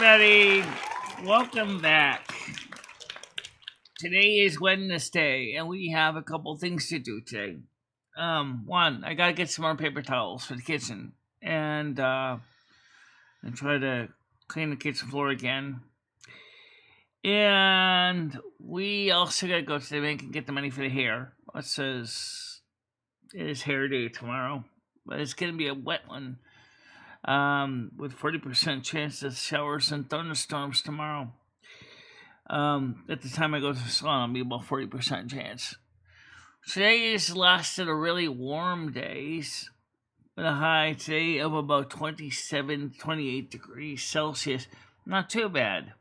everybody. Welcome back. Today is Wednesday, and we have a couple things to do today. One, I gotta get some more paper towels for the kitchen, and try to clean the kitchen floor again. And we also gotta go to the bank and get the money for the hair. It says it is hair day tomorrow, but it's gonna be a wet one. With 40% chance of showers and thunderstorms tomorrow. At the time I go to the salon, it'll be about 40% chance. Today is last of the really warm days, with a high today of about 27, 28 degrees Celsius. Not too bad.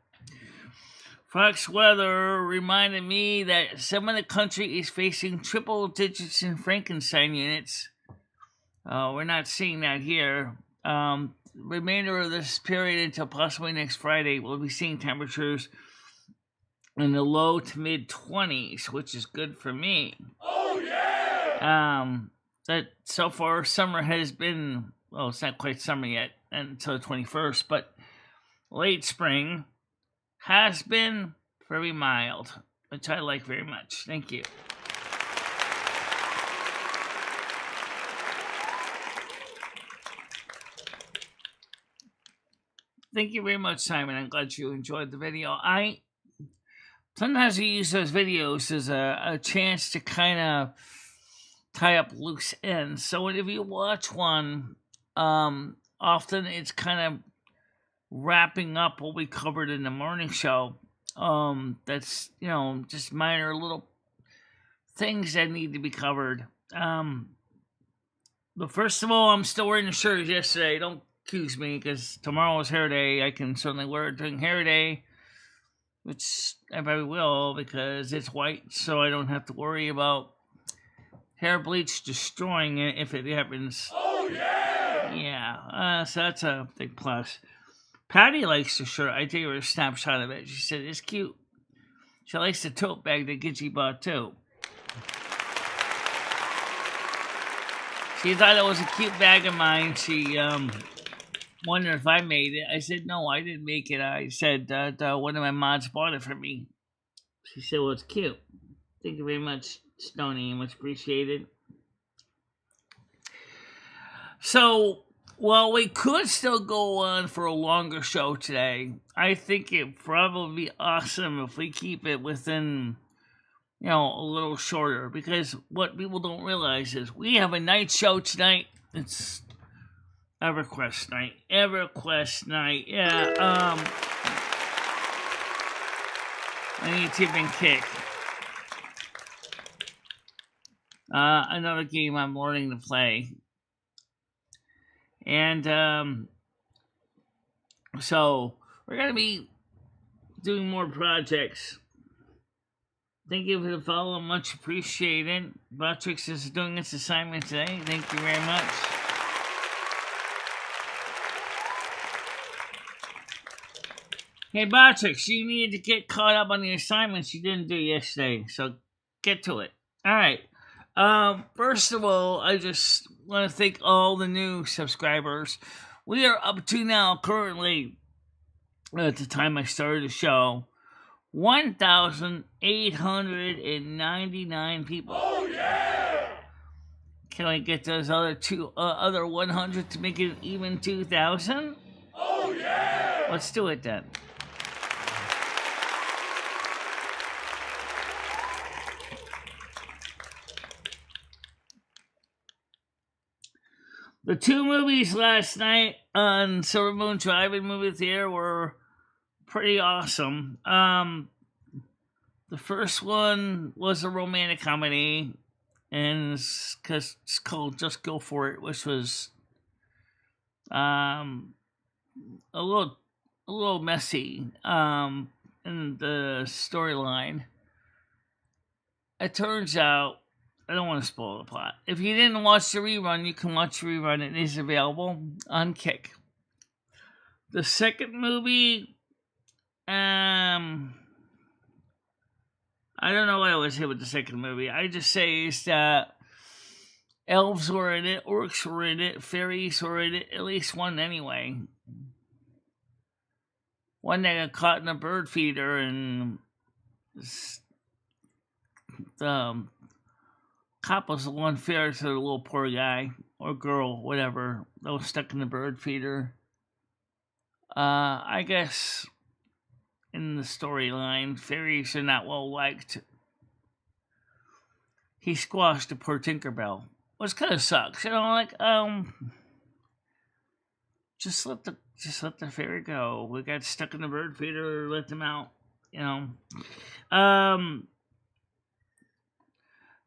Fox weather reminded me that some of the country is facing triple digits in Frankenstein units. We're not seeing that here. Remainder of this period until possibly next Friday, we'll be seeing temperatures in the low to mid 20s, which is good for me. Oh yeah! That so far summer has been, well, it's not quite summer yet until the 21st, but late spring has been very mild, which I like very much. Thank you. Thank you very much, Simon. I'm glad you enjoyed the video. Sometimes I use those videos as a chance to kind of tie up loose ends. So if you watch one, often it's kind of wrapping up what we covered in the morning show. That's, just minor little things that need to be covered. But first of all, I'm still wearing the shirt yesterday. Don't excuse me, because tomorrow is hair day. I can certainly wear it during hair day, which I probably will, because it's white, so I don't have to worry about hair bleach destroying it if it happens. Oh yeah! Yeah, so that's a big plus. Patty likes the shirt. I gave her a snapshot of it. She said it's cute. She likes the tote bag that Gitchy bought too. She thought it was a cute bag of mine. She wondered if I made it. I said, no, I didn't make it. I said that one of my mods bought it for me. She said, well, it's cute. Thank you very much, Stoney. Much appreciated. So, while we could still go on for a longer show today, I think it'd probably be awesome if we keep it within, a little shorter. Because what people don't realize is we have a night show tonight. It's EverQuest night. Yeah, I need Tip and Kick. Another game I'm learning to play. And, so, we're going to be doing more projects. Thank you for the follow, much appreciated. Botrix is doing its assignment today. Thank you very much. Hey, Botrix, you need to get caught up on the assignments you didn't do yesterday, so get to it. All right. First of all, I just want to thank all the new subscribers. We are up to now, currently, at the time I started the show, 1,899 people. Oh yeah! Can I get those other 100 to make it even 2,000? Oh yeah! Let's do it then. The two movies last night on Silver Moon Drive-In movie theater were pretty awesome. The first one was a romantic comedy, and it's called Just Go For It, which was a little messy in the storyline. It turns out, I don't want to spoil the plot. If you didn't watch the rerun, you can watch the rerun. It is available on Kick. The second movie, I don't know what I was here with the second movie. I just say is that elves were in it, orcs were in it, fairies were in it, at least one anyway. one that got caught in a bird feeder, and the cop was a little unfair to the little poor guy or girl, whatever, that was stuck in the bird feeder. I guess in the storyline, fairies are not well liked. He squashed the poor Tinkerbell, which kind of sucks, just let the fairy go. We got stuck in the bird feeder, let them out,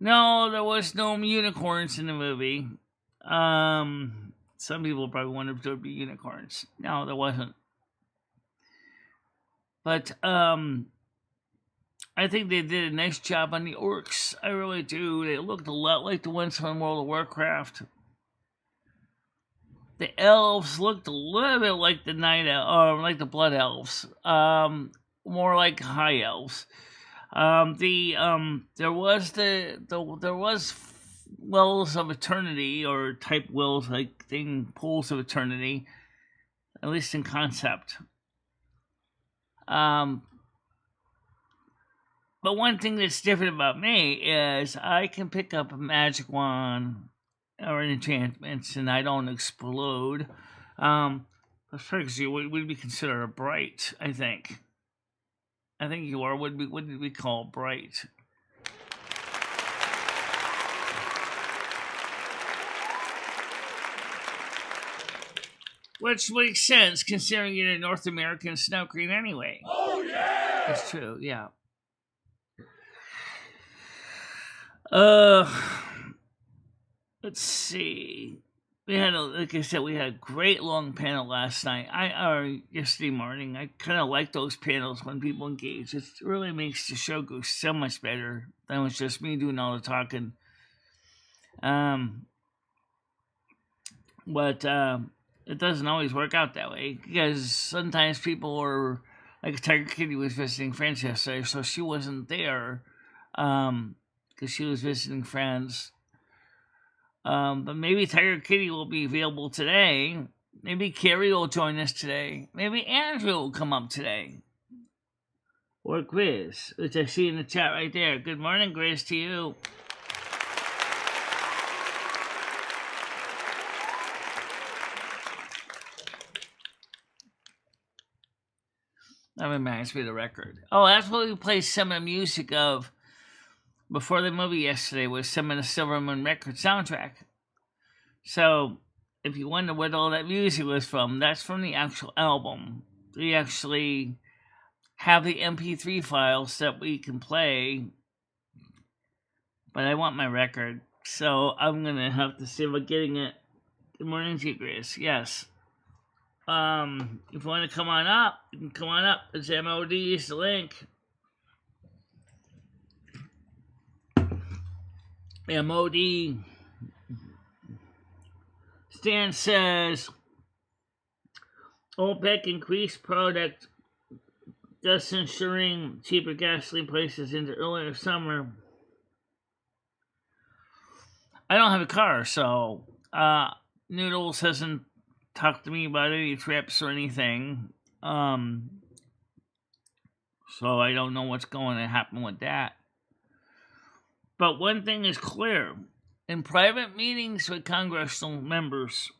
No, there was no unicorns in the movie. Some people probably wondered if there would be unicorns. No, there wasn't. But I think they did a nice job on the orcs. I really do. They looked a lot like the ones from World of Warcraft. The elves looked a little bit like the like the blood elves. More like high elves. There was wells of eternity, or type wells, like pools of eternity, at least in concept. But one thing that's different about me is I can pick up a magic wand or an enchantment, and I don't explode. Because you would be considered a bright, I think. I think you are. What did we call bright? Which makes sense, considering you're a North American snow queen anyway. Oh, yeah! That's true, yeah. Let's see. Like I said, we had a great long panel last night. Yesterday morning. I kind of like those panels when people engage. It really makes the show go so much better than it was just me doing all the talking. But it doesn't always work out that way, because sometimes people are, like Tiger Kitty was visiting friends yesterday, so she wasn't there because she was visiting friends. But maybe Tiger Kitty will be available today. Maybe Carrie will join us today. Maybe Andrew will come up today. Or Grizz, which I see in the chat right there. Good morning, Grizz, to you. That reminds me of the record. Oh, that's what we played some of the music of before the movie yesterday, was some of the Silver Moon record soundtrack. So, if you wonder what all that music was from, that's from the actual album. We actually have the MP3 files that we can play, but I want my record, so I'm going to have to see about getting it. Good morning to you, Grace. Yes. If you want to come on up, you can come on up. It's MOD is the link. MOD. Stan says OPEC increased product, thus ensuring cheaper gasoline prices into earlier summer. I don't have a car, so Noodles hasn't talked to me about any trips or anything. So I don't know what's going to happen with that. But one thing is clear. In private meetings with congressional members,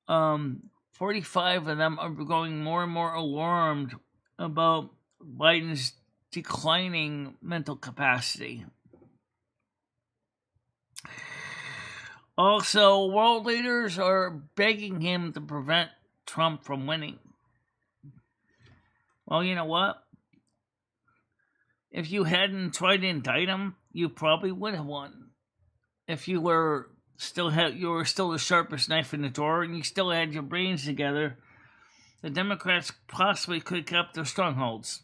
45 of them are growing more and more alarmed about Biden's declining mental capacity. Also, world leaders are begging him to prevent Trump from winning. Well, you know what? If you hadn't tried to indict him, you probably would have won. If you were still the sharpest knife in the drawer and you still had your brains together, the Democrats possibly could have kept their strongholds.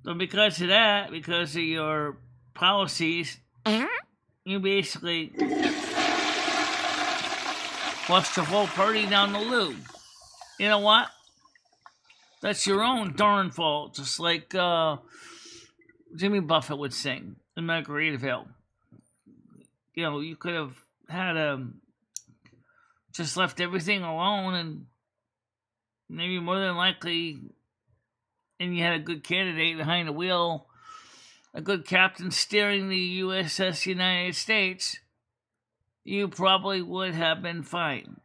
But because of that, because of your policies, you basically flushed the whole party down the loo. You know what? That's your own darn fault, just like Jimmy Buffett would sing in Margaritaville. You know, you could have had just left everything alone and maybe more than likely, and you had a good candidate behind the wheel, a good captain steering the USS United States, you probably would have been fine.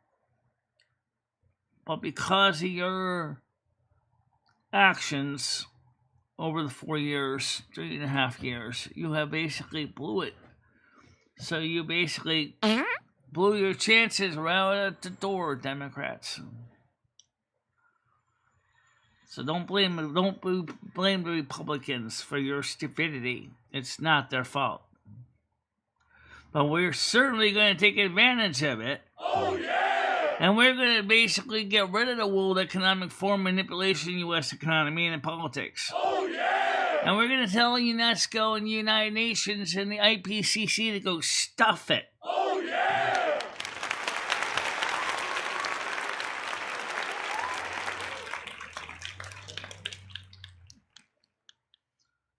But because of your actions over the 4 years, 3.5 years, you have basically blew it. So you basically blew your chances right at the door, Democrats. So don't blame the Republicans for your stupidity. It's not their fault. But we're certainly going to take advantage of it. Oh, yeah! And we're going to basically get rid of the World Economic Forum manipulation U.S. economy and politics. Oh, yeah! And we're going to tell UNESCO and the United Nations and the IPCC to go stuff it. Oh, yeah!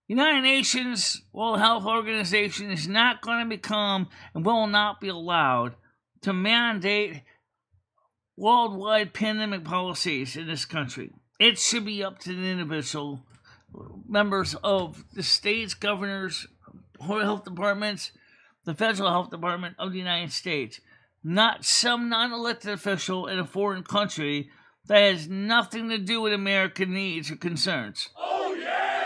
United Nations World Health Organization is not going to become and will not be allowed to mandate worldwide pandemic policies in this country. It should be up to the individual members of the states, governors, health departments, the federal health department of the United States, not some non-elected official in a foreign country that has nothing to do with American needs or concerns. Oh, yeah!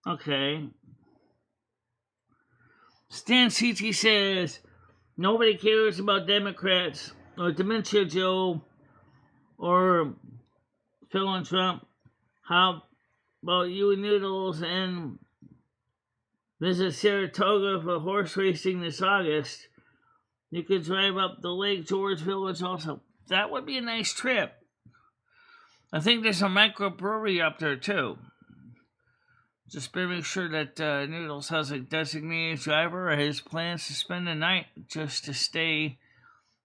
Okay. Stan CT says, nobody cares about Democrats or Dementia Joe or Phil and Trump. How about you and Noodles and visit Saratoga for horse racing this August? You could drive up the Lake George Village also. That would be a nice trip. I think there's a microbrewery up there too. Just better make sure that Noodles has a designated driver or his plans to spend the night just to stay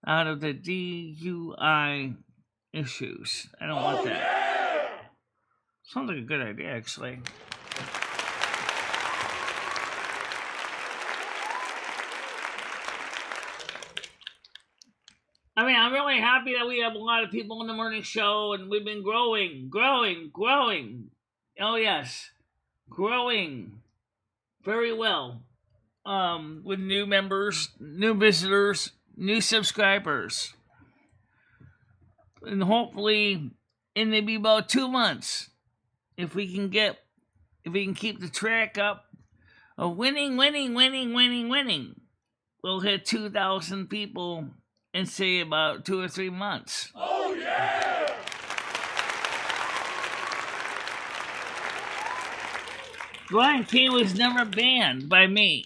out of the DUI issues. I don't want that. Yeah! Sounds like a good idea, actually. I mean, I'm really happy that we have a lot of people on the morning show, and we've been growing. Oh, yes. Growing very well. With new members, new visitors, new subscribers. And hopefully, in maybe about 2 months, if we can keep the track up of winning, we'll hit 2,000 people in, say, about 2 or 3 months. Oh, yeah! Brian K was never banned by me.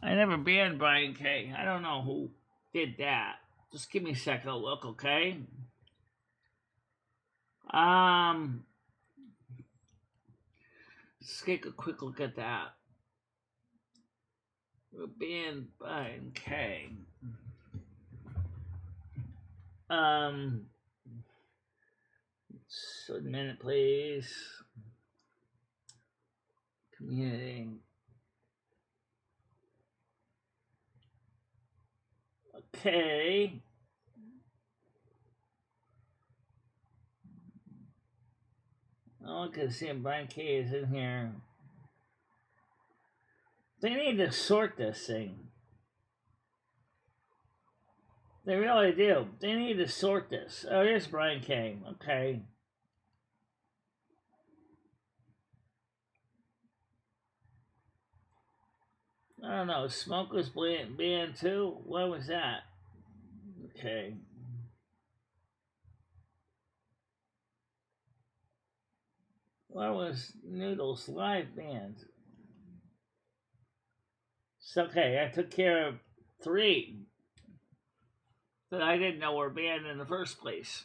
I never banned Brian K. I don't know who did that. Just give me a second to look, okay? Let's take a quick look at that. We're banned Brian K. So a minute, please. Community. Okay. Oh, I can see Brian K is in here. They need to sort this thing. They really do. They need to sort this. Oh, here's Brian K. Okay. I don't know. Smoke was banned too? What was that? Okay. Why was Noodles live banned? It's okay. I took care of 3 that I didn't know were banned in the first place.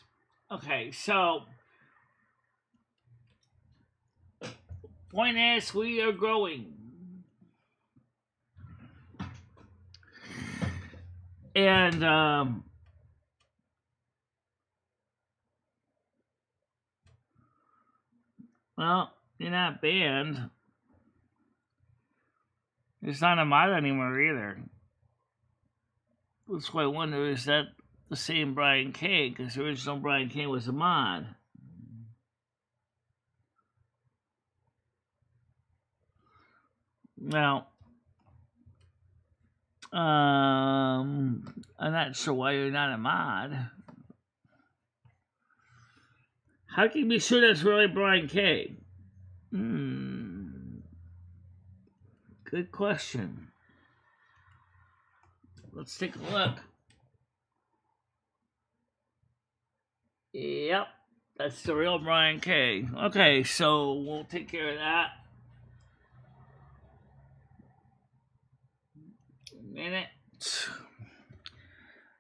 Okay, so point is, we are growing. And Well, you're not banned. It's not a mod anymore either. That's why I wonder, is that the same Brian K? Because the original Brian K was a mod. Now, I'm not sure why you're not a mod. How can you be sure that's really Brian K? Good question. Let's take a look. Yep, that's the real Brian K. Okay, so we'll take care of that. A minute.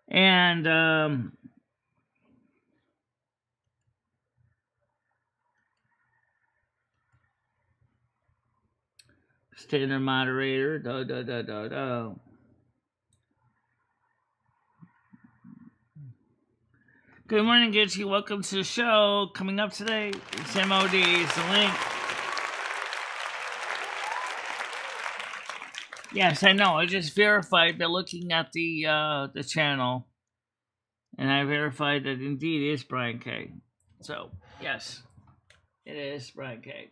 And standard moderator. Good morning, Gitchy. Welcome to the show. Coming up today, it's MOD's the link. Yes, I know. I just verified by looking at the channel, and I verified that indeed it is Brian K. So yes, it is Brian K.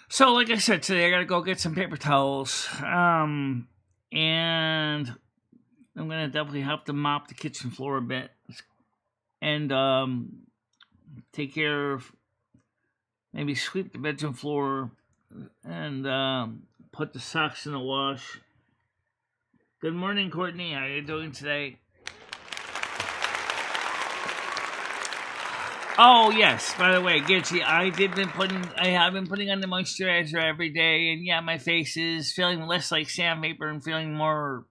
So, like I said today, I gotta go get some paper towels, and I'm gonna definitely have to mop the kitchen floor a bit, and take care of, maybe sweep the bedroom floor, and put the socks in the wash. Good morning, Courtney. How are you doing today? Oh yes, by the way, Gitchy, I have been putting on the moisturizer every day, and yeah, my face is feeling less like sandpaper and feeling more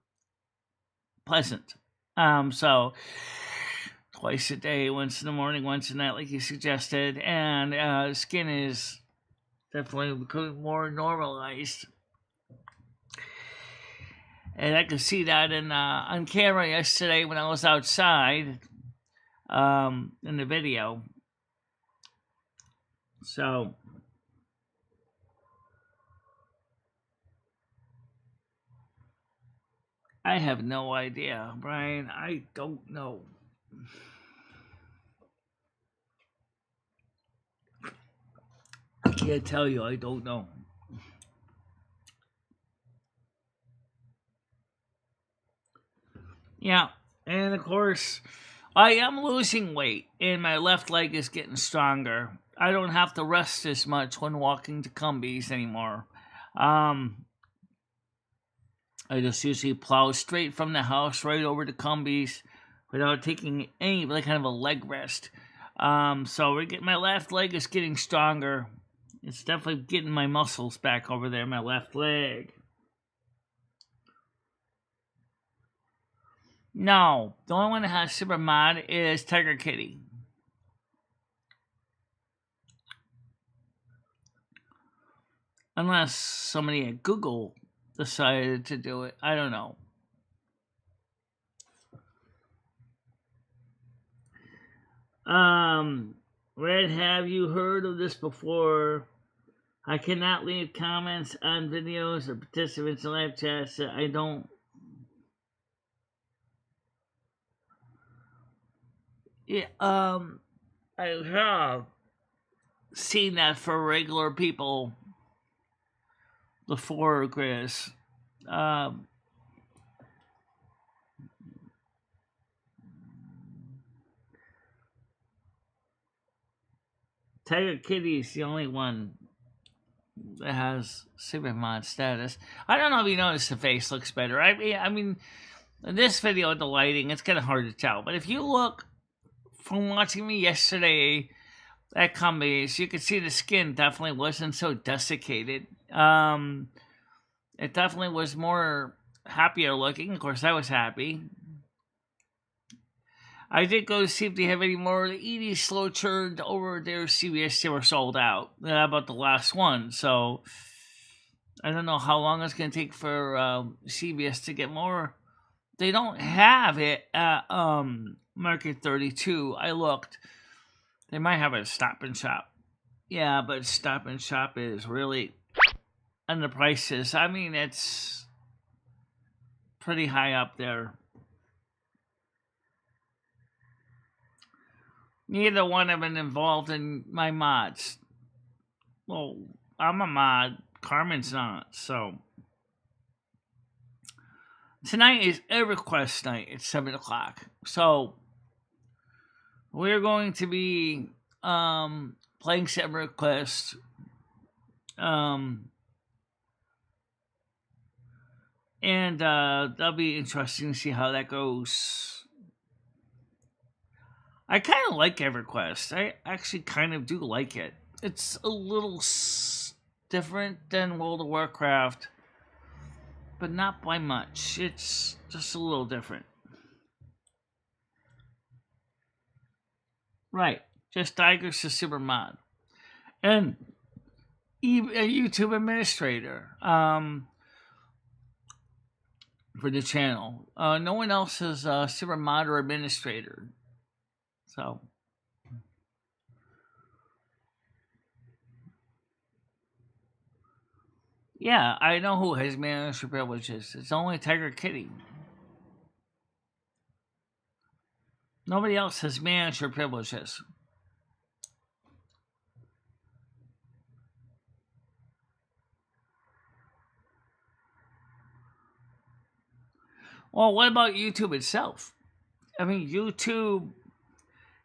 pleasant. So twice a day, once in the morning, once at night, like you suggested, and skin is definitely becoming more normalized. And I could see that on camera yesterday when I was outside, in the video. So I have no idea, Brian. I don't know. I can't tell you. I don't know. Yeah, and of course, I am losing weight, and my left leg is getting stronger. I don't have to rest as much when walking to Cumbies anymore. I just usually plow straight from the house right over to Cumbies without taking any kind of a leg rest. So my left leg is getting stronger. It's definitely getting my muscles back over there, my left leg. No, the only one that has super mod is Tiger Kitty. Unless somebody at Google decided to do it. I don't know. Red, have you heard of this before? I cannot leave comments on videos or participants in live chats that I don't. Yeah, I have seen that for regular people before, Chris. Tiger Kitty is the only one that has super mod status. I don't know if you noticed the face looks better. I mean, in this video with the lighting, it's kind of hard to tell. But if you look from watching me yesterday at Cumbies, you could see the skin definitely wasn't so desiccated. It definitely was more happier looking. Of course, I was happy. I did go see if they have any more Edie slow churned over their CVS. They were sold out. About the last one. So I don't know how long it's going to take for CVS to get more. They don't have it at Market 32. I looked. They might have a Stop and Shop. Yeah, but Stop and Shop is really on the prices. I mean, it's pretty high up there. Neither one have been involved in my mods. Well, I'm a mod. Carmen's not, so. Tonight is EverQuest night at 7 o'clock. So, we're going to be playing some EverQuest. And that'll be interesting to see how that goes. I kind of like EverQuest. I actually kind of do like it. It's a little different than World of Warcraft, but not by much. It's just a little different. Right. Just Tigers to Super Mod. And a YouTube administrator for the channel. No one else is Super Mod or administrator. So. Yeah, I know who has manager privileges. It's only Tiger Kitty. Nobody else has manager privileges. Well, what about YouTube itself? I mean, YouTube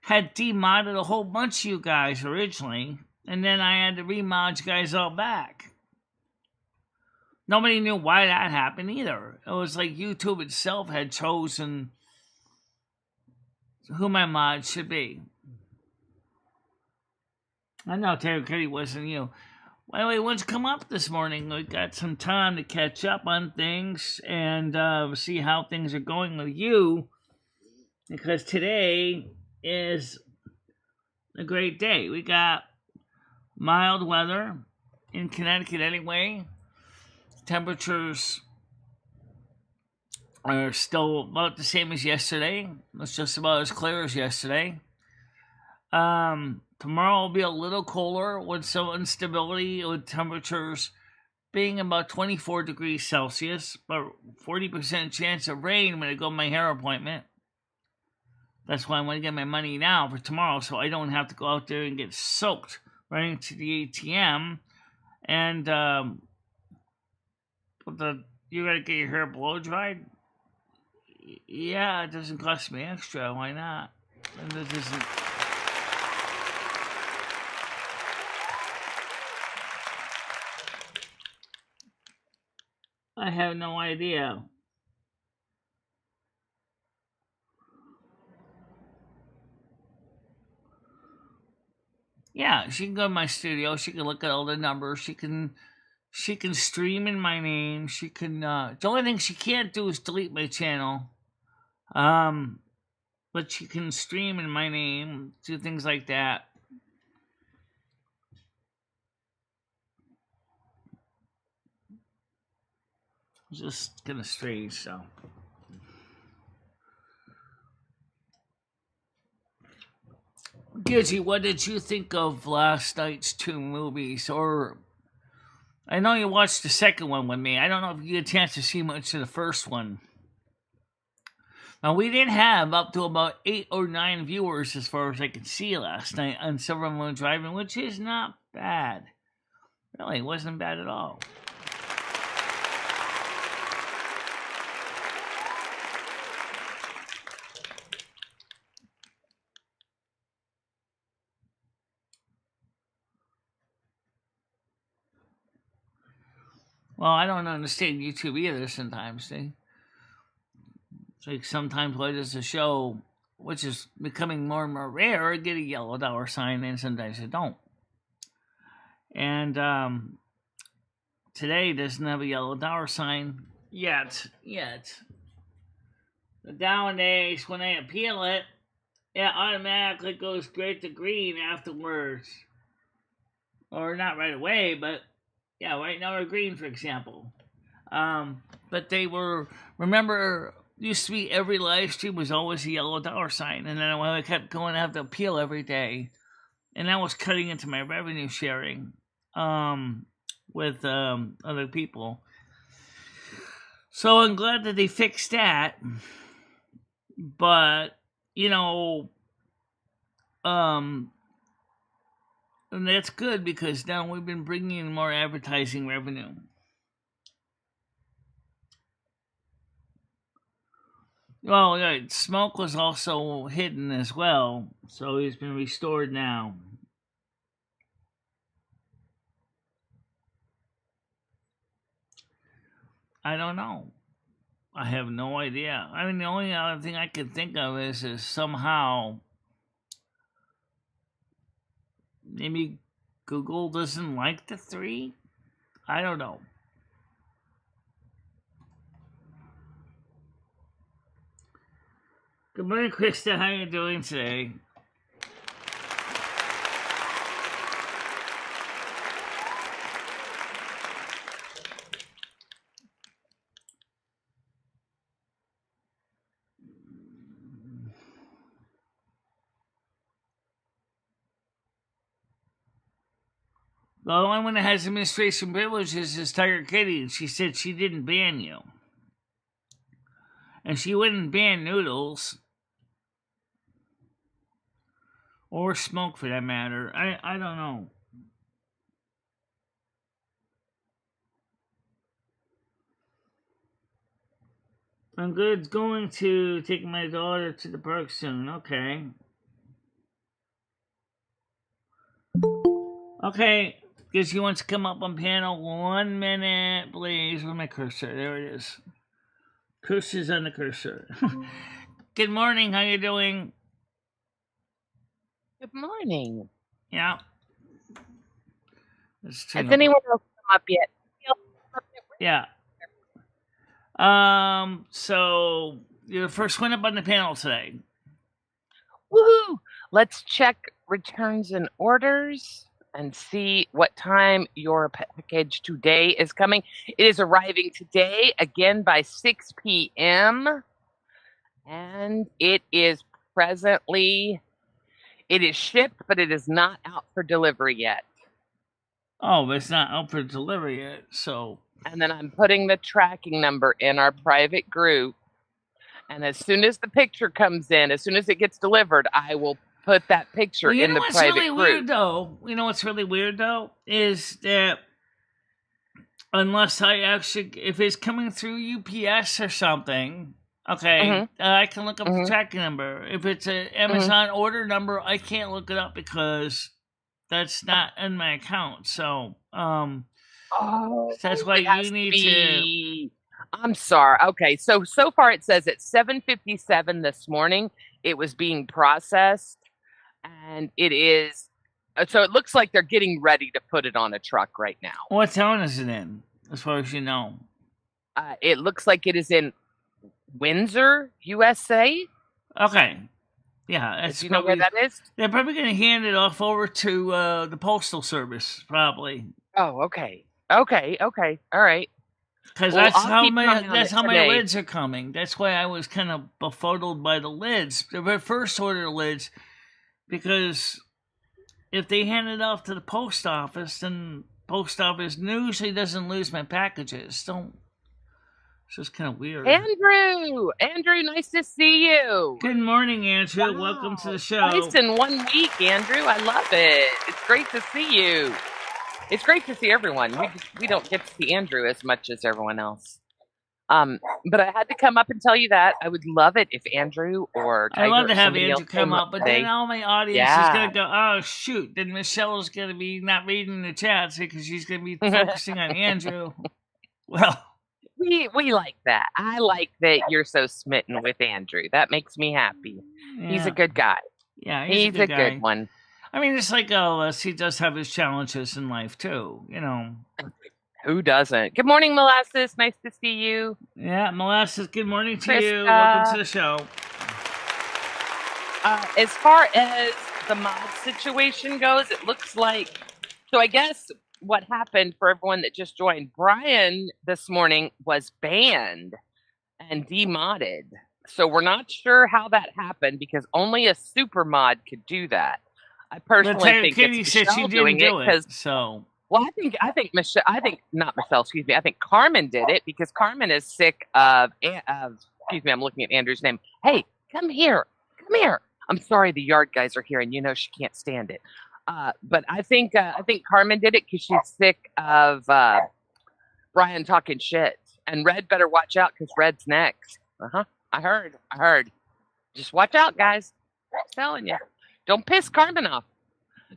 had demodded a whole bunch of you guys originally, and then I had to remod you guys all back. Nobody knew why that happened either. It was like YouTube itself had chosen who my mod should be. I know Terry Kitty wasn't you. Anyway, what's come up this morning? We got some time to catch up on things and see how things are going with you. Because today is a great day. We got mild weather in Connecticut anyway. Temperatures are still about the same as yesterday. It's just about as clear as yesterday. Tomorrow will be a little cooler with some instability with temperatures being about 24 degrees Celsius, but 40% chance of rain when I go to my hair appointment. That's why I want to get my money now for tomorrow so I don't have to go out there and get soaked running to the ATM. And you gotta get your hair blow dried? Yeah, it doesn't cost me extra. Why not? And it doesn't. I have no idea. Yeah, she can go to my studio. She can look at all the numbers. She can stream in my name. She can. The only thing she can't do is delete my channel. But she can stream in my name, do things like that. Just kind of strange, so. Gidgy, what did you think of last night's two movies? Or, I know you watched the second one with me. I don't know if you had a chance to see much of the first one. Now, we did have up to about 8 or 9 viewers as far as I could see last night on Silver Moon Driving, which is not bad. Really, it wasn't bad at all. Well, I don't understand YouTube either sometimes, see? It's like sometimes why does a show, which is becoming more and more rare, get a yellow dollar sign, and sometimes it don't. And today doesn't have a yellow dollar sign yet. But nowadays, when I appeal it, it automatically goes straight to green afterwards. Or not right away, but yeah, right now we're green, for example. But they were, remember used to be every live stream was always a yellow $sign, and then I kept going, I have to appeal every day, and that was cutting into my revenue sharing with other people. So I'm glad that they fixed that, but and that's good because now we've been bringing in more advertising revenue. Well, right, Smoke was also hidden as well, so he's been restored now. I don't know. I have no idea. I mean, the only other thing I can think of is somehow maybe Google doesn't like the 3. I don't know. Good morning, Krista. How are you doing today? The only one that has administration privileges is Tiger Kitty, and she said she didn't ban you. And she wouldn't ban Noodles. Or Smoke, for that matter. I don't know. I'm going to take my daughter to the park soon. Okay. Okay. Because she wants to come up on panel. 1 minute, please. Where's my cursor? There it is. Cursor's on the cursor. Good morning. How you doing? Good morning. Yeah. Has anyone else come up yet? Yeah. So you're the first one up on the panel today. Woohoo! Let's check returns and orders and see what time your package today is coming. It is arriving today, again by 6 p.m. And it is shipped, but it is not out for delivery yet. Oh, but it's not out for delivery yet, so. And then I'm putting the tracking number in our private group. And as soon as the picture comes in, as soon as it gets delivered, I will put that picture in the private really group. Weird, though? You know what's really weird, though? Is that unless if it's coming through UPS or something, okay, I can look up the tracking number. If it's an Amazon order number, I can't look it up because that's not in my account. So, that's why you need to. I'm sorry. Okay, so far it says at 7:57 this morning it was being processed, and it is. So it looks like they're getting ready to put it on a truck right now. What town is it in, as far as you know? It looks like it is in Windsor, USA. Okay. Yeah, that's do you know where that is? They're probably going to hand it off over to the Postal Service, probably. Oh, okay. All right. Because that's how my lids are coming. That's why I was kind of befuddled by the lids, the first order lids, because if they hand it off to the post office, then post office usually doesn't lose my packages. It's just kind of weird. Andrew, nice to see you. Good morning, Andrew. Wow. Welcome to the show. Nice in 1 week, Andrew. I love it. It's great to see you. It's great to see everyone. We don't get to see Andrew as much as everyone else. But I had to come up and tell you that. I would love it if Andrew or Tiger, I love to have Andrew come up, but then all my audience is going to go, oh, shoot. Then Michelle is going to be not reading the chats because she's going to be focusing on Andrew. Well, we like that. I like that you're so smitten with Andrew. That makes me happy. Yeah. He's a good guy. Yeah, he's a good one. I mean, it's like Elvis. He does have his challenges in life, too, you know. Who doesn't? Good morning, Molasses. Nice to see you. Yeah, Molasses, good morning to you. Welcome to the show. As far as the mod situation goes, it looks like... So I guess what happened for everyone that just joined, Brian this morning was banned. and demodded. So we're not sure how that happened because only a super mod could do that. I But personally Tiger think Kitty it's said she Michelle didn't doing it do it. because, So well, I think Michelle, not Michelle, excuse me. I think Carmen did it because Carmen is sick of excuse me, I'm looking at Andrew's name. Hey, come here. I'm sorry, the yard guys are here, and you know she can't stand it. But I think Carmen did it because she's sick of Brian talking shit. And Red better watch out because Red's next. I heard. Just watch out, guys. I'm telling you. Don't piss Carmen off.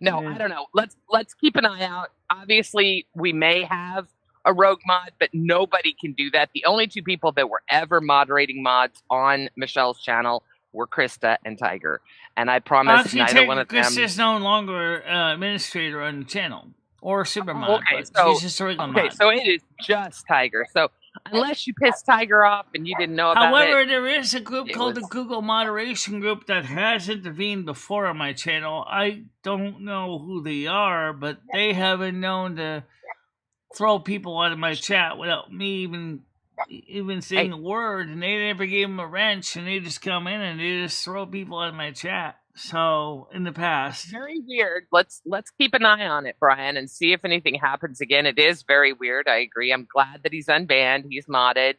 No, Yeah. I don't know. Let's keep an eye out. Obviously, we may have a rogue mod, but nobody can do that. The only two people that were ever moderating mods on Michelle's channel were Krista and Tiger. And I promise actually, neither one of them. Krista's no longer administrator on the channel or super mod. Okay, but she's just a regular mod. so it is just Tiger. So unless you pissed Tiger off and you didn't know about However, it. there is a group called the Google Moderation Group that has intervened before on my channel. I don't know who they are, but they have been known to throw people out of my chat without me even saying a word, and they never gave them a wrench, and they just come in and they just throw people out of my chat. So in the past, very weird. Let's keep an eye on it, Brian, and see if anything happens again. It is very weird. I agree. I'm glad that he's unbanned. He's modded.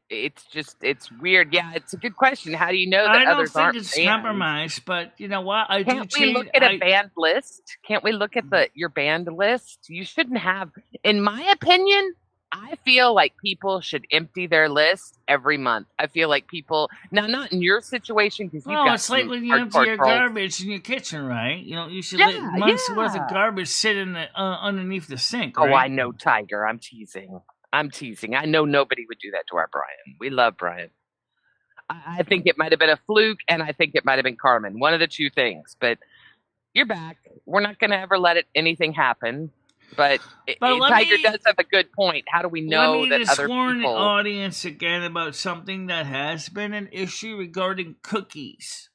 It's weird. Yeah, it's a good question. How do you know that others aren't? I don't think it's compromised, but you know what? Can't we look at a banned list? Can't we look at your banned list? You shouldn't have. In my opinion, I feel like people should empty their list every month. I feel like people now, not in your situation because you've got. It's like when you empty your garbage in your kitchen, right? You know, you should let months worth of garbage sit in the underneath the sink. Right? Oh, I know, Tiger. I'm teasing. I know nobody would do that to our Brian. We love Brian. I think it might have been a fluke, and I think it might have been Carmen. One of the two things. But you're back. We're not going to ever let anything happen. But Tiger does have a good point. How do we know that other people... Let me warn the audience again about something that has been an issue regarding cookies.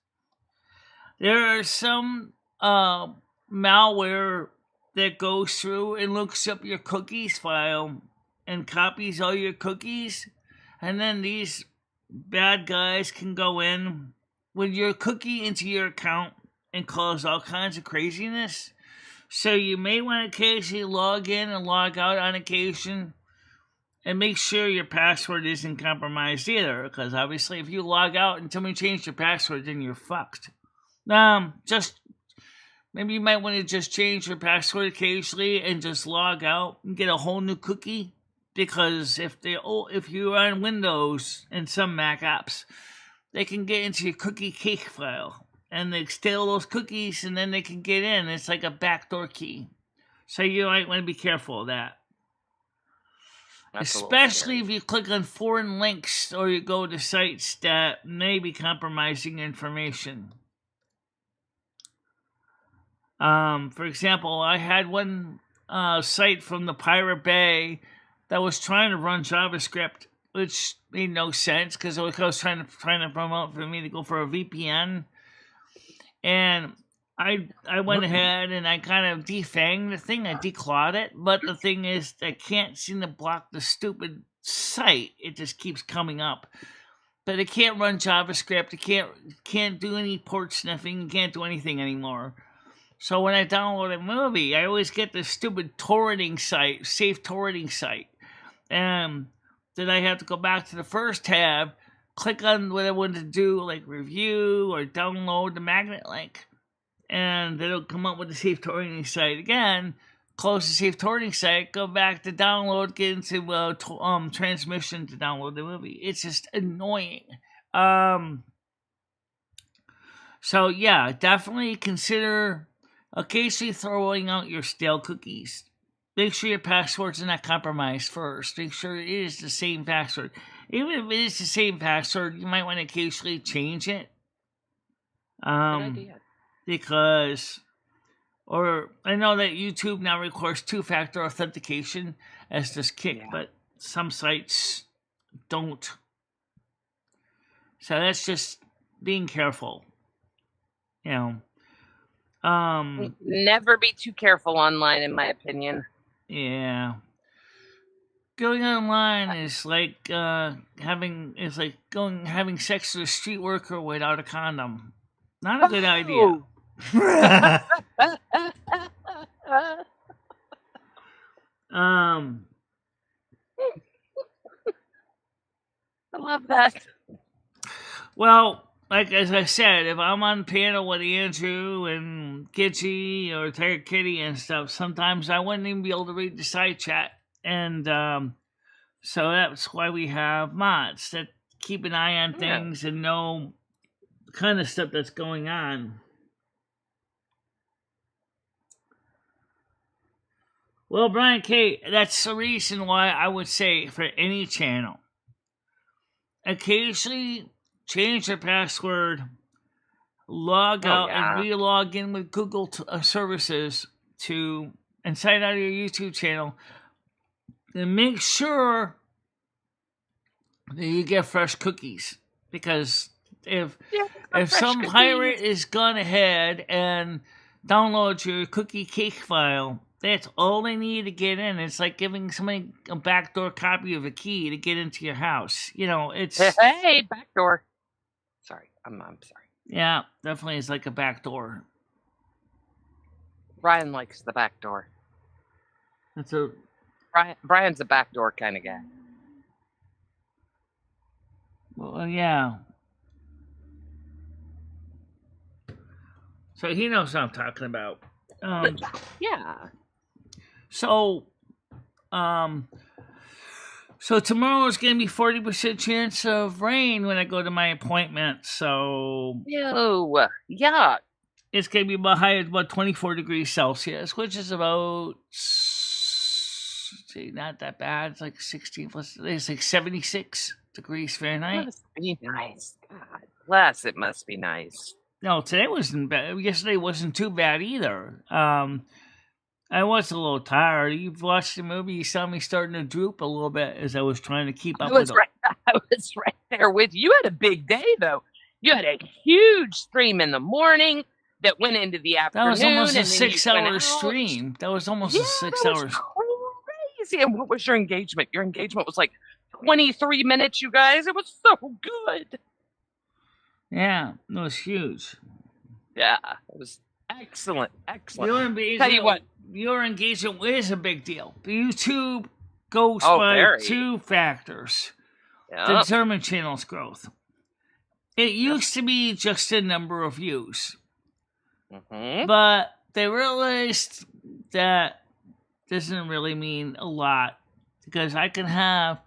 There are some malware that goes through and looks up your cookies file and copies all your cookies, and then these bad guys can go in with your cookie into your account and cause all kinds of craziness. So you may want to occasionally log in and log out on occasion and make sure your password isn't compromised either, because obviously if you log out and somebody changed your password, then you're fucked. Maybe you might want to just change your password occasionally and just log out and get a whole new cookie, because if you're on Windows and some Mac apps, they can get into your cookie cake file. And they steal those cookies, and then they can get in. It's like a backdoor key. So you might want to be careful of that. Especially if you click on foreign links or you go to sites that may be compromising information. For example, I had one site from the Pirate Bay that was trying to run JavaScript, which made no sense because I was trying to promote for me to go for a VPN. And I went ahead and I kind of defanged the thing. I declawed it. But the thing is, I can't seem to block the stupid site. It just keeps coming up. But it can't run JavaScript. It can't do any port sniffing. It can't do anything anymore. So when I download a movie, I always get this stupid torrenting site, safe torrenting site. And then I have to go back to the first tab, click on what I wanted to do, like review or download the magnet link. And it'll come up with the safe torrenting site again. Close the safe torrenting site, go back to download, get into transmission to download the movie. It's just annoying. So yeah, definitely consider occasionally throwing out your stale cookies. Make sure your passwords are not compromised first. Make sure it is the same password. Even if it is the same password, you might want to occasionally change it. Good idea. Because, or I know that YouTube now requires two-factor authentication, as does Kick, but some sites don't. So that's just being careful. You know. Never be too careful online, in my opinion. Yeah. going online is like having sex with a street worker without a condom. Not a good idea. I love that. Well, like as I said, if I'm on the panel with Andrew and Kitty or Tiger Kitty and stuff, sometimes I wouldn't even be able to read the side chat. And so that's why we have mods that keep an eye on things and know the kind of stuff that's going on. Well, Brian K., that's the reason why I would say for any channel, occasionally change your password, log out, and re-log in with Google services and sign out of your YouTube channel, and make sure that you get fresh cookies. Because if some pirate has gone ahead and downloads your cookie cake file, that's all they need to get in. It's like giving somebody a backdoor copy of a key to get into your house. You know, it's... Hey, backdoor. Sorry, I'm sorry. Yeah, definitely is like a backdoor. Brian likes the backdoor. Brian's a backdoor kind of guy. Well, yeah. So he knows what I'm talking about. Yeah. So tomorrow is going to be 40% chance of rain when I go to my appointment. So Ew, yuck. It's going to be about high at about 24 degrees Celsius, which is about, not that bad. It's like 16 plus, it's like 76 degrees Fahrenheit. It must be nice. God bless, it must be nice. No, today wasn't bad. Yesterday wasn't too bad either. I was a little tired. You've watched the movie. You saw me starting to droop a little bit as I was trying to keep up with it. I was right there with you. You had a big day, though. You had a huge stream in the morning that went into the afternoon. That was almost a 6-hour stream. That was almost a 6 hours. Crazy. And what was your engagement? Your engagement was like 23 minutes, you guys. It was so good. Yeah, it was huge. Yeah, it was excellent. Tell you what, your engagement is a big deal. YouTube goes by two factors to determine channel's growth. It used to be just a number of views. Mm-hmm. But they realized that doesn't really mean a lot. Because I can have,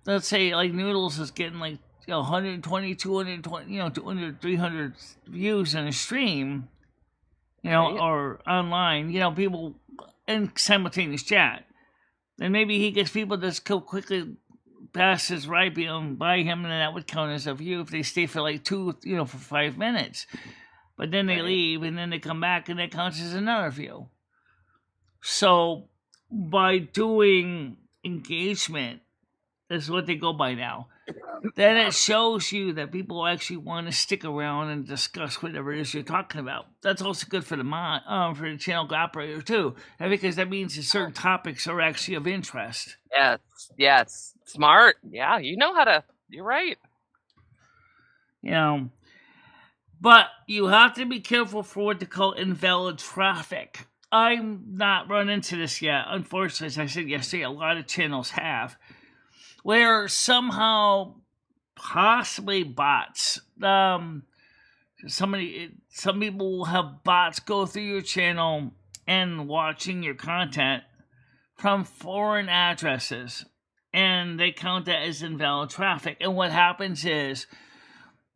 let's say, like Noodles is getting like 120, 220, 200, 300 views in a stream, or online, people in simultaneous chat. And maybe he gets people that quickly passes right by him, and that would count as a view if they stay for like for 5 minutes. But then they leave, and then they come back, and that counts as another view. So by doing engagement, that's what they go by now. Then it shows you that people actually want to stick around and discuss whatever it is you're talking about. That's also good for the channel operator too, and because that means that certain topics are actually of interest. Yes, smart. Yeah, you know how to. You're right. But you have to be careful for what they call invalid traffic. I'm not run into this yet. Unfortunately, as I said yesterday, a lot of channels have, where somehow, possibly bots, some people will have bots go through your channel and watching your content from foreign addresses, and they count that as invalid traffic. And what happens is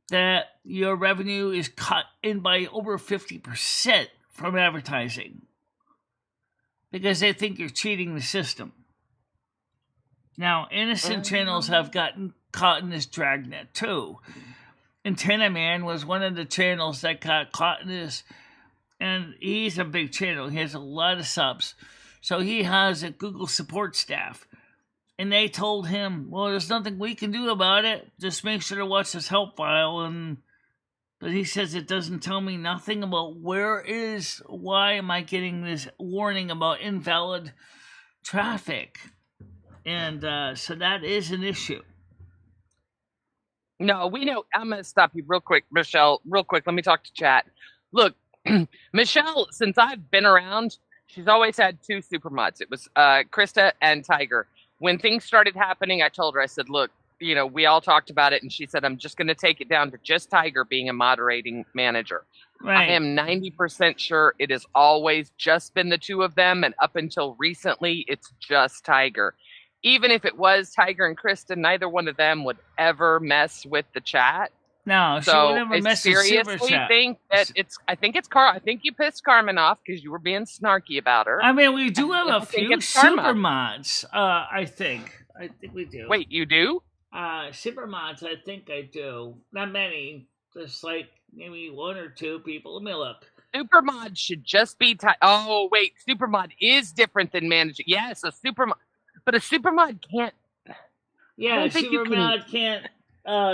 that your revenue is cut in by over 50% from advertising because they think you're cheating the system. Now, innocent channels have gotten caught in this dragnet too. Antenna Man was one of the channels that got caught in this, and he's a big channel. He has a lot of subs. So he has a Google support staff. And they told him, well, there's nothing we can do about it. Just make sure to watch this help file. But he says it doesn't tell me nothing about why am I getting this warning about invalid traffic? And so that is an issue. No, we know. I'm going to stop you real quick, Michelle. Real quick. Let me talk to chat. Look, Michelle, since I've been around, she's always had two supermods. It was Krista and Tiger. When things started happening, I told her, I said, look, we all talked about it. And she said, I'm just going to take it down to just Tiger being a moderating manager. Right. I am 90% sure it has always just been the two of them. And up until recently, it's just Tiger. Even if it was Tiger and Kristen, neither one of them would ever mess with the chat. No, she would never mess with Super Chat. Think that I think it's Carl. I think you pissed Carmen off because you were being snarky about her. I mean, we do have a few super mods. I think we do. Wait, you do? Super mods. I think I do. Not many. Just like maybe one or two people. Let me look. Super mod should just be. Oh wait, super mod is different than managing. Yes, a super mod, but a super mod can't. Yeah, a super mod can't.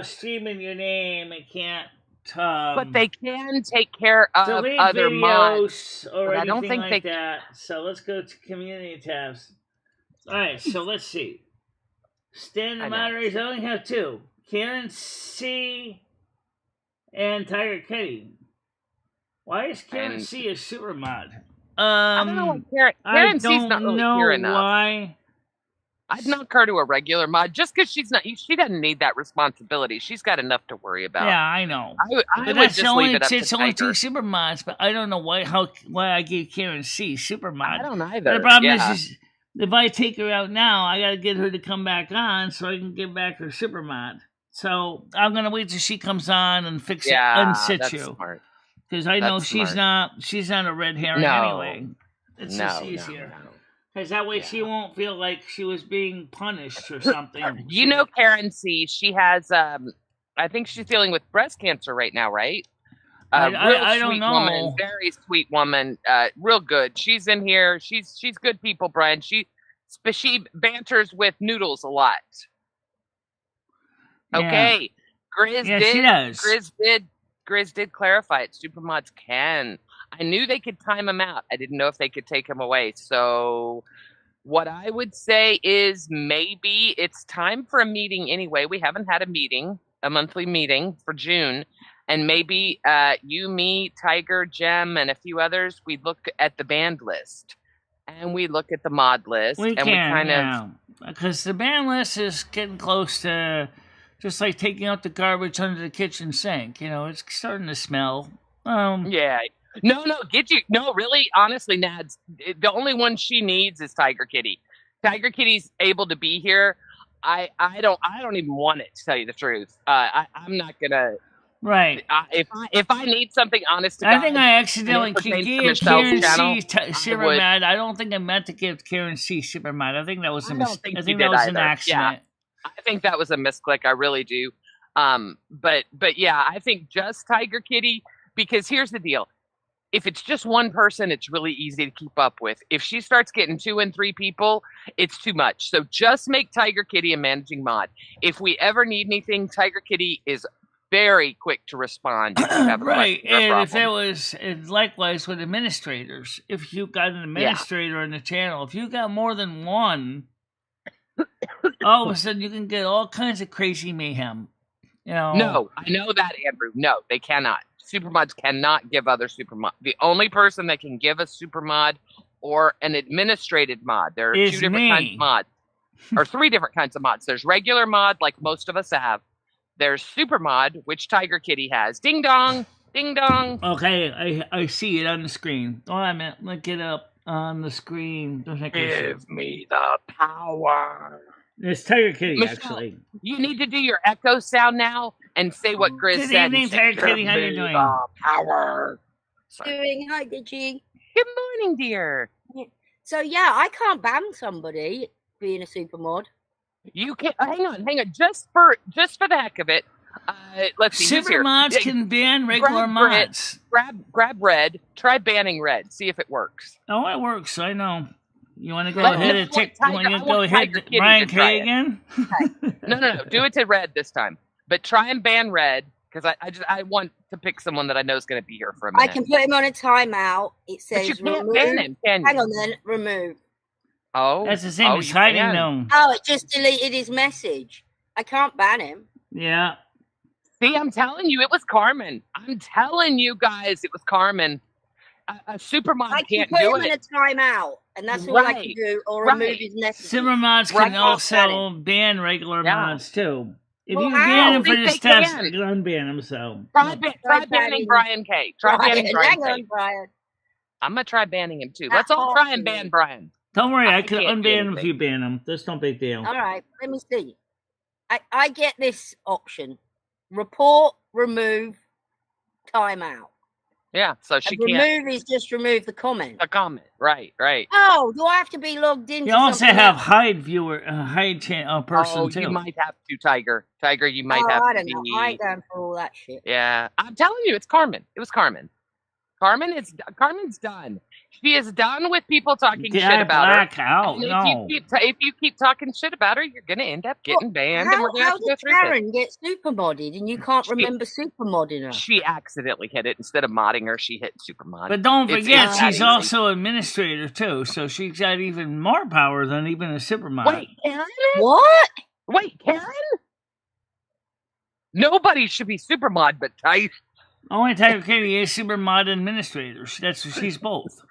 Stream in your name. It can't. But they can take care of delete other videos mods. Or I don't anything think like that. So let's go to community tabs. All right, so let's see. Standard moderators. I only have two: Karen C. and Tiger Kitty. Why is Karen C a super mod? I don't know why Karen C's not really here enough. Why? I'd knock her to a regular mod just because she doesn't need that responsibility. She's got enough to worry about. Yeah, I know. I would just leave it up to It's only Tiger. two super mods, but I don't know why I gave Karen C super mod. I don't either. The problem is if I take her out now, I got to get her to come back on so I can give back her super mod. So I'm gonna wait till she comes on and fix it in situ. Because I know she's not a red herring anyway. It's just easier. Because that way she won't feel like she was being punished or something. Karen C, she has, I think she's dealing with breast cancer right now, right? I don't know. Woman, very sweet woman, real good. She's in here. She's good people, Brian. She banters with Noodles a lot. Okay. Yeah. She does. Grizz did clarify it. Supermods can. I knew they could time them out. I didn't know if they could take them away. So what I would say is maybe it's time for a meeting anyway. We haven't had a monthly meeting for June. And maybe you, me, Tiger, Jem, and a few others, we look at the band list. And we look at the mod list. Because the band list is getting close to just like taking out the garbage under the kitchen sink. It's starting to smell. Yeah. No, really, honestly, Nads, the only one she needs is Tiger Kitty. Tiger Kitty's able to be here. I don't even want it, to tell you the truth. I'm not gonna. Right. If I need something honest to I God, think I accidentally gave Karen C super mod. I don't think I meant to give Karen C super mod. I think that was a mistake. I think that was an accident. Yeah. I think that was a misclick. I really do. But yeah, I think just Tiger Kitty, because here's the deal. If it's just one person, it's really easy to keep up with. If she starts getting 2 and 3 people, it's too much. So just make Tiger Kitty a managing mod. If we ever need anything, Tiger Kitty is very quick to respond. If you have a right, and if it was likewise with administrators, if you got an administrator in the channel, if you got more than one, all of a sudden you can get all kinds of crazy mayhem. No, I know that, Andrew. No, they cannot. Supermods cannot give other supermod. The only person that can give a supermod or an administrated mod, there are 2 different kinds of mods, or 3 different kinds of mods. There's regular mod, like most of us have. There's supermod, which Tiger Kitty has. Ding dong, ding dong. Okay, I see it on the screen. Oh, I meant look it up on the screen. Give me the power. It's Tiger Kitty, Michelle, actually. You need to do your echo sound now and say what Grizz said. Good evening, Tiger Kitty. How you doing? Power. Doing. Hi, Digi. Good morning, dear. So yeah, I can't ban somebody being a super mod. You can't. Hang on. Just for the heck of it. Let's see. Super mods can ban regular mods. Grab Red. Try banning Red. See if it works. Oh, it works. I know. You want to go ahead and take? You want to go ahead, Brian K again? No. Do it to Red this time, but try and ban Red because I want to pick someone that I know is going to be here for a minute. I can put him on a timeout. It says but you can't remove. ban him, can you? Hang on, then remove. Oh, That's the same as you hiding can. them. Oh, it just deleted his message. I can't ban him. Yeah. See, I'm telling you, it was Carmen. I'm telling you guys, it was Carmen. A supermod I can can't put do him in it. a timeout, and that's all I can Right, do, or right. remove his message. Super mods Right. can also ban regular Yeah. mods too. If Well, you how? ban I him for think this they test, can. you can unban him. So Try banning banning Brian K. Try banning Brian hang K. on, Brian. I'm gonna try banning him too. That Let's all try and harsh ban is- Brian. don't worry, I I can can't do unban him if anything. you ban him. That's no big deal. All right, let me see. I get this option: report, remove, timeout. Yeah, so she And can't. remove is just remove the comment. A comment. Right. Oh, do I have to be logged into? You also something have else? hide viewer, hide person Oh, too. you might have to, Tiger. Tiger, you might Oh, have I to don't know. be. I ain't going for all that shit. Yeah, I'm telling you, it's Carmen. It was Carmen. Carmen's done. She is done with people talking shit about her. Black out. And No. if you keep talking shit about her, you're gonna end up getting banned, and we're gonna How have to go did through this. Karen get supermodded and you can't She- remember supermodding her? She accidentally hit it instead of modding her. She hit supermod. But don't It's forget, that she's easy. also administrator too, so she's got even more power than even a supermod. Wait, Karen? What? Wait, Karen? Nobody should be supermod but Tice. Only Tiger Katie is supermod administrator. She's both.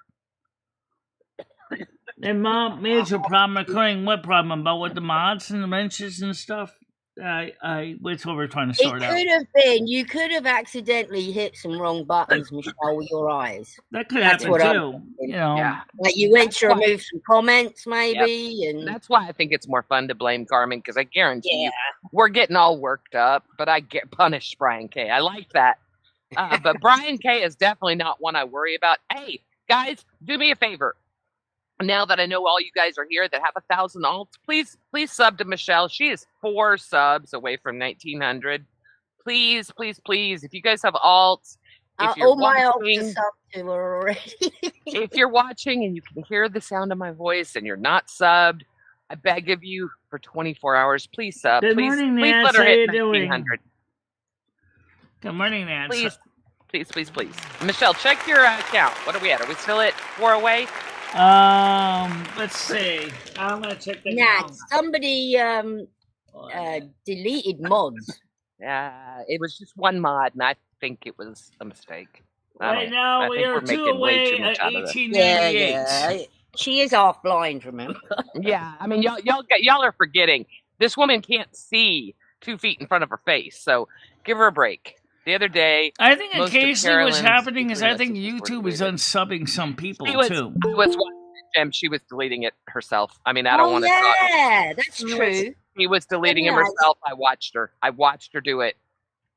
And Mom, major problem occurring. What problem about what the mods and the wrenches and stuff? It's what we're trying to sort It out. could have been. You could have accidentally hit some wrong buttons, Michelle, with your eyes. That could That's happen what I'm too. You know. Yeah. Like you went to That's why- remove some comments, maybe, and That's why I think it's more fun to blame Carmen, because I guarantee yeah. you, we're getting all worked up, but I get punished Brian K. I like that. But Brian K is definitely not one I worry about. Hey, guys, do me a favor. Now that I know all you guys are here that have 1,000 alts, please sub to Michelle. She is 4 subs away from 1,900. Please, if you guys have alts, if you're all my alts watching, are subbed to her already. if you're watching and you can hear the sound of my voice and you're not subbed, I beg of you for 24 hours, please sub. Good Please morning, let Nance. her How hit you doing? 1,900. Good morning, Nance. Please. Michelle, check your account. What are we at? Are we still at 4 away? Let's see. I'm gonna check that Nah, out. somebody deleted mods. It was just one mod, and I think it was a mistake. Right now, I we think are we're 2 making way away too much at out of this. 1898. Yeah. She is half blind, remember? Yeah, I mean, y'all are forgetting. This woman can't see 2 feet in front of her face, so give her a break. The other day, I think most of occasionally what's Carolyn's happening is I weekly think messages were YouTube is deleted. unsubbing some people She was too. watching Gem. She was deleting it herself. I mean, I don't want to talk. Yeah, that's true. She was deleting him Nice. herself. I watched her. I watched her do it.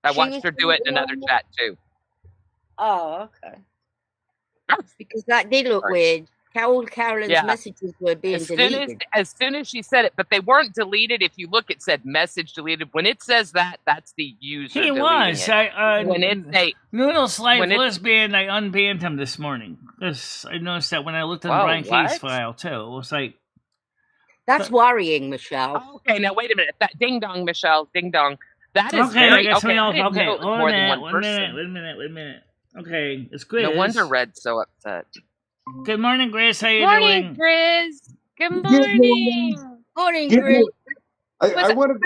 I She watched was her do it in deleting another them? chat too. Oh, okay. Because that did look weird. Carolyn's Yeah. messages were being deleted. As soon as she said it, but they weren't deleted. If you look, it said message deleted. When it says that, that's the user. He deleting was. It. When it's a Noodle's Life when it- was banned, I unbanned him this morning. I noticed that when I looked at the Whoa, Brian Case what? file too. It was like, That's worrying, Michelle. okay, now wait a minute. That ding dong, Michelle, ding dong. That is okay, I very got okay. something I else. didn't Okay, know it was wait more a than minute, one wait person. a minute. Okay, it's Grizz. No wonder Red's so upset. Good morning, Grizz. How you Morning, doing? Grizz. Good Morning, Good Grit. morning.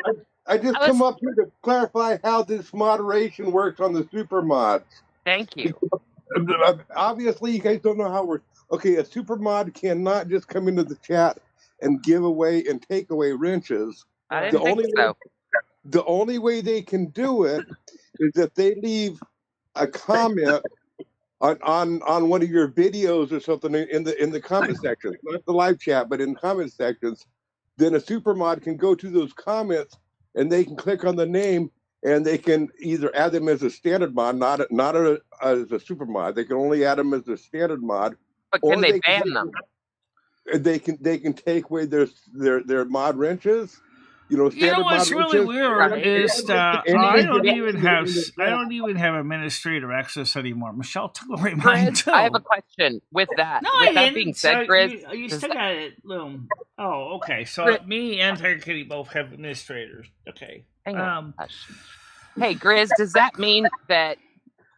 I just I was- come up here to clarify how this moderation works on the super mods. Thank you. Obviously, you guys don't know how it works. Okay, a super mod cannot just come into the chat and give away and take away wrenches. I didn't think so. The only way they can do it is if they leave a comment on one of your videos or something in the comment section, not the live chat, but in comment sections. Then a super mod can go to those comments and they can click on the name and they can either add them as a standard mod, not as a super mod. They can only add them as a standard mod. But or can they ban them? They can take away their mod wrenches. You know What's mod really wrenches. weird is that And I they don't can- even have administrator access anymore. Michelle took away mine Grizz, too. I have a question with that. No, with I that didn't. being said, So Grizz, you does still that- got it, Loom. Oh, okay. So Grizz- me and Tiger Kitty both have administrators. Okay. hang on. Hey, Grizz, does that mean that?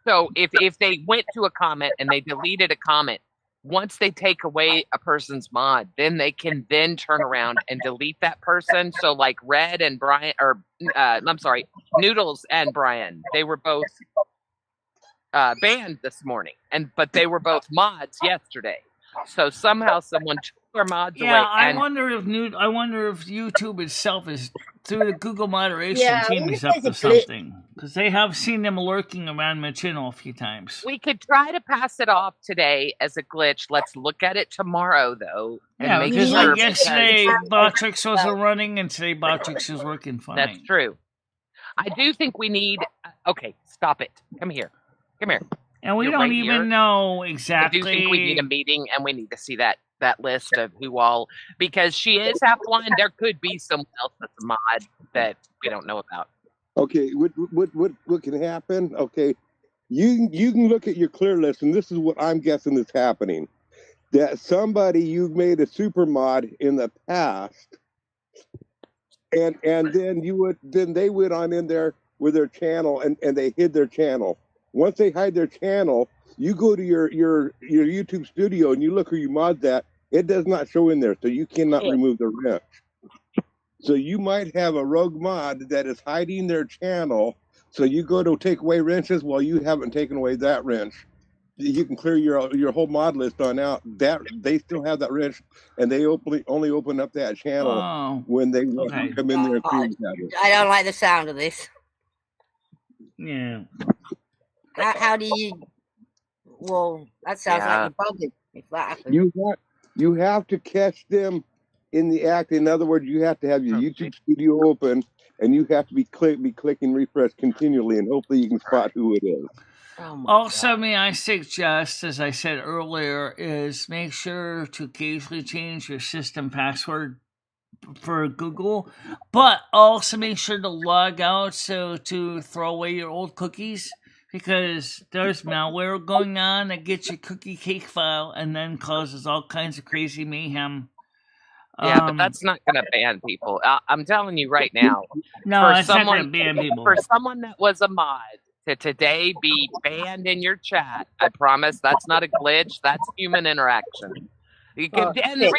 So if they went to a comment and they deleted a comment, once they take away a person's mod, then they can then turn around and delete that person. So like Red and Brian, or I'm sorry, Noodles and Brian, they were both banned this morning, but they were both mods yesterday. So somehow someone took their mods away. Yeah, I wonder if YouTube itself is through the Google moderation Yeah, team what is if up to there's a glitch? something, because they have seen them lurking around my channel a few times. We could try to pass it off today as a glitch. Let's look at it tomorrow, though. Yeah, make because sure, like yesterday, because- Botrix wasn't running, and today Botrix is working fine. That's true. I do think we need. Okay, stop it. Come here. And we You're don't right even here. know exactly. I do think we need a meeting, and we need to see that list of who all, because she is half blind. There could be someone else that's a mod that we don't know about. Okay, what can happen? Okay, you can look at your clear list, and this is what I'm guessing is happening. That somebody you've made a super mod in the past, and then they went on in there with their channel and they hid their channel. Once they hide their channel, you go to your YouTube studio and you look who you mod that. It does not show in there, so you cannot remove the wrench. So you might have a rogue mod that is hiding their channel. So you go to take away wrenches while you haven't taken away that wrench. You can clear your whole mod list on out. That they still have that wrench, and they only open up that channel when they come in there and clean it. I don't like the sound of this. Yeah. How do you? Well, that sounds like you're bugging. If that happens, you have to catch them in the act. In other words, you have to have your YouTube studio open, and you have to be clicking refresh continually, and hopefully you can spot who it is. Also, may I suggest, as I said earlier, is make sure to occasionally change your system password for Google, but also make sure to log out to throw away your old cookies, because there's malware going on that gets your cookie cake file and then causes all kinds of crazy mayhem. Yeah, but that's not going to ban people. I'm telling you right now. No, it's not going to ban people. For someone that was a mod to today be banned in your chat, I promise that's not a glitch. That's human interaction. And the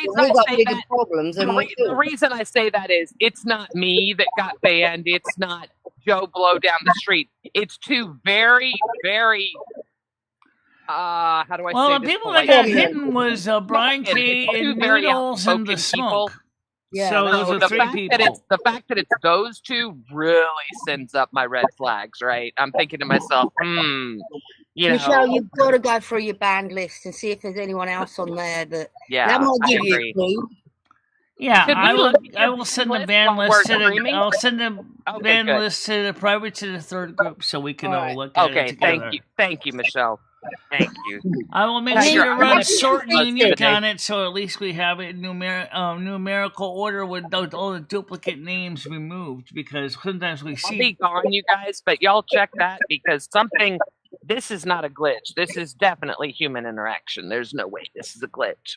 reason I say that is it's not me that got banned. It's not Joe Blow down the street. It's two very, very how do I say this? Well, the people that got hidden was Brian K. and Noodles and the Smoke. People. Yeah, so those are three people. The fact that it's those two really sends up my red flags, right? I'm thinking to myself, Michelle, you've got to go through your band list and see if there's anyone else on there that might give you a clue. Yeah, I will send the band list to the. I'll send the band list to the private to the third group so we can all look at it together. Thank you, Michelle. Thank you. I will make sure to run short and unique on it, so at least we have it in numerical order with all the duplicate names removed, because sometimes we see. I'll be gone, you guys, but y'all check that, because this is not a glitch. This is definitely human interaction. There's no way this is a glitch.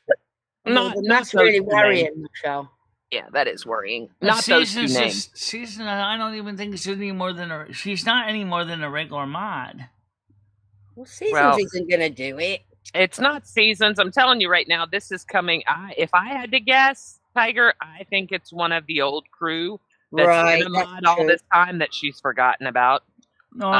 That's really worrying, Michelle. Yeah, that is worrying. Not those two names. Season, I don't even think she's any more than she's not any more than a regular mod. Well, Seasons isn't going to do it. It's not Seasons. I'm telling you right now, this is coming. If I had to guess, Tiger, I think it's one of the old crew that's been a mod all this time that she's forgotten about. No,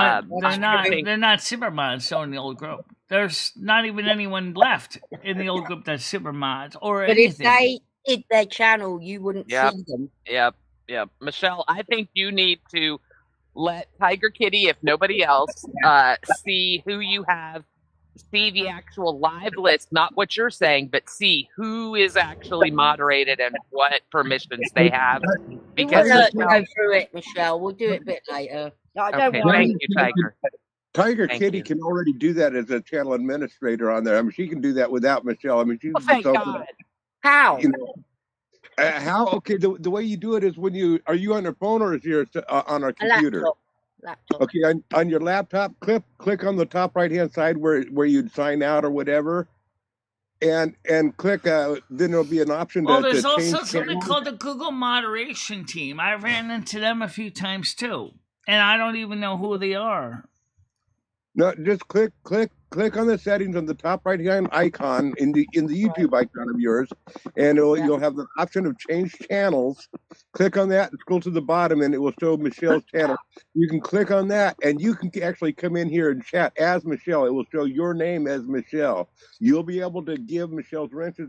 they're not. They're not super mods. So in the old group, there's not even anyone left in the old group that's super mods or anything. But if they hid their channel, you wouldn't see them. Yep. Michelle, I think you need to let Tiger Kitty, if nobody else, see who you have, see the actual live list, not what you're saying, but see who is actually moderated and what permissions they have. Because we'll go through it, Michelle. We'll do it a bit later. Don't worry. Thank you, Tiger. Tiger Kitty can already do that as a channel administrator on there. I mean, she can do that without Michelle. I mean, she thank God. How? How? Okay, the way you do it is when are you on your phone or is yours on our computer? Laptop. Okay, on your laptop, click on the top right hand side where you'd sign out or whatever, and click. Then there'll be an option. Well, there's also something called the Google moderation team. I ran into them a few times too, and I don't even know who they are. No, just click on the settings on the top right hand icon in the YouTube icon of yours, and you'll have the option of change channels. Click on that and scroll to the bottom, and it will show Michelle's channel. You can click on that, and you can actually come in here and chat as Michelle. It will show your name as Michelle. You'll be able to give Michelle's wrenches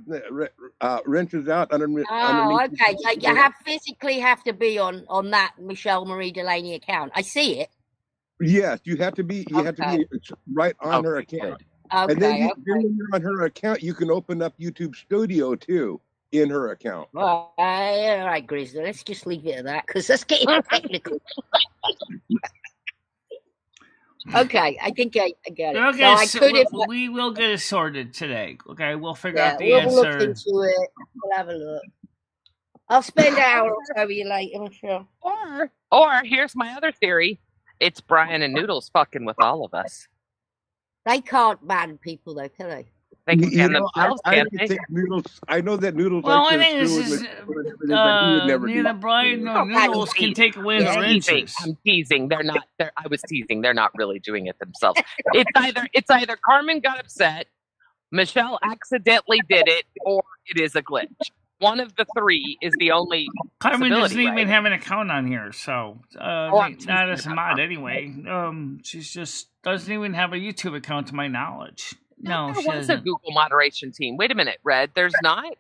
out underneath. Oh, okay. So you physically have to be on that MicheleMarieDalene account. I see it. Yes, you have to be right on her account. Okay. And then when you're on her account, you can open up YouTube Studio too in her account. All right, Grizzly. Let's just leave it at that because that's getting technical. Okay, I think I get it. Okay, so we will get it sorted today. Okay, we'll figure out the we'll answer. Look into it. We'll have a look. I'll spend an hour or so with you later, Michelle. Or here's my other theory. It's Brian and Noodles fucking with all of us. They can't ban people, though, can they? They can ban themselves, can't they? Think Noodles. I know that Noodles. Well, I think this is neither Brian nor Noodles can take away the wrenches. I'm teasing. They're not. I was teasing. They're not really doing it themselves. It's either Carmen got upset, Michelle accidentally did it, or it is a glitch. One of the three is the only. Carmen doesn't even have an account on here, so not as a mod anyway. She just doesn't even have a YouTube account, to my knowledge. No, there was a Google moderation team. Wait a minute, Red. There's not.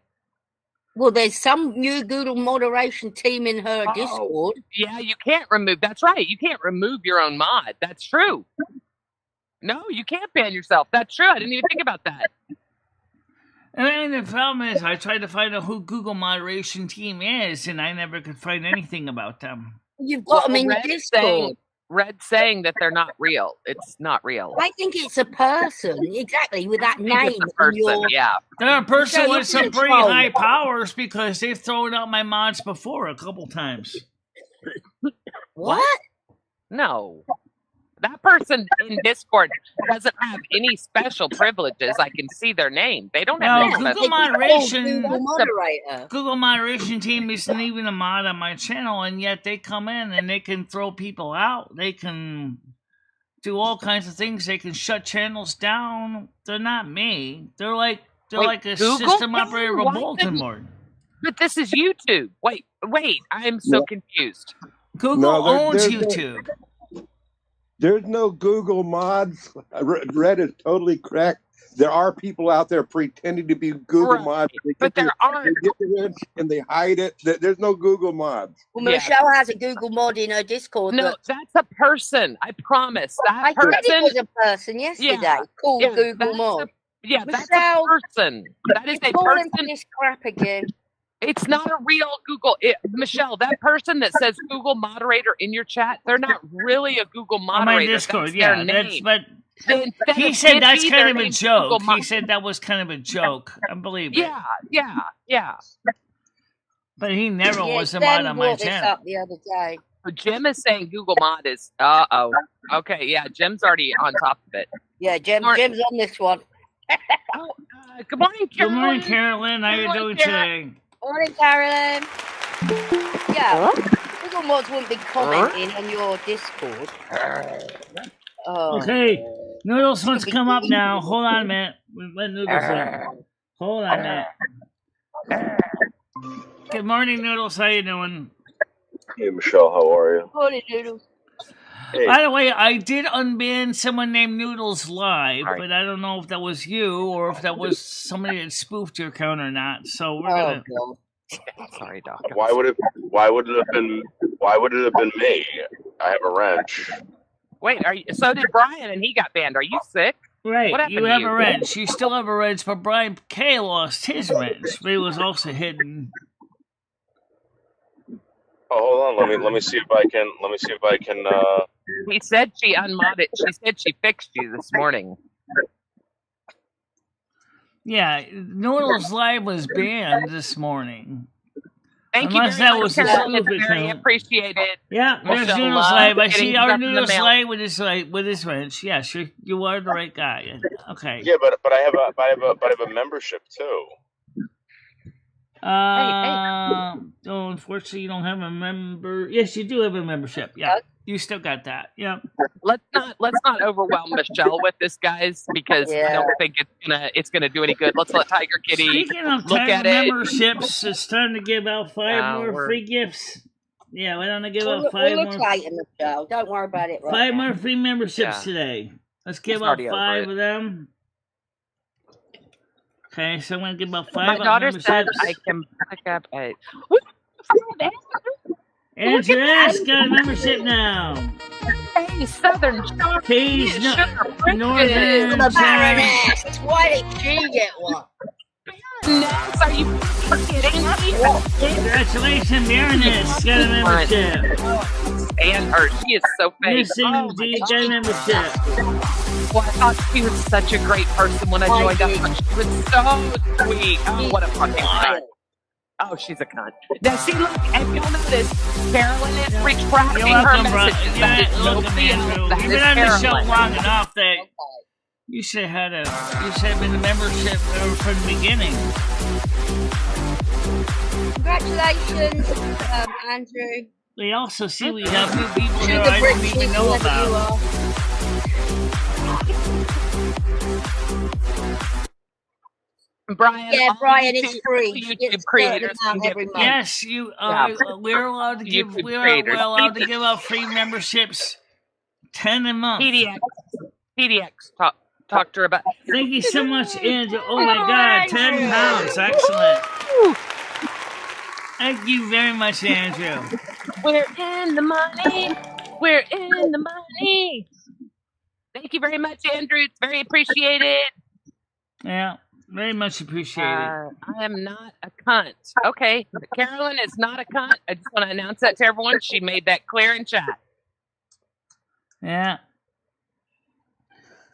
Well, there's some new Google moderation team in her Discord. Yeah, you can't remove. That's right. You can't remove your own mod. That's true. No, you can't ban yourself. That's true. I didn't even think about that. And the problem is, I tried to find out who Google moderation team is, and I never could find anything about them. You've got them in Discord. Red saying that they're not real. It's not real. I think it's a person, exactly, with that name. It's a person, yeah. They're a person with some pretty high powers because they've thrown out my mods before a couple times. What? No. That person in Discord doesn't have any special privileges. I can see their name. They don't have any Google moderation. Moderator. Google moderation team isn't even a mod on my channel, and yet they come in and they can throw people out. They can do all kinds of things. They can shut channels down. They're not me. They're like a Google? system operator of a bulletin board. But this is YouTube. Wait. I'm so confused. Google owns YouTube. There's no Google mods. Red is totally correct. There are people out there pretending to be Google mods. But there aren't. They get the wrench and they hide it. There's no Google mods. Well, Michelle has a Google mod in her Discord. No, that's a person. I promise. I said it was a person yesterday called Google mod. That's a person. That is a person. This crap again. It's not a real Google. Michelle, that person that says Google moderator in your chat, they're not really a Google moderator. On my Discord, but he said that's kind of a joke. He said that was kind of a joke. I believe it. Yeah. But he never was a mod on my channel. Up the other day. So Jim is saying Google mod is. Okay, yeah, Jim's already on top of it. Yeah, Jim's on this one. Good morning, Carolyn. Good morning, Carolyn. How are you doing today? Morning, Carolyn. Yeah, Google mods wouldn't be commenting on your Discord. Okay, Noodles wants to come up now. Hold on a minute. Let Noodles in. Hold on a minute. Good morning, Noodles. How you doing? Hey, Michelle. How are you? Morning, Noodles. Hey. By the way, I did unban someone named Noodles live, but I don't know if that was you or if that was somebody that spoofed your account or not. So we're gonna. Sorry, Doc. Why would it have been me? I have a wrench. Wait, so did Brian, and he got banned. Are you sick? Right, you have a wrench. You still have a wrench, but Brian K lost his wrench, but it was also hidden. Oh, hold on. Let me see if I can. He said she unmodded. She said she fixed you this morning. Yeah, Noodles Live was banned this morning. Thank you very much, Carolyn. Very appreciated. Yeah, there's Noodles Live. I see our Noodles Live with his wrench. Yes, you are the right guy. Okay. Yeah, but I have a membership too. Oh, unfortunately, you don't have a member. Yes, you do have a membership. Yeah. You still got that. Yep. Let's not overwhelm Michelle with this, guys, because I Yeah. don't think it's gonna do any good. Let's let Tiger Kitty Speaking of look Tiger at it. memberships, it's time to give out 5 more free gifts. Yeah, we're gonna give out 5 We'll more. look later, Michelle. Don't worry about it right 5 now. more free memberships Yeah. today. Let's give It's out already over 5 it. of them. Okay, so I'm gonna give out 5 My daughter said memberships. I can pick up a. Andrew S. got a membership now. Hey, Southern Charm. He's Northern The Charm. Baroness. Why did she get one? Next, are you forgetting me? Congratulations, Baroness. Got a membership. And her, she is so fake. Missing Oh, D got a membership. well, I thought she was such a great person when I joined up. She was so sweet. Oh, what a fucking cunt. Oh, she's a cunt. Now, see, look, if you'll notice, Carolyn is retracting You're her welcome, bro. messages. That Yeah, is welcome, nobody else. Andrew. That You've is been on the show Carolyn. long enough that you should have been a membership from the beginning. Congratulations, Andrew. We also see we have new people Sugar here I didn't Bricks, even know whoever you about. are. Brian, Yeah, all Brian, it's YouTube- free. all YouTube It's creators £30 can give every month. Yes, you. We're allowed to give. YouTube We're creators. allowed to give out free memberships, 10 a month. PDX talk to her about. Thank you so much, Andrew. Oh my God, 10 pounds, excellent. Thank you very much, Andrew. We're in the money. We're in the money. Thank you very much, Andrew. It's very appreciated. Yeah, very much appreciated. I am not a cunt. Okay, Carolyn is not a cunt. I just want to announce that to everyone. She made that clear in chat. Yeah.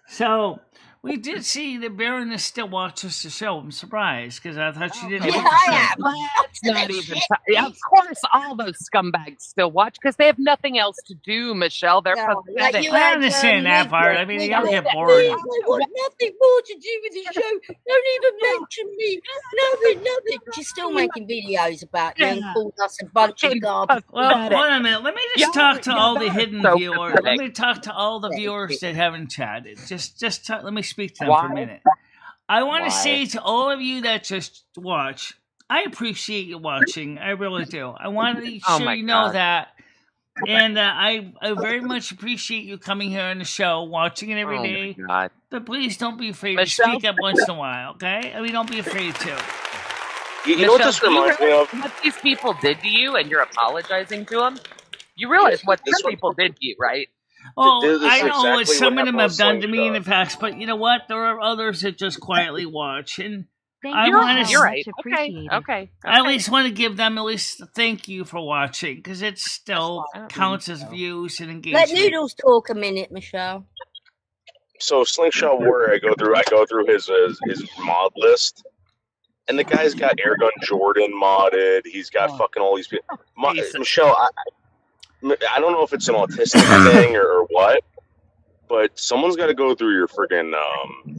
So we did see the Baroness still watches the show. I'm surprised because I thought she didn't Yeah, watch the I show. am. Let's not even. Yeah, of course, all those scumbags still watch because they have nothing else to do. Michelle, they're No, like pathetic. you I had, understand that part. I mean, Nick, y'all get Nick, bored. I want nothing more to do with the show. Don't even mention me. Nothing. She's still making videos about you and Yeah. called us a bunch of garbage. Well, Pathetic. hold on a minute. Let me just talk to all the hidden so viewers. pathetic. Let me talk to all the viewers that haven't chatted. Let me speak to them for Why? a minute. I want Why? to say to all of you that just watch, I appreciate you watching. I really do. I want to Oh sure my you know God. that. And I very much appreciate you coming here on the show, watching it every Oh day. my God. But please don't be afraid Michelle? to speak up once in a while, okay? I mean, don't be afraid to. You know what this Michelle, do you reminds me realize of? what these people did to you, and you're apologizing to them? You realize what these people did to you, right? Well, This is I know what exactly some what of them happened have with done to me in the Slingshot. past, but you know what? There are others that just quietly watch, and I You're, want you're to. right. Okay. I at least want to give them at least a thank you for watching, because it still counts as views and engagement. Let Noodles talk a minute, Michelle. So Slingshot Warrior, I go through his mod list, and the guy's got Airgun Jordan modded. He's got fucking all these people. Michelle, I don't know if it's an autistic thing or what, but someone's got to go through your friggin'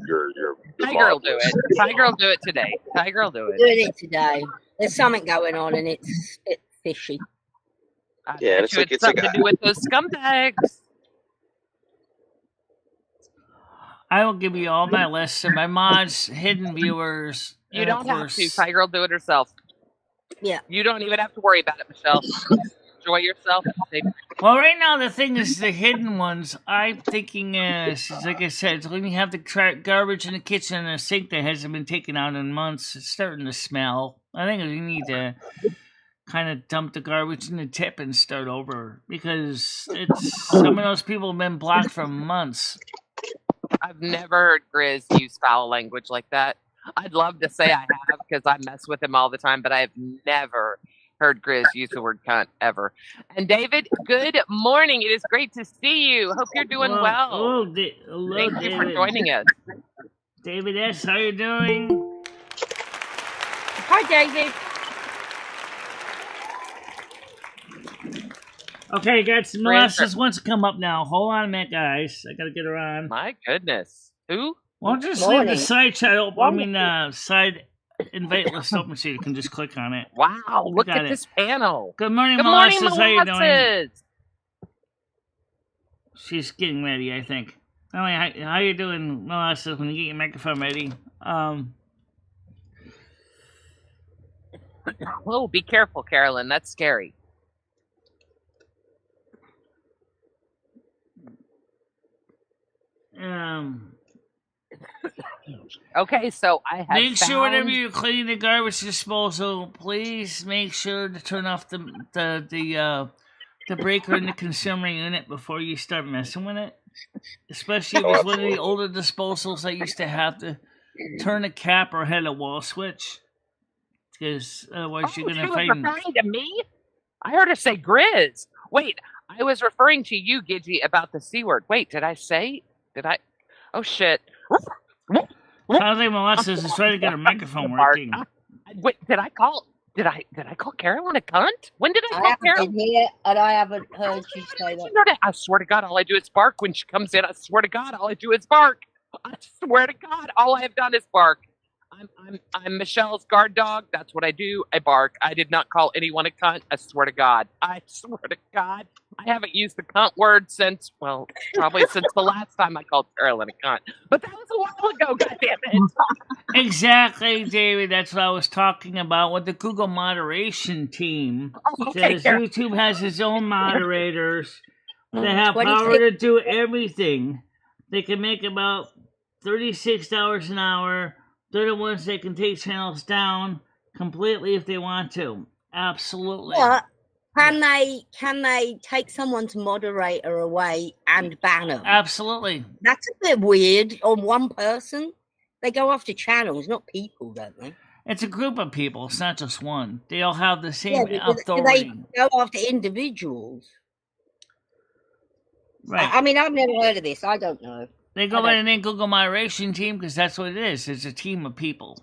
your Tiger will mod do list. it. Tiger will do it today. Tiger will do it. Doing it today. There's something going on and it's a bit fishy. I Yeah, bet it's you like- it's it's like something to do with those scumbags. I will give you all my lists and my mods, hidden viewers. You and don't of have course, to. Tiger will do it herself. Yeah. You don't even have to worry about it, Michelle. Enjoy yourself. Well, right now the thing is the hidden ones. I'm thinking is like I said, when you have the garbage in the kitchen and the sink that hasn't been taken out in months, it's starting to smell. I think we need to kind of dump the garbage in the tip and start over, because it's some of those people have been blocked for months. I've never heard Grizz use foul language like that. I'd love to say I have because I mess with him all the time, but I have never heard Grizz use the word cunt ever. And David, good morning. It is great to see you. Hope you're doing well. Hello, Thank you for David. joining us. David S., how you doing? Hi, David. Okay, got some Great. molasses wants to come up now. Hold on a minute, guys. I gotta get her on. My goodness. Who? Why don't you just leave the Morning. side chat open? Side invite list open so you can just click on it. Wow, look got at it. this panel. Good morning, Good morning, molasses. How you doing? molasses. She's getting ready, I think. Anyway, how you doing, Melissa, when you get your microphone ready? Oh, be careful, Carolyn. That's scary. Okay, so I have Make sure whenever you clean the garbage disposal, please make sure to turn off the breaker in the consumer unit before you start messing with it. Especially if it's one of the older disposals that used to have to turn a cap or hit a wall switch. Because otherwise you're going to find... referring to me? I heard her say Grizz. Wait, I was referring to you, Gidgy, about the C word. Wait, did I? Oh, shit. Sounds like Melissa's is trying to get her microphone working. Wait, did I call Carolyn a cunt? When did I call Carolyn? I haven't been here, and I haven't heard you say that. I swear to God, all I do is bark when she comes in. I swear to God, all I do is bark. I swear to God, all I have done is bark. I'm Michelle's guard dog. That's what I do. I bark. I did not call anyone a cunt. I swear to God. I haven't used the cunt word since probably since the last time I called Carolyn a cunt. But that was a while ago, goddammit. Exactly, David. That's what I was talking about with the Google moderation team. Okay, YouTube has its own moderators. They have power to do everything. They can make about $36 an hour. They're the ones that can take channels down completely if they want to. Absolutely. What? Can they take someone's moderator away and ban them? Absolutely. That's a bit weird on one person. They go after channels, not people, don't they? It's a group of people. It's not just one. They all have the same authority. They go after individuals. Right. I mean, I've never heard of this. I don't know. They go by the name Google Moderation Team because that's what it is. It's a team of people.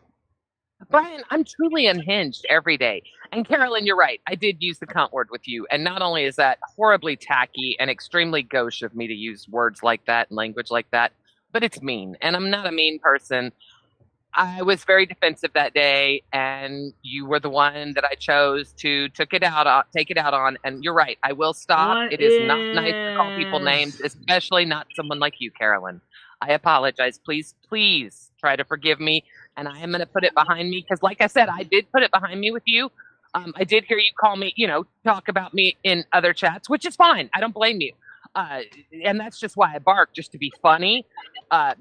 Brian, I'm truly unhinged every day. And Carolyn, you're right. I did use the cunt word with you. And not only is that horribly tacky and extremely gauche of me to use words like that and language like that, but it's mean. And I'm not a mean person. I was very defensive that day, and you were the one that I chose to take it out on. And you're right. I will stop. It is not nice to call people names, especially not someone like you, Carolyn. I apologize. Please try to forgive me. And I am going to put it behind me because, like I said, I did put it behind me with you. I did hear you call me, talk about me in other chats, which is fine. I don't blame you. And that's just why I bark, just to be funny,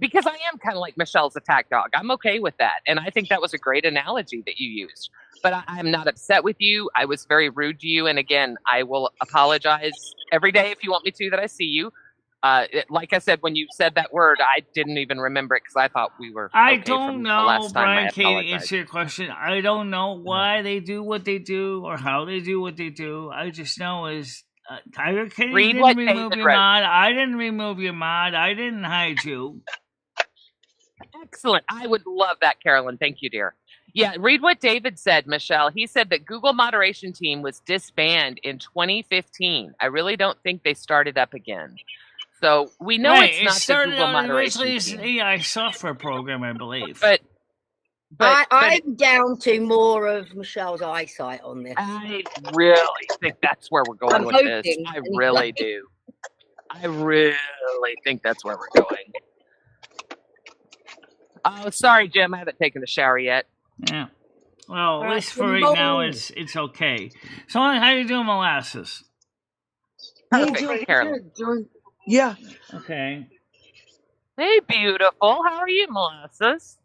because I am kind of like Michelle's attack dog. I'm okay with that. And I think that was a great analogy that you used. But I'm not upset with you. I was very rude to you. And again, I will apologize every day if you want me to that I see you. Like I said, when you said that word, I didn't even remember it because I thought we were. I don't know, Brian, Katie, to answer your question. I don't know why they do what they do or how they do what they do. I just know is Tiger King didn't remove your mod. I didn't remove your mod. I didn't hide you. Excellent. I would love that, Carolyn. Thank you, dear. Yeah, read what David said, Michelle. He said that Google Moderation Team was disbanded in 2015. I really don't think they started up again. So we know it's not the Google Moderation Team. It's an AI software program, I believe. But I'm down to more of Michelle's eyesight on this. I really think that's where we're going with this. I really do. I really think that's where we're going. Oh, sorry, Jim. I haven't taken a shower yet. Yeah. Well, at least for right now, it's okay. So, how you doing, Molasses? Perfect, Carolyn. Yeah. Okay. Hey, beautiful. How are you, Molasses?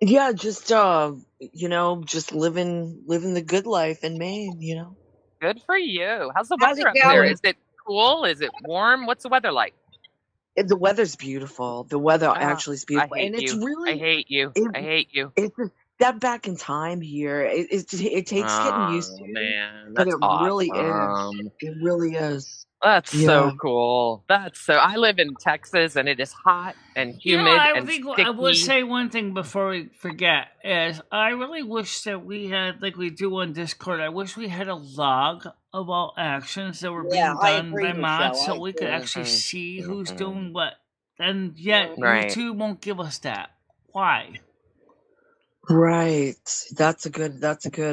Yeah, just just living the good life in Maine, Good for you. How's the weather up there? Is it cool? Is it warm? What's the weather like? The weather's beautiful. The weather actually is beautiful. I hate you. I hate you. It's a step back in time here. It takes getting used to. Man, but that's really is. It really is. That's so cool. I live in Texas, and it is hot and humid and sticky. I will say one thing before we forget is I really wish that we had, like we do on Discord, I wish we had a log of all actions that were being done by mods so we could actually see who's doing what. And yet YouTube won't give us that. Why? Right. That's a good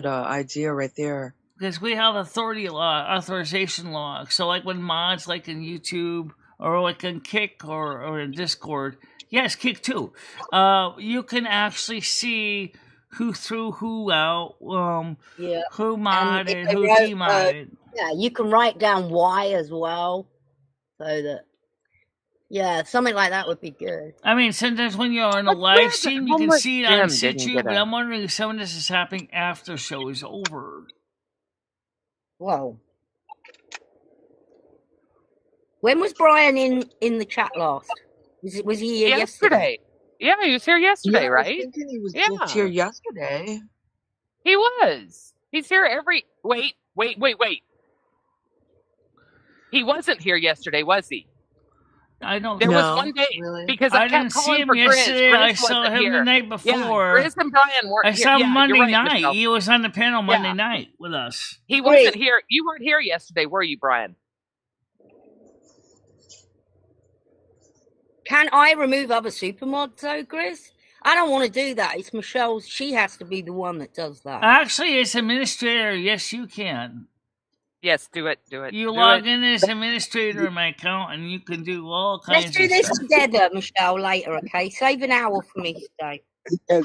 idea right there. Because we have authorization log. So like when mods like in YouTube or like on Kick or in Discord. Yes, Kick too. You can actually see who threw who out, Yeah. who And modded, if they who wrote, demodded. yeah, you can write down why as well, so that something like that would be good. I mean, sometimes when you're on a What's live weird that stream, you can Homeless see it on Jim didn't situ, get but a- I'm wondering if some of this is happening after the show is over. Whoa. When was Brian in the chat last? Was he here yesterday? Yeah, he was here yesterday, Yeah, I was right? thinking he was Yeah. just here yesterday. He was. He's here every. Wait. He wasn't here yesterday, was he? I don't. There No, was one day really? because I I didn't kept see calling him for Grizz. yesterday. I Grizz saw wasn't him here. the night Yeah, before. Grizz and Brian weren't I here. saw him Yeah, Monday you're right, night. Michelle. He was on the panel Monday Yeah. night with us. He wasn't here. You weren't here yesterday, were you, Brian? Can I remove other supermods though, Grizz? I don't want to do that. It's Michelle's. She has to be the one that does that. Actually, as administrator, yes, you can. Yes, do it. Do it. You do log it. in as administrator in my account, and you can do all kinds Let's do of this stuff. together, Michelle, later, okay? Save an hour for me today. As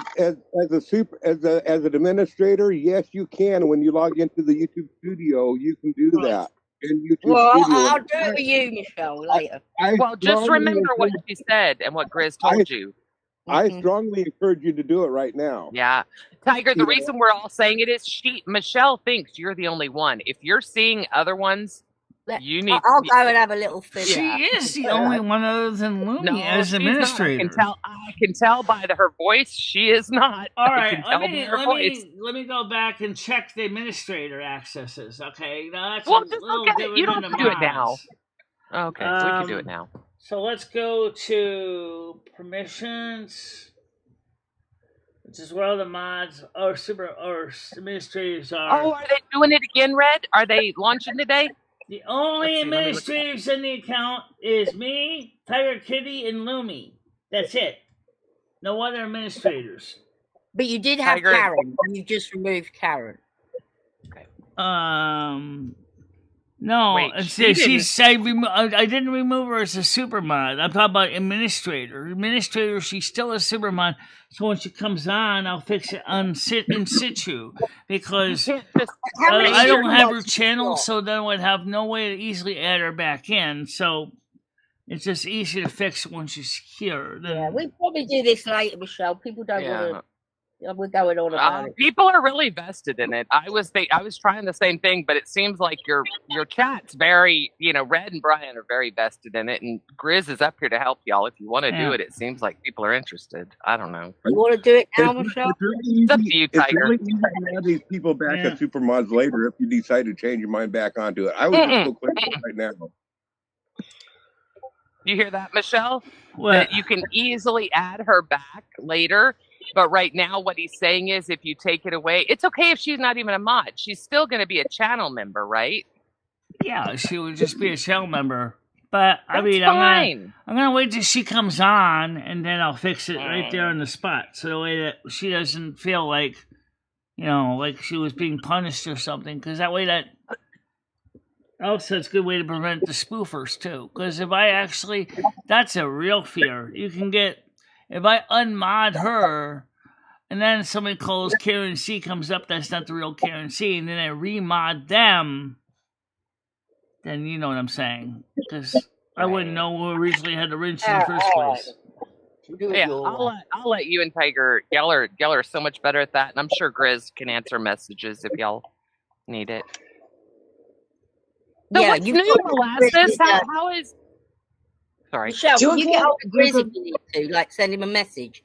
an administrator, yes, you can. When you log into the YouTube studio, you can do that. In YouTube Well, studio. I'll do it for you, Michelle, later. Well, just remember what she said and what Grizz told you. I Mhm. strongly encourage you to do it right now. Yeah. Tiger, the Yeah. reason we're all saying it is Michelle thinks you're the only one. If you're seeing other ones, you need I'll go and have a little fit. She is the only one other than Lumi No, as she's not. administrator. I can tell by her voice she is not. All I right, can tell by her voice. let me go back and check the administrator accesses. Okay, now that's Well, a just little look at it. different You don't than have the to do it now. mods. Okay, we can do it now. So let's go to permissions, which is where all the mods or administrators are. Oh, are they doing it again, Red? Are they launching today? The only Let's see, let me look. administrators in the account is me, Tiger Kitty, and Lumi. That's it. No other administrators. But you did have Tiger. Karen. You just removed Karen. No, Wait, I didn't remove her as a super mod. I'm talking about administrator. Administrator, she's still a super mod. So when she comes on, I'll fix it in situ because You can't just How many I don't have supermods her do you channel, got? so then I would have no way to easily add her back in. So it's just easy to fix when she's here. Then, Yeah, we probably do this later, Michelle. People don't want to. We're going on about it. people are really vested in it. I was trying the same thing, but it seems like your chat's very, Red and Brian are very vested in it, and Grizz is up here to help y'all. If you want to do it, it seems like people are interested. I don't know. You want to do it now, Michelle? It's up to you, It's Tiger. really easy to add these people back Yeah. as supermods later if you decide to change your mind back onto it. I would just go click it right now. You hear that, Michelle? What? That you can easily add her back later. But right now, what he's saying is if you take it away, it's okay if she's not even a mod. She's still going to be a channel member, right? Yeah, she would just be a shell member. But I That's mean, fine. I'm gonna wait till she comes on, and then I'll fix it right there on the spot, so the way that she doesn't feel like, like she was being punished or something. Because that way, that also it's a good way to prevent the spoofers too. Because that's a real fear. You can get if I unmod her, and then somebody calls Karen C comes up, that's not the real Karen C, and then I remod them. Then you know what I'm saying, because I wouldn't know who originally had the wrench in the first place. Yeah, I'll let you and Tiger. Y'all are so much better at that, and I'm sure Grizz can answer messages if y'all need it. So Yeah, what's you've new, got Molasses? Grizz, How is? Sorry. Michelle, Do can you you get have- hold of Grizz if you need to? Like, send him a message.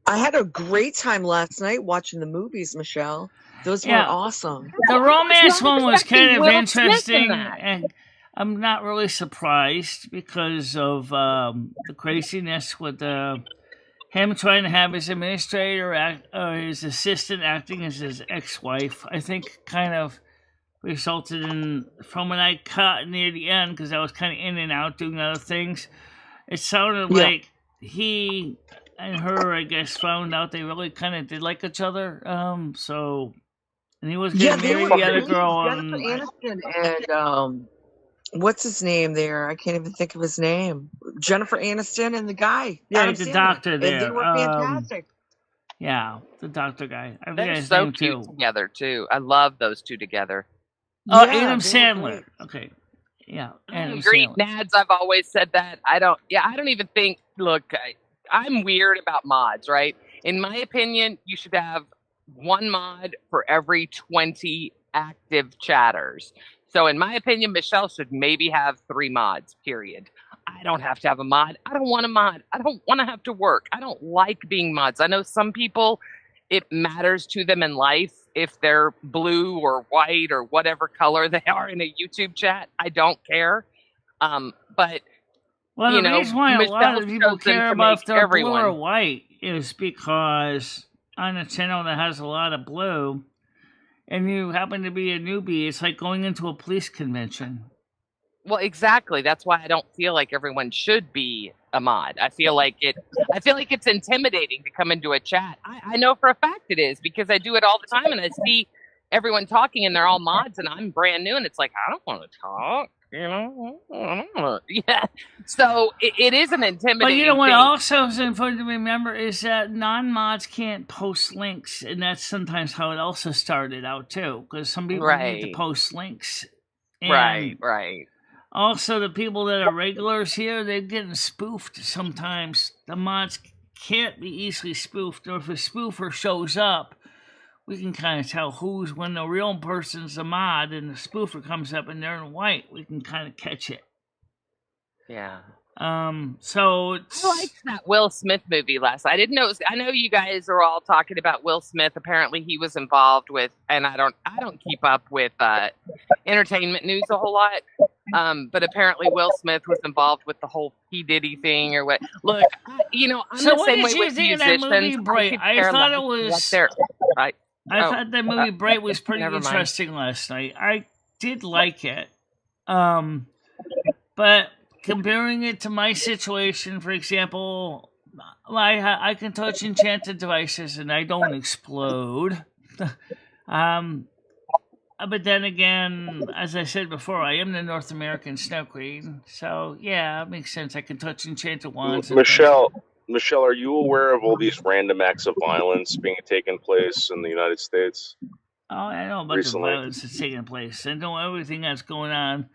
I had a great time last night watching the movies, Michelle. Those were Yeah. awesome. The romance not one was expecting kind of Will Smith in interesting, that. and I'm not really surprised because of the craziness with him trying to have his administrator his assistant acting as his ex-wife. I think kind of resulted in, from when I caught near the end, because I was kind of in and out doing other things, it sounded Yeah. like he and her, I guess, found out they really kind of did like each other. And he was Yeah, getting they married were the other Jennifer girl. Aniston what's his name there? I can't even think of his name. Jennifer Aniston and the guy. Yeah, Adam the Sandler. doctor And they there. were fantastic. Yeah, the doctor guy. I forget They're his so name cute too. together too. I love those two together. Oh, Yeah, Adam they were Sandler. great. Okay. Yeah, I Adam agree, Sandler. Nads. I've always said that. I don't even think. Look, I'm weird about mods, right? In my opinion, you should have one mod for every 20 active chatters. So, in my opinion, Michelle should maybe have 3 mods. Period. I don't have to have a mod. I don't want a mod. I don't want to have to work. I don't like being mods. I know some people, it matters to them in life if they're blue or white or whatever color they are in a YouTube chat. I don't care. But Well, you the know, reason why a lot Michelle's of people chosen care to about make if they're blue everyone. or white is because on a channel that has a lot of blue, and you happen to be a newbie, it's like going into a police convention. Well, exactly. That's why I don't feel like everyone should be a mod. I feel like it's intimidating to come into a chat. I know for a fact it is because I do it all the time and I see everyone talking and they're all mods and I'm brand new and it's like, I don't want to talk. You know, I don't wanna. Yeah. So it is an intimidating But you know what thing. also is important to remember is that non-mods can't post links, and that's sometimes how it also started out too, because some people need to Right. post links. And Right. also, the people that are regulars here, they're getting spoofed sometimes. The mods can't be easily spoofed, or if a spoofer shows up, we can kind of tell who's when the real person's a mod and the spoofer comes up and they're in white. We can kind of catch it. Yeah. So it's, I liked that Will Smith movie last. I didn't know. I know you guys are all talking about Will Smith. Apparently, he was involved with, and I don't keep up with entertainment news a whole lot. But apparently, Will Smith was involved with the whole P Diddy thing or what. Look, I'm so the what same did way you with think of that musicians. movie Bright? could I care thought less it was. what they're- I thought that movie Bright was pretty never mind. interesting last night. I did like it. But comparing it to my situation, for example, I can touch enchanted devices and I don't explode. But then again, as I said before, I am the North American Snow Queen, so yeah, it makes sense. I can touch enchanted wands. and Michelle, are you aware of all these random acts of violence being taken place in the United States? Oh, I know about recently? the violence that's taking place. I know everything that's going on.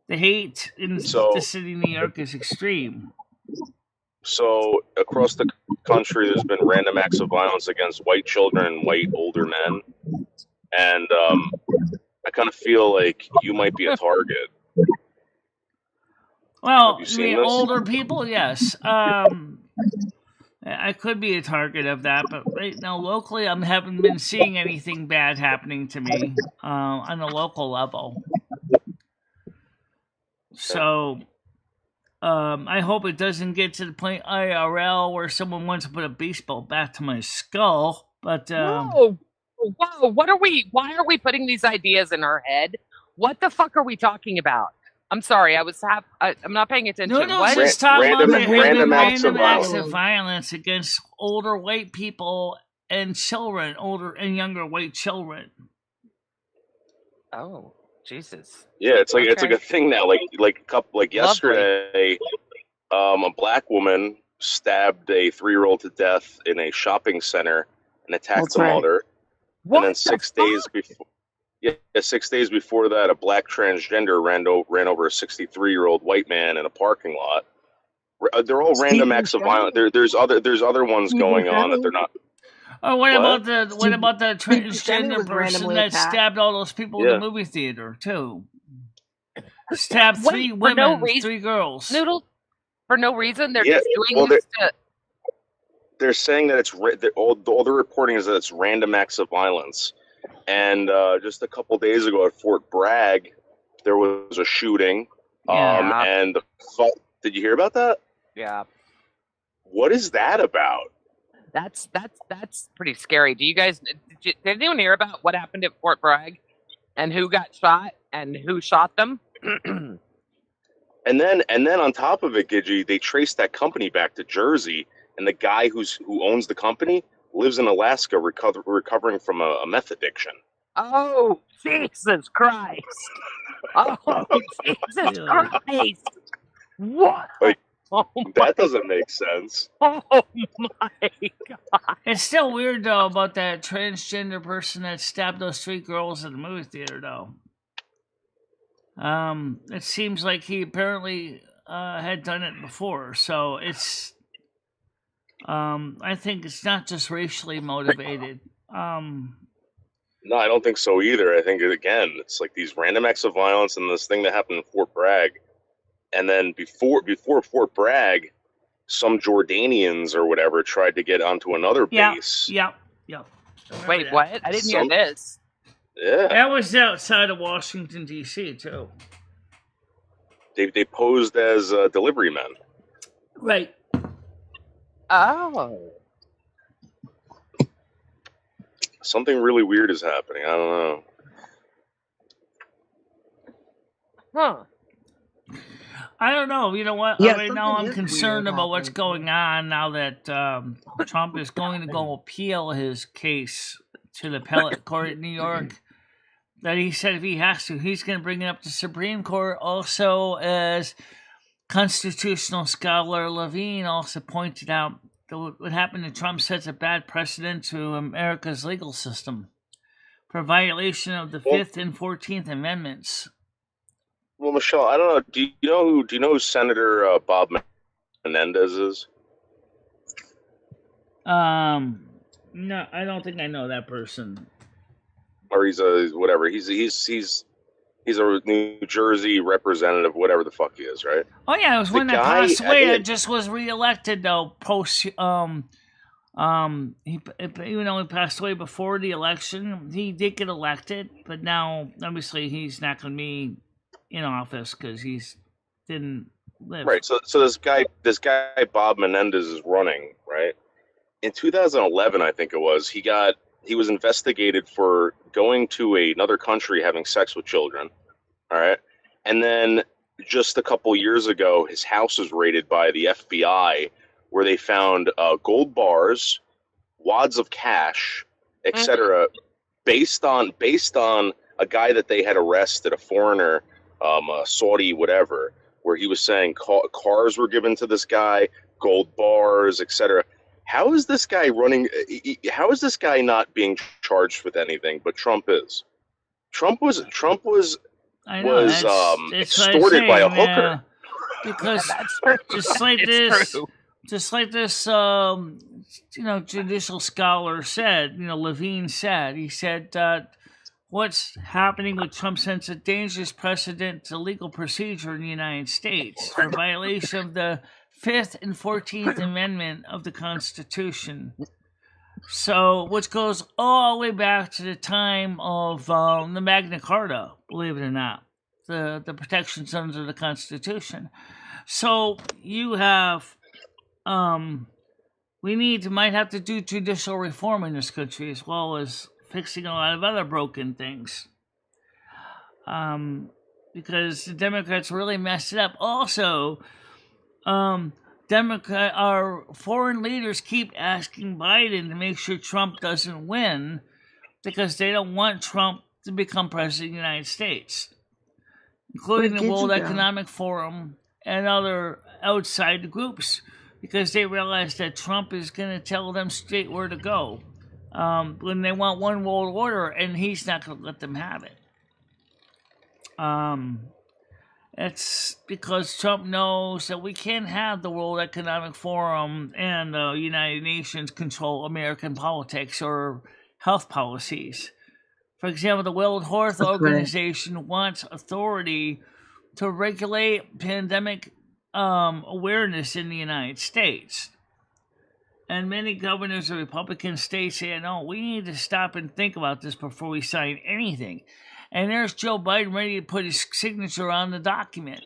The hate in So- the city of New York is extreme. So across the country, there's been random acts of violence against white children and white older men, and I kind of feel like you might be a target. Well, Have you I seen mean, this? older people, yes. I could be a target of that, but right now locally, I haven't been seeing anything bad happening to me on a local level. So, I hope it doesn't get to the point IRL where someone wants to put a baseball bat to my skull. But Whoa, why are we putting these ideas in our head? What the fuck are we talking about? I'm sorry, I'm not paying attention. no, What? just talking about Random- the random acts of acts violence. of violence against older white people and children, older and younger white children. Oh, Jesus. Yeah, it's like Okay. a thing now. Like yesterday, a black woman stabbed a 3-year-old to death in a shopping center and attacked That's the right. mother. What And then the 6 fuck? days before, 6 days before that, a black transgender ran over a 63-year-old white man in a parking lot. They're all random Stephen acts of Fry? violence. There's other ones Stephen going on that Fry? they're not. Oh, what What? about the Stephen transgender was person randomly that attacked. stabbed all those people in Yeah. the movie theater too? Stabbed Wait, 3 for no women, reason- 3 girls. Noodle? For no reason? They're Yeah, just doing well, this to... They're saying that all the reporting is that it's random acts of violence. And just a couple days ago at Fort Bragg, there was a shooting. Yeah. And did you hear about that? Yeah. What is that about? That's pretty scary. Do you guys... Did anyone hear about what happened at Fort Bragg? And who got shot? And who shot them? And then on top of it, Gidgey, they traced that company back to Jersey, and the guy who owns the company lives in Alaska recovering from a meth addiction. Oh, Jesus Christ. Oh, Jesus Really? Christ. What? Like, Oh, that doesn't make sense. oh my God. It's still weird though about that transgender person that stabbed those 3 girls in the movie theater though. It seems like he apparently had done it before, so it's I think it's not just racially motivated. No, I don't think so either. I think, again, it's like these random acts of violence and this thing that happened in Fort Bragg. And then before Fort Bragg, some Jordanians or whatever tried to get onto another base. Yep. Wait, that. what? I didn't hear this. Yeah. That was outside of Washington, D.C., too. They posed as delivery men. Right. Oh. Something really weird is happening. I don't know. Huh. I don't know. You know what? Yeah, Right now, I'm something is concerned weird about what's happening. going on now that Trump is going to go appeal his case to the appellate court in New York. That he said if he has to, he's going to bring it up to Supreme Court. Also, as constitutional scholar Levine also pointed out, what happened to Trump sets a bad precedent to America's legal system for violation of the 5th and 14th Amendments. Well, Michelle, I don't know. Do you know who Senator Bob Menendez is? No, I don't think I know that person. Or he's a whatever. He's a New Jersey representative, whatever the fuck he is, right? Oh yeah, it was The one that guy- passed I away think that it- just was reelected though. Post he even though he passed away before the election, he did get elected, but now obviously he's not going to be in office because he's didn't live. Right. So this guy Bob Menendez is running, right? In 2011, I think it was, he was investigated for going to another country having sex with children. All right. And then just a couple years ago, his house was raided by the FBI, where they found gold bars, wads of cash, etc., based on a guy that they had arrested, a foreigner, a Saudi whatever, where he was saying cars were given to this guy, gold bars, etc. How is this guy running? How is this guy not being charged with anything? But Trump is. Trump was I know, that's what I'm extorted by a saying, hooker. Because That's true. just like It's this, true. judicial scholar said, Levine said, he said that what's happening with Trump sets a dangerous precedent to legal procedure in the United States for violation of the 5th and 14th Amendment of the Constitution. So, which goes all the way back to the time of the Magna Carta, believe it or not, the protections under the Constitution. So you have, might have to do judicial reform in this country as well as fixing a lot of other broken things. Because the Democrats really messed it up. Also, our foreign leaders keep asking Biden to make sure Trump doesn't win because they don't want Trump to become president of the United States, including the World Economic Forum and other outside groups, because they realize that Trump is going to tell them straight where to go when they want one world order, and he's not going to let them have it. It's because Trump knows that we can't have the World Economic Forum and the United Nations control American politics or health policies. For example, the World Health Organization wants authority to regulate pandemic awareness in the United States. And many governors of Republican states say, no, we need to stop and think about this before we sign anything. And there's Joe Biden ready to put his signature on the document.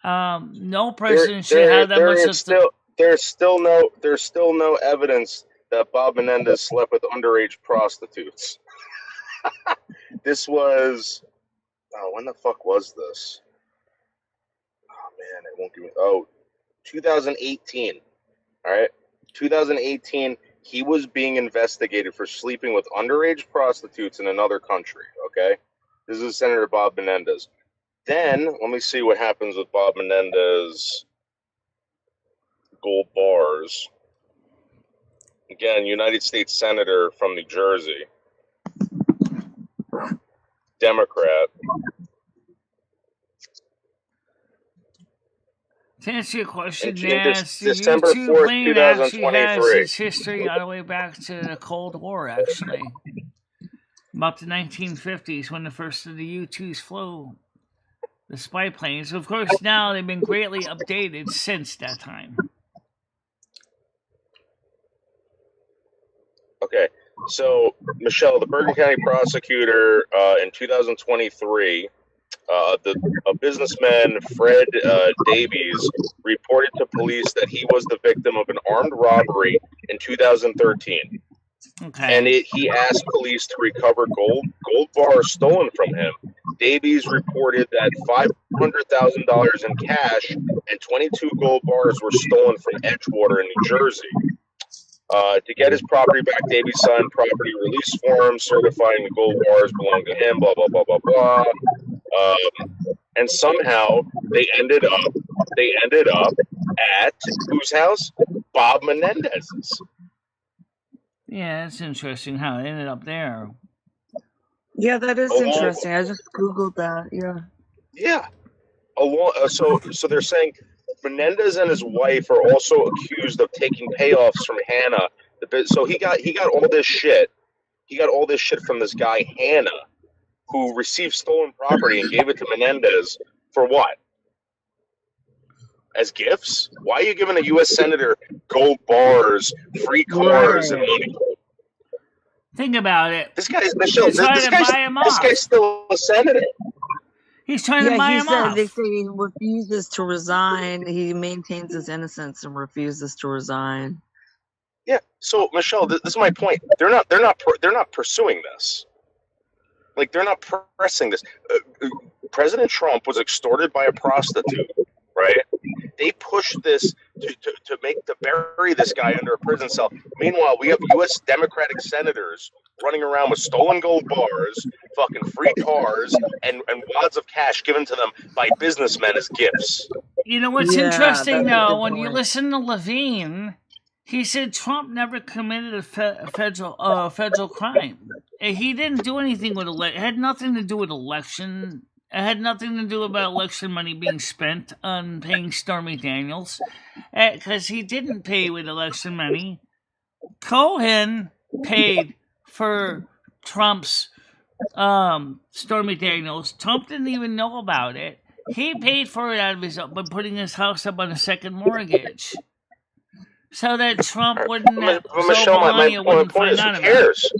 No president should have that much. There's still no evidence that Bob Menendez slept with underage prostitutes. This was, when the fuck was this? Oh man, it won't give me. 2018. All right, 2018. He was being investigated for sleeping with underage prostitutes in another country, okay? This is Senator Bob Menendez. Then, let me see what happens with Bob Menendez gold bars. Again, United States Senator from New Jersey. Democrat. To answer your question, In December December 4th, 4th, actually has 2023. its history all the way back to the Cold War, actually. About the 1950s when the first of the U-2s flew. The spy planes. Of course, now they've been greatly updated since that time. Okay, so Michelle, the Bergen County prosecutor in 2023, a businessman, Fred Davies, reported to police that he was the victim of an armed robbery in 2013. Okay. And he asked police to recover gold bars stolen from him. Davies reported that $500,000 in cash and 22 gold bars were stolen from Edgewater in New Jersey. To get his property back, Davies signed property release forms certifying the gold bars belong to him, blah, blah, blah, blah, blah. And somehow they ended up at whose house? Bob Menendez's. Yeah, it's interesting how it ended up there. Yeah, that is interesting. I just Googled that. Yeah. Yeah. So they're saying Menendez and his wife are also accused of taking payoffs from Hannah. So he got all this shit. He got all this shit from this guy Hannah, who received stolen property and gave it to Menendez for what? As gifts? Why are you giving a U.S. senator gold bars, free cars, and money? Think about it. This guy is Michelle. He's trying to buy him off. This guy's still a senator. He's trying to buy him off. They say he refuses to resign. He maintains his innocence and refuses to resign. Yeah. So Michelle, this is my point. They're not pursuing this. Like they're not pressing this. President Trump was extorted by a prostitute, right? They pushed this to bury this guy under a prison cell. Meanwhile, we have U.S. Democratic senators running around with stolen gold bars, fucking free cars, and wads of cash given to them by businessmen as gifts. You know what's interesting, though? When you listen to Levine, he said Trump never committed a federal crime. He didn't do anything with it had nothing to do with election. It had nothing to do about election money being spent on paying Stormy Daniels, because he didn't pay with election money. Cohen paid for Trump's Stormy Daniels. Trump didn't even know about it. He paid for it out of his by putting his house up on a second mortgage, so that Trump wouldn't. Michelle, my point is, who cares?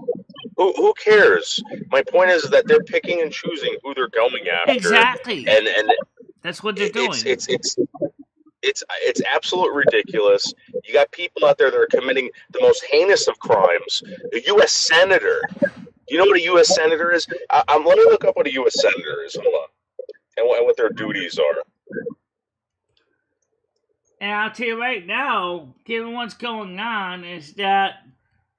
Who cares? My point is that they're picking and choosing who they're going after. Exactly. And that's what they're doing. It's absolutely ridiculous. You got people out there that are committing the most heinous of crimes. A U.S. senator. Do you know what a U.S. senator is? Let me look up what a U.S. senator is. Hold on. And what their duties are. And I'll tell you right now, given what's going on, is that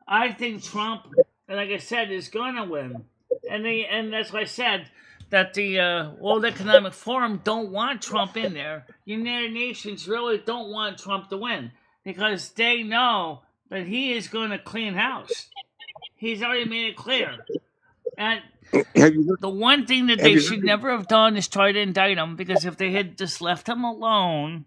I think Trump, like I said, is going to win. And that's why I said that the World Economic Forum don't want Trump in there. United Nations really don't want Trump to win because they know that he is going to clean house. He's already made it clear. And the one thing that they should never have done is try to indict him, because if they had just left him alone,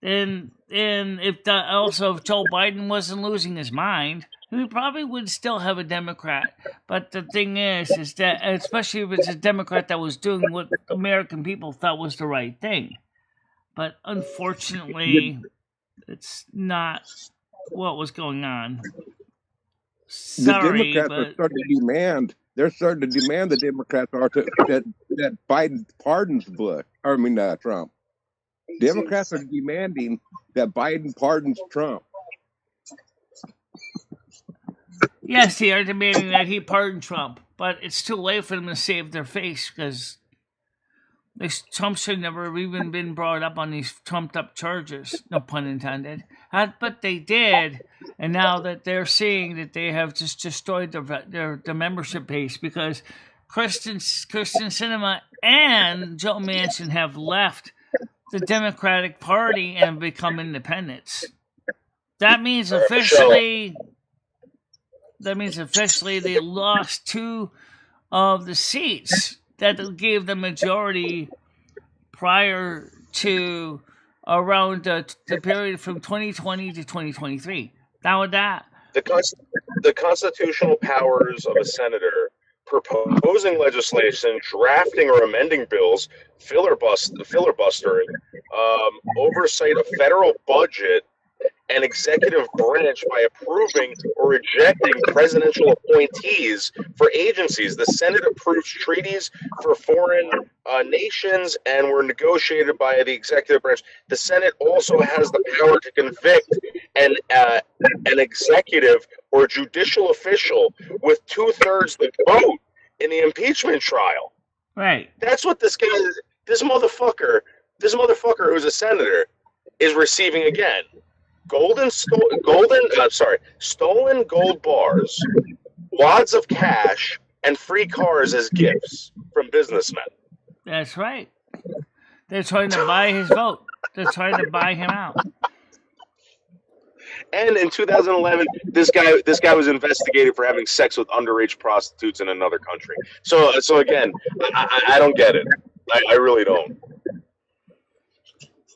then if Joe Biden wasn't losing his mind, we probably would still have a Democrat. But the thing is that, especially if it's a Democrat that was doing what American people thought was the right thing. But unfortunately, it's not what was going on. Sorry, the Democrats are starting to demand. They're starting to demand, the Democrats are that Biden pardons Trump. Democrats are demanding that Biden pardons Trump. Yes, they are demanding that he pardon Trump, but it's too late for them to save their face, because Trump should never have even been brought up on these trumped-up charges, no pun intended. But they did, And now that they're seeing that they have just destroyed their membership base because Kristen Sinema and Joe Manchin have left the Democratic Party and become independents. That means officially they lost 2 of the seats that gave the majority prior to around the period from 2020 to 2023. Now with that, the constitutional powers of a senator proposing legislation, drafting or amending bills, filibustering, oversight of federal budget, and executive branch by approving or rejecting presidential appointees for agencies. The Senate approves treaties for foreign nations and were negotiated by the executive branch. The Senate also has the power to convict an executive or judicial official with 2/3 the vote in the impeachment trial. right? That's what this motherfucker who's a senator is receiving again. Stolen gold bars, wads of cash, and free cars as gifts from businessmen. That's right. They're trying to buy his vote. They're trying to buy him out. And in 2011, this guy was investigated for having sex with underage prostitutes in another country. So again, I don't get it. I really don't.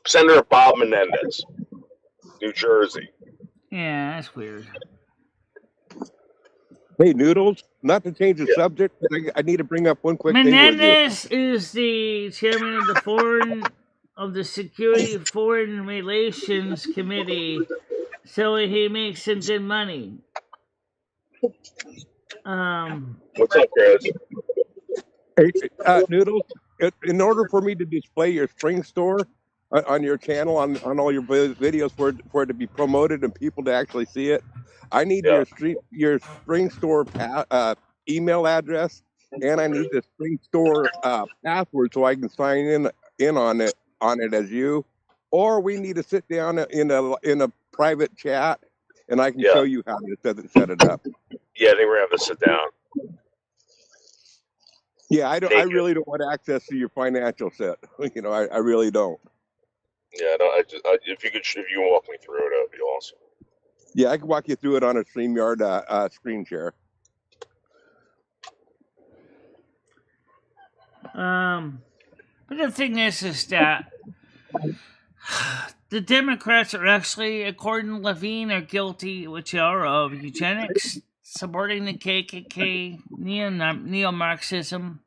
Senator Bob Menendez, New Jersey. Yeah, that's weird. Hey, Noodles, not to change the subject, but I need to bring up one quick thing with you. Menendez is the chairman of the Security Foreign Relations Committee, so he makes some good money. What's up, guys? Hey, Noodles, in order for me to display your string store on your channel, on all your videos, for it to be promoted and people to actually see it, I need your string store email address, and I need the string store password so I can sign in on it as you. Or we need to sit down in a private chat, and I can show you how to set it up. Yeah, I think we're gonna have to sit down. Yeah, I really don't want access to your financial set. I really don't. Yeah, no, if you can walk me through it, that'd be awesome. Yeah, I can walk you through it on a StreamYard screen share. But the thing is that the Democrats are actually, according to Levine, are guilty, which are of eugenics, supporting the KKK, neo-Marxism,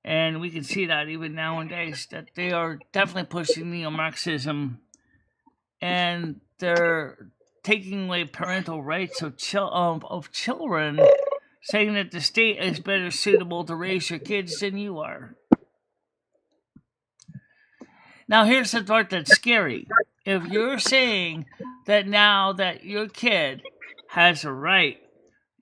and we can see that even nowadays, that they are definitely pushing neo-Marxism, and they're taking away parental rights of children, saying that the state is better suitable to raise your kids than you are. Now, here's the part that's scary. If you're saying that now that your kid has a right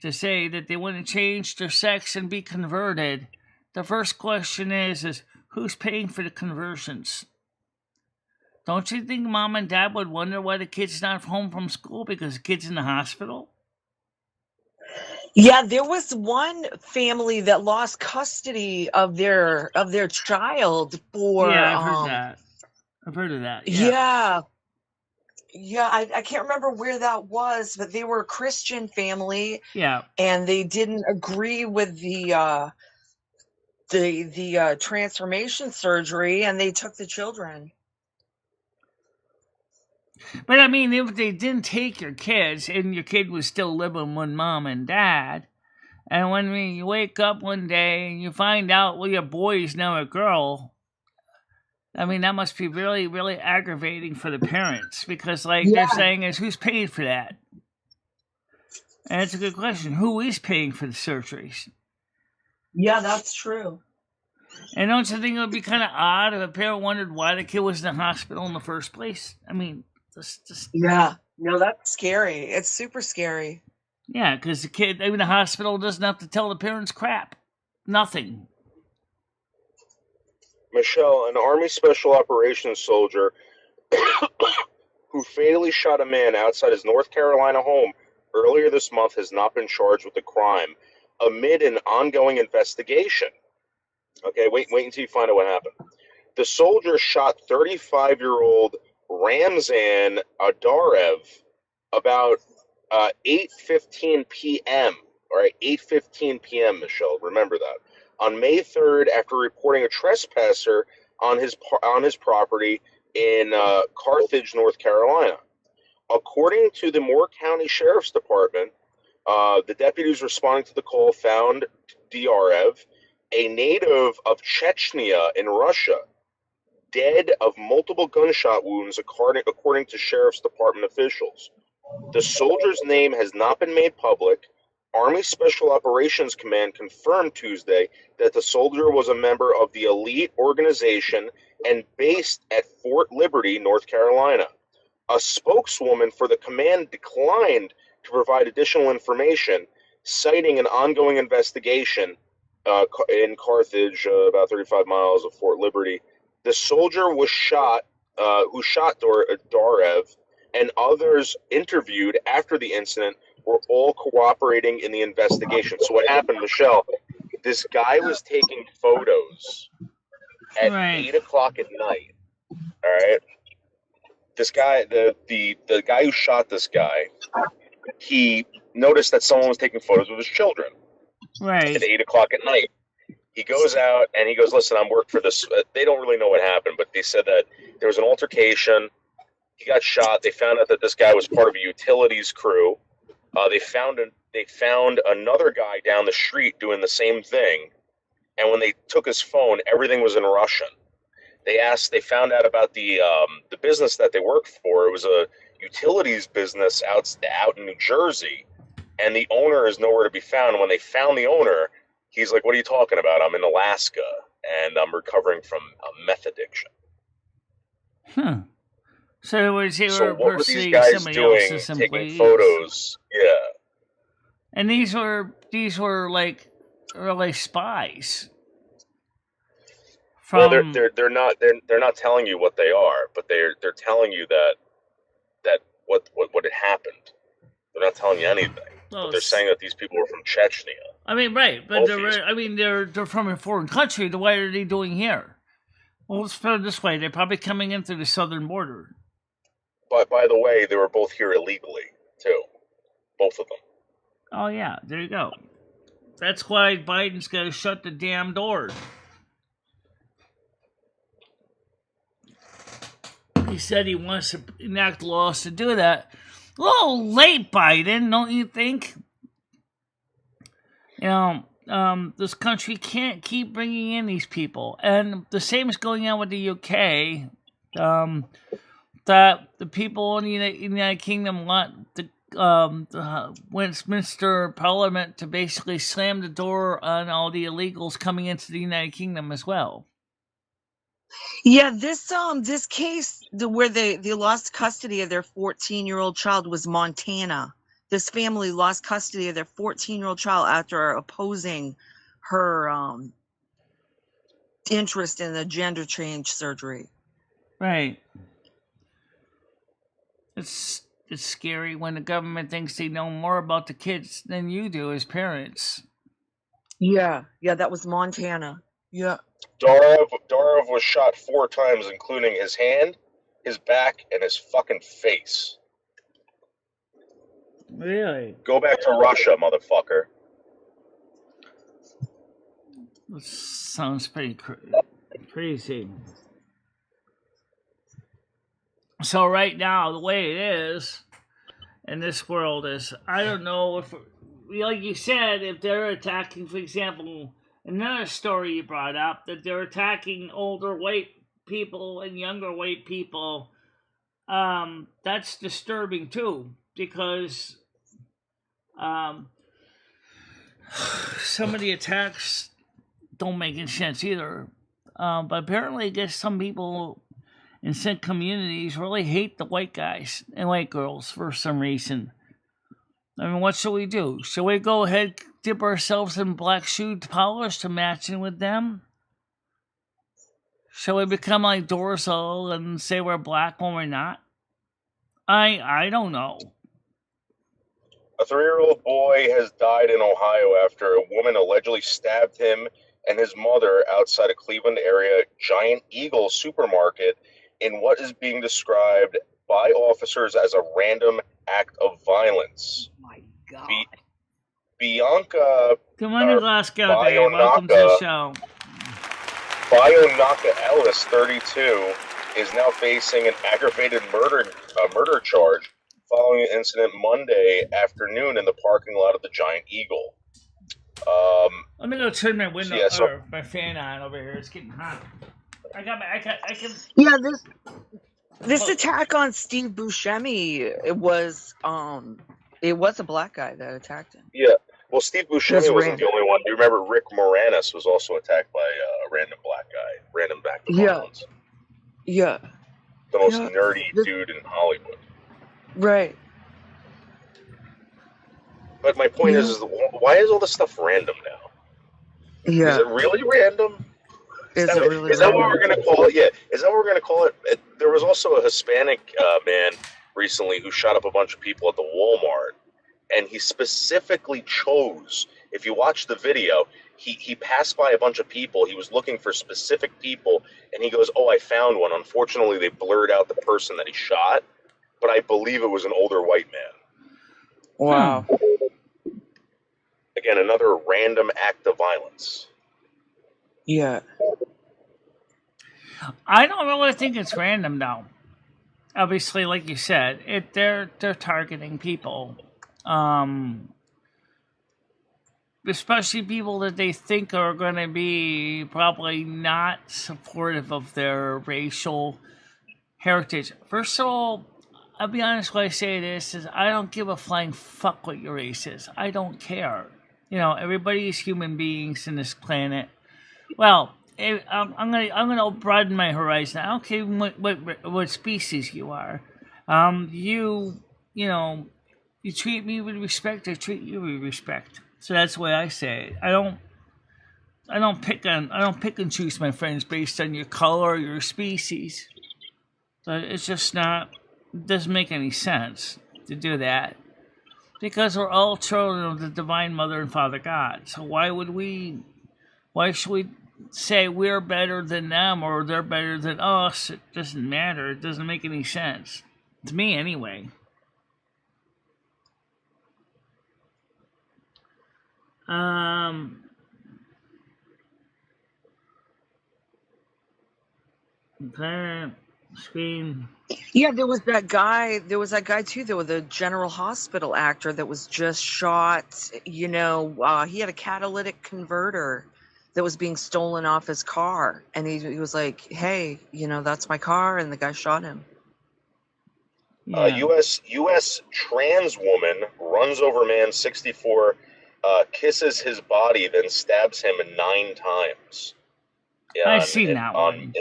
to say that they want to change their sex and be converted, the first question is who's paying for the conversions? Don't you think mom and dad would wonder why the kid's not home from school because the kid's in the hospital? Yeah, there was one family that lost custody of their child for. Yeah, I've heard that. I've heard of that. Yeah. I can't remember where that was, but they were a Christian family. Yeah. And they didn't agree with the transformation surgery, and they took the children. But I mean, if they didn't take your kids and your kid was still living with mom and dad, and when you wake up one day and you find out, well, your boy is now a girl, I mean, that must be really, really aggravating for the parents because, they're saying who's paying for that? And it's a good question. Who is paying for the surgeries? Yeah, that's true. And don't you think it would be kind of odd if a parent wondered why the kid was in the hospital in the first place? I mean, yeah. No, that's scary. It's super scary. Yeah, because the kid, the hospital doesn't have to tell the parents crap. Nothing. Michelle, an Army Special Operations soldier who fatally shot a man outside his North Carolina home earlier this month, has not been charged with the crime amid an ongoing investigation. Okay, wait until you find out what happened. The soldier shot 35-year-old Ramzan Adarev about 8:15 p.m. All right, 8:15 p.m. Michelle, remember that, on May 3rd, after reporting a trespasser on his property in Carthage, North Carolina. According to the Moore County Sheriff's Department, the deputies responding to the call found Diarev, a native of Chechnya in Russia, dead of multiple gunshot wounds, according to Sheriff's Department officials. The soldier's name has not been made public. Army Special Operations Command confirmed Tuesday that the soldier was a member of the elite organization and based at Fort Liberty, North Carolina. A spokeswoman for the command declined to provide additional information, citing an ongoing investigation in Carthage, about 35 miles of Fort Liberty. The soldier was shot, who shot Darev, and others interviewed after the incident were all cooperating in the investigation. So what happened, Michelle? This guy was taking photos at 8 o'clock at night. All right. This guy, the guy who shot this guy, he noticed that someone was taking photos of his children. Right. At 8 o'clock at night. He goes out and he goes, listen, I'm working for this. They don't really know what happened, but they said that there was an altercation. He got shot. They found out that this guy was part of a utilities crew. They found another guy down the street doing the same thing. And when they took his phone, everything was in Russian. They found out about the business that they worked for. It was a utilities business out in New Jersey, and the owner is nowhere to be found. When they found the owner, he's like, "What are you talking about? I'm in Alaska, and I'm recovering from a meth addiction." So what were these guys doing? Taking photos, yeah. And these were like early spies. Well, they're not telling you what they are, but they're telling you that what had happened. They're not telling you anything. But they're saying that these people were from Chechnya. I mean, right, but they're from a foreign country. What are they doing here? Well, let's put it this way: they're probably coming in through the southern border. But by the way, they were both here illegally too, both of them. Oh yeah, there you go. That's why Biden's got to shut the damn door. He said he wants to enact laws to do that. A little late, Biden, don't you think? You know, this country can't keep bringing in these people. And the same is going on with the UK. That the people in the United Kingdom want the Westminster Parliament to basically slam the door on all the illegals coming into the United Kingdom as well. Yeah, this case where they lost custody of their 14-year-old child was Montana. This family lost custody of their 14-year-old child after opposing her interest in the gender change surgery. Right. It's scary when the government thinks they know more about the kids than you do as parents. Yeah, that was Montana. Yeah. Darev was shot 4 times, including his hand, his back, and his fucking face. Really? Go back to Russia, motherfucker. That sounds pretty crazy. So right now, the way it is in this world is, I don't know if, like you said, if they're attacking, for example, another story you brought up, that they're attacking older white people and younger white people, that's disturbing too, because some of the attacks don't make any sense either. But apparently, I guess some people in some communities really hate the white guys and white girls for some reason. I mean, what should we do? Should we go ahead, dip ourselves in black shoe polish to match in with them? Shall we become like Dorsal and say we're black when we're not? I don't know. A 3-year-old boy has died in Ohio after a woman allegedly stabbed him and his mother outside a Cleveland area Giant Eagle supermarket in what is being described by officers as a random act of violence. Oh my God. Bianca Good morning, Glasgow Day. Welcome to the Bionaka show. Ellis, 32, is now facing an aggravated murder charge following an incident Monday afternoon in the parking lot of the Giant Eagle. Let me go turn my window or my fan on over here. It's getting hot. I can. Yeah, this attack on Steve Buscemi, it was a black guy that attacked him. Yeah. Well, Steve Buscemi wasn't the only one. Do you remember Rick Moranis was also attacked by a random black guy, random act of violence? Yeah. The most nerdy dude in Hollywood. Right. But my point is, why is all this stuff random now? Yeah. Is it really random? Is that what we're going to call it? Yeah. Is that what we're going to call it? There was also a Hispanic man recently who shot up a bunch of people at the Walmart. And he specifically chose, if you watch the video, he passed by a bunch of people. He was looking for specific people, and he goes, "Oh, I found one." Unfortunately, they blurred out the person that he shot, but I believe it was an older white man. Wow. Again, another random act of violence. Yeah. I don't really think it's random, though. Obviously, like you said, they're targeting people. Especially people that they think are going to be probably not supportive of their racial heritage. First of all, I'll be honest when I say this, is I don't give a flying fuck what your race is. I don't care. You know, everybody is human beings in this planet. Well, I'm gonna broaden my horizon. I don't care what species you are. You treat me with respect, I treat you with respect. So that's the way I say it. I don't pick and choose my friends based on your color or your species. But it's just not, it doesn't make any sense to do that. Because we're all children of the Divine Mother and Father God. So why should we say we're better than them or they're better than us? It doesn't matter. It doesn't make any sense. To me anyway. Okay, screen. Yeah, there was that guy too, there was a General Hospital actor that was just shot. He had a catalytic converter that was being stolen off his car, and he was like, "Hey, that's my car," and the guy shot him. Yeah. U.S. trans woman runs over man 64, kisses his body, then stabs him 9 times. Yeah, I've seen that one.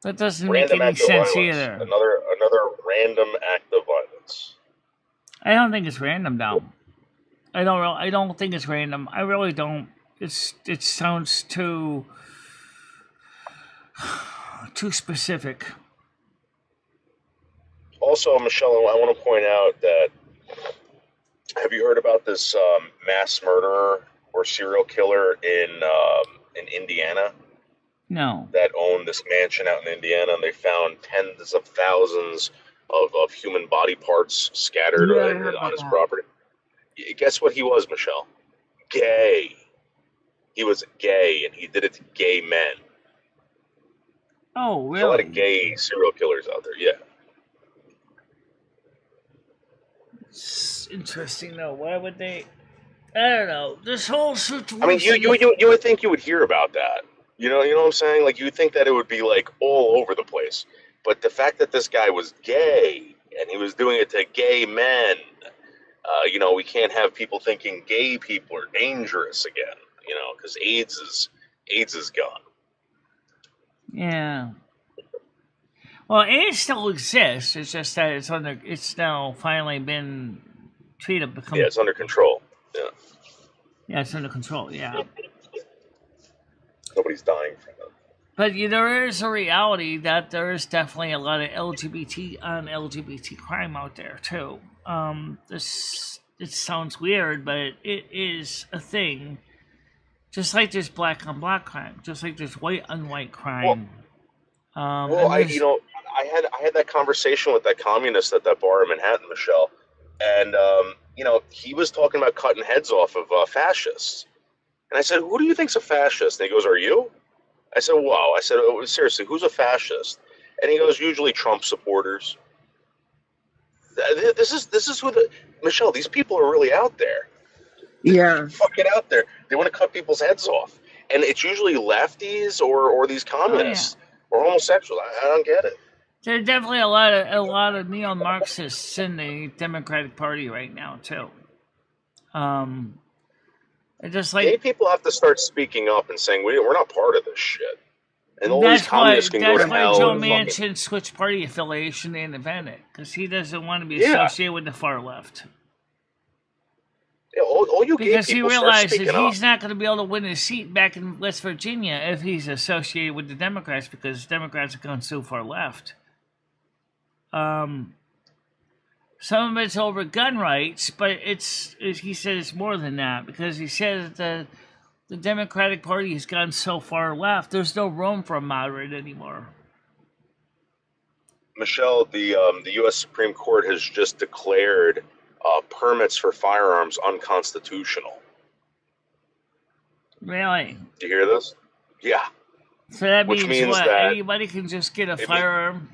That doesn't make any sense either. Another random act of violence. I don't think it's random, though. I don't think it's random. I really don't. It sounds too specific. Also, Michelle, I want to point out that, have you heard about this mass murderer or serial killer in Indiana? No. That owned this mansion out in Indiana, and they found tens of thousands of human body parts scattered on his property. Guess what he was, Michelle? Gay. He was gay, and he did it to gay men. Oh, really? There's a lot of gay serial killers out there, yeah. It's interesting, though. Why would they? I don't know. This whole situation. I mean, you would think you would hear about that. You know what I'm saying? Like, you would think that it would be, like, all over the place. But the fact that this guy was gay, and he was doing it to gay men, we can't have people thinking gay people are dangerous again, because AIDS is gone. Yeah. Well, AIDS still exists. It's just that it's now finally been treated. Yeah, it's under control. Yeah. Yeah, it's under control. Yeah. Nobody's dying from it. But there is a reality that there is definitely a lot of LGBT crime out there too. It sounds weird, but it is a thing. Just like there's black on black crime, just like there's white on white crime. I had that conversation with that communist at that bar in Manhattan, Michelle, and he was talking about cutting heads off of fascists, and I said, "Who do you think's a fascist?" And he goes, "Are you?" I said, "Wow." I said, "Oh, seriously, who's a fascist?" And he goes, "Usually Trump supporters." This is who Michelle. These people are really out there. Yeah. Fucking out there. They want to cut people's heads off, and it's usually lefties or these communists or homosexuals. I don't get it. There are definitely a lot of neo-Marxists in the Democratic Party right now too. Just like gay people have to start speaking up and saying we're not part of this shit. And all these communists can go to hell. That's why Joe Manchin switched party affiliation and invented it, because he doesn't want to be associated with the far left. Yeah, all you gay because people he realizes he's up. not going to be able to win a seat back in West Virginia if he's associated with the Democrats, because Democrats have gone so far left. Some of it's over gun rights, but he said it's more than that, because he says that the Democratic Party has gone so far left, there's no room for a moderate anymore. Michelle, the U.S. Supreme Court has just declared permits for firearms unconstitutional. Really? Do you hear this? Yeah. So that means what? That anybody can just get a firearm?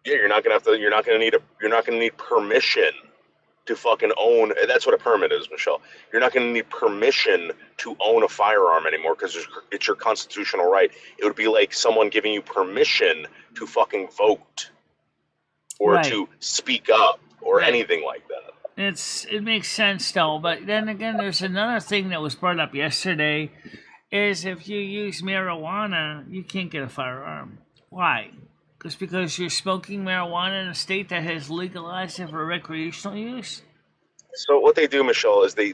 Yeah, you're not gonna need permission to fucking own. That's what a permit is, Michelle. You're not gonna need permission to own a firearm anymore, because it's your constitutional right. It would be like someone giving you permission to fucking vote or to speak up or anything like that. It makes sense though, but then again, there's another thing that was brought up yesterday, is if you use marijuana, you can't get a firearm. Why? Because you're smoking marijuana in a state that has legalized it for recreational use? So what they do, Michelle, is they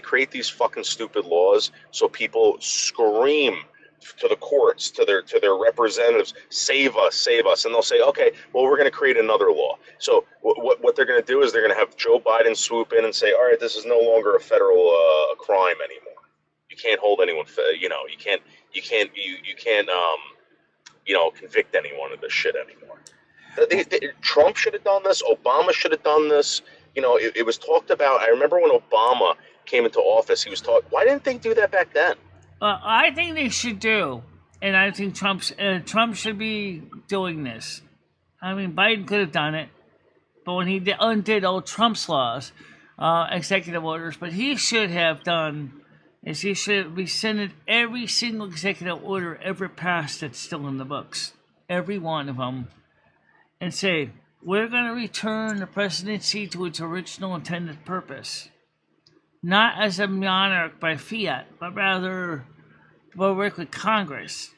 create these fucking stupid laws so people scream to the courts, to their representatives, save us, and they'll say, okay, well, we're going to create another law. So what they're going to do is they're going to have Joe Biden swoop in and say, all right, this is no longer a federal crime anymore. You can't hold anyone, you can't convict anyone of this shit anymore. Trump should have done this. Obama should have done this. It was talked about. I remember when Obama came into office, he was talking. Why didn't they do that back then? I think they should do, and I think Trump should be doing this. I mean, Biden could have done it, but when he undid all Trump's laws, executive orders, but he should have done is he should rescinded every single executive order ever passed that's still in the books, every one of them, and say, we're going to return the presidency to its original intended purpose. Not as a monarch by fiat, but rather we'll work with Congress.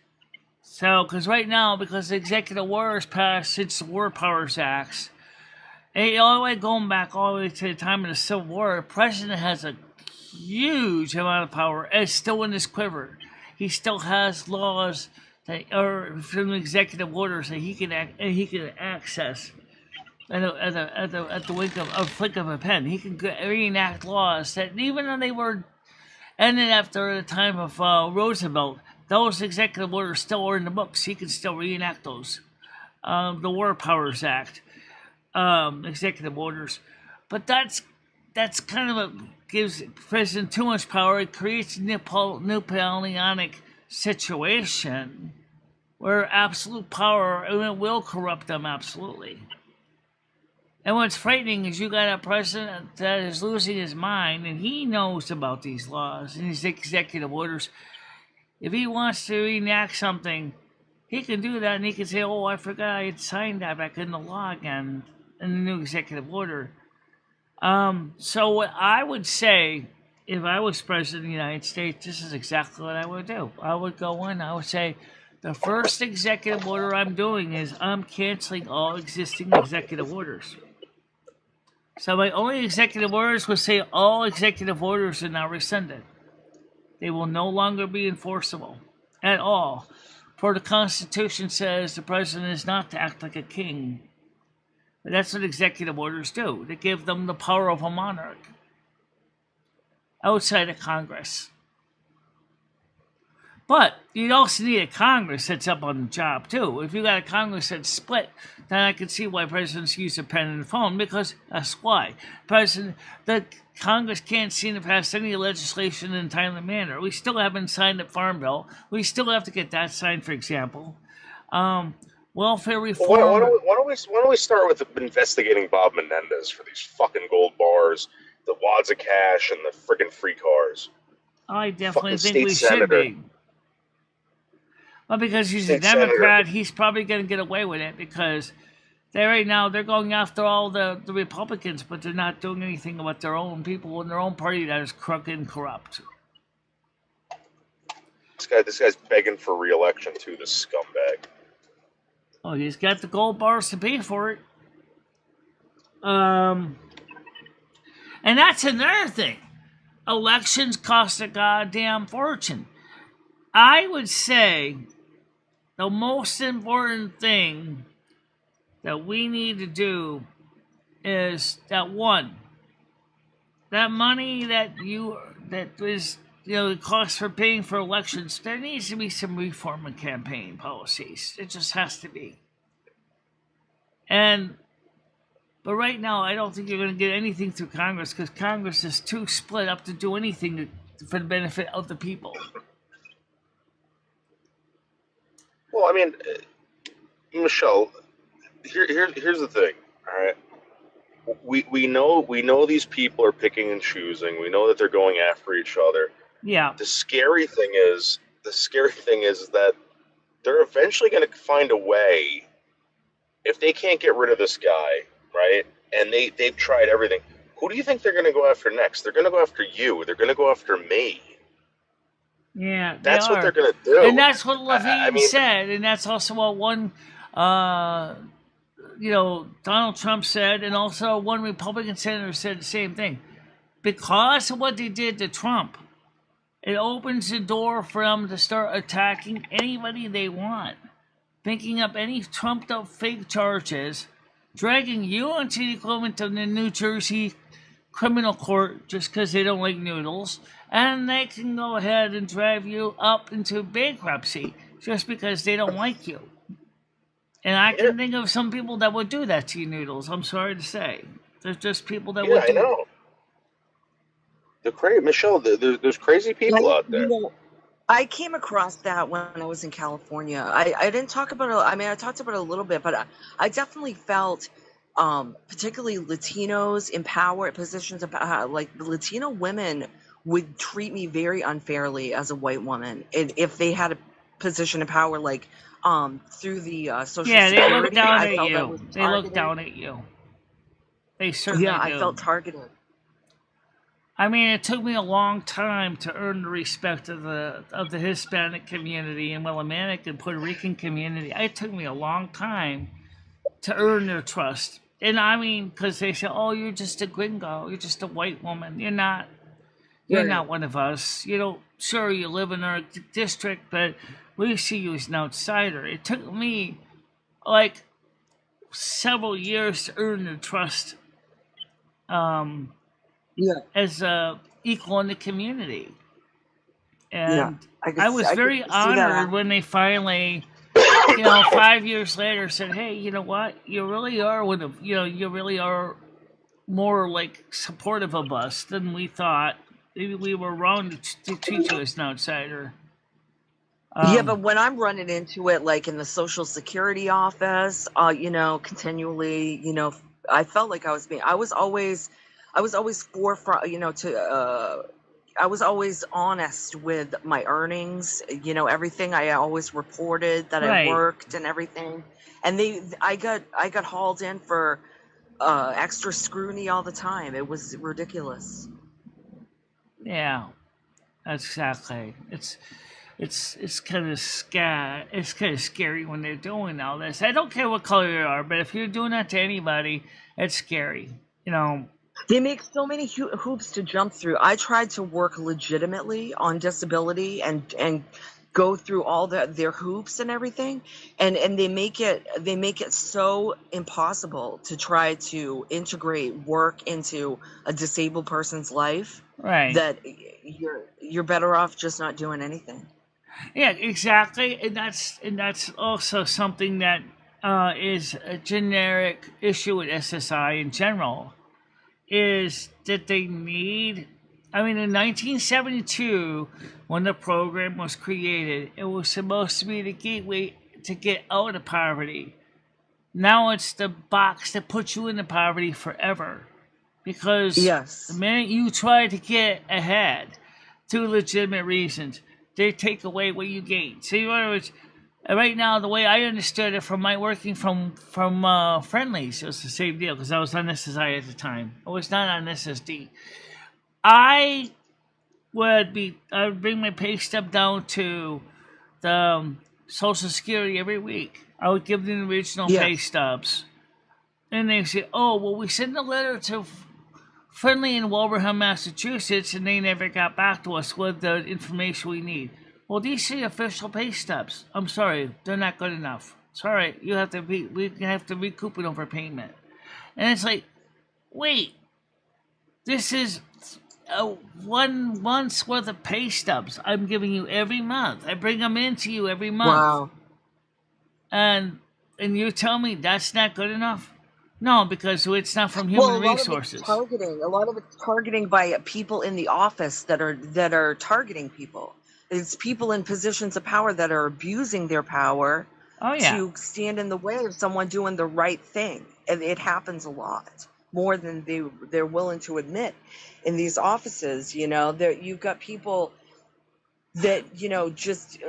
So, because right now, because the executive order is passed since the War Powers Acts, and all the way going back all the way to the time of the Civil War, the president has a huge amount of power, and it's still in his quiver. He still has laws that are from executive orders that he can access at the wink of a flick of a pen. He can reenact laws that, even though they were ended after the time of Roosevelt, those executive orders still are in the books. He can still reenact those. The War Powers Act, executive orders, but that's kind of gives the president too much power. It creates a Napoleonic situation where absolute power, and it will corrupt them absolutely. And what's frightening is you got a president that is losing his mind, and he knows about these laws and these executive orders. If he wants to enact something, he can do that, and he can say, oh, I forgot I had signed that back in the law again, in the new executive order. So what I would say, if I was president of the United States, this is exactly what I would do. I would go in, I would say, the first executive order I'm doing is I'm canceling all existing executive orders. So my only executive orders would say all executive orders are now rescinded. They will no longer be enforceable. at all. For the Constitution says the president is not to act like a king. But that's what executive orders do. They give them the power of a monarch outside of Congress. But you also need a Congress that's up on the job, too. If you got a Congress that's split, then I can see why presidents use a pen and a phone, because that's why. The Congress can't seem to pass any legislation in a timely manner. We still haven't signed the Farm Bill. We still have to get that signed, for example. Welfare reform. Why don't we start with investigating Bob Menendez for these fucking gold bars, the wads of cash, and the friggin' free cars? I definitely Fucking think we state senator. should be. Well, because he's a State Democrat, senator. he's probably going to get away with it, because right now they're going after all the Republicans, but they're not doing anything about their own people in their own party that is crooked and corrupt. This guy's begging for re-election too. This scumbag. Oh, he's got the gold bars to pay for it. And that's another thing. Elections cost a goddamn fortune. I would say the most important thing that we need to do is that money that is the cost for paying for elections, there needs to be some reform in campaign policies. It just has to be. But right now, I don't think you're going to get anything through Congress, because Congress is too split up to do anything for the benefit of the people. Well, I mean, Michelle, here's the thing. All right, we know these people are picking and choosing. We know that they're going after each other. Yeah. The scary thing is that they're eventually going to find a way. If they can't get rid of this guy, right, and they've tried everything, who do you think they're going to go after next? They're going to go after you. They're going to go after me. Yeah, that's what they're going to do. And that's what Levine said, and that's also what one, Donald Trump said, and also one Republican senator said the same thing. Because of what they did to Trump, it opens the door for them to start attacking anybody they want, picking up any trumped-up fake charges, dragging you into the equivalent of the New Jersey criminal court just because they don't like noodles, and they can go ahead and drive you up into bankruptcy just because they don't like you. And I can think of some people that would do that to you, noodles. I'm sorry to say. There's just people that would do I know. Michelle, there's crazy people out there. I came across that when I was in California. I didn't talk about it. I mean, I talked about it a little bit, but I definitely felt, particularly Latinos in power positions of like Latino women would treat me very unfairly as a white woman if they had a position of power, like through the social security. They look down at you. They look down at you. They certainly do. I felt targeted. I mean, it took me a long time to earn the respect of the Hispanic community and Willamanic and Puerto Rican community. It took me a long time to earn their trust. And I mean, because they say, "Oh, you're just a gringo. You're just a white woman. You're not. You're not one of us. Sure, you live in our district, but we see you as an outsider." It took me like several years to earn their trust. As equal in the community. And I was very honored when they finally, 5 years later said, "Hey, you know what? You really are you really are more like supportive of us than we thought. Maybe we were wrong to treat you as an outsider." But when I'm running into it, like in the Social Security office, continually, I felt like I was always forefront, I was always honest with my earnings, everything. I always reported that I worked and everything. And I got hauled in for extra scrutiny all the time. It was ridiculous. Yeah, exactly. It's kind of scary when they're doing all this. I don't care what color you are, but if you're doing that to anybody, it's scary. They make so many hoops to jump through. I tried to work legitimately on disability and go through all their hoops and everything, and they make it so impossible to try to integrate work into a disabled person's life, Right. that you're better off just not doing anything. Yeah, exactly, and that's also something that is a generic issue with SSI in general, is that they need. I mean, in 1972, when the program was created, it was supposed to be the gateway to get out of poverty. Now it's the box that puts you into poverty forever, because Yes. the minute you try to get ahead through legitimate reasons, they take away what you gain. So, in other words, right now, the way I understood it from my working from Friendlies, it was the same deal, because I was on SSI at the time. I was not on SSD. I would bring my pay stub down to the Social Security every week. I would give them the original pay stubs. And they say, oh, well, we sent a letter to Friendly in Wilbraham, Massachusetts, and they never got back to us with the information we need. Well, these are the official pay stubs. I'm sorry, they're not good enough. Sorry, we have to recoup an overpayment. And it's like, wait, this is 1 month's worth of pay stubs I'm giving you every month. I bring them in to you every month. Wow. And you tell me that's not good enough? No, because it's not from human resources. A lot of it's targeting by people in the office that are targeting people. It's people in positions of power that are abusing their power to stand in the way of someone doing the right thing. And it happens a lot, more than they're willing to admit. In these offices, you've got people that, just...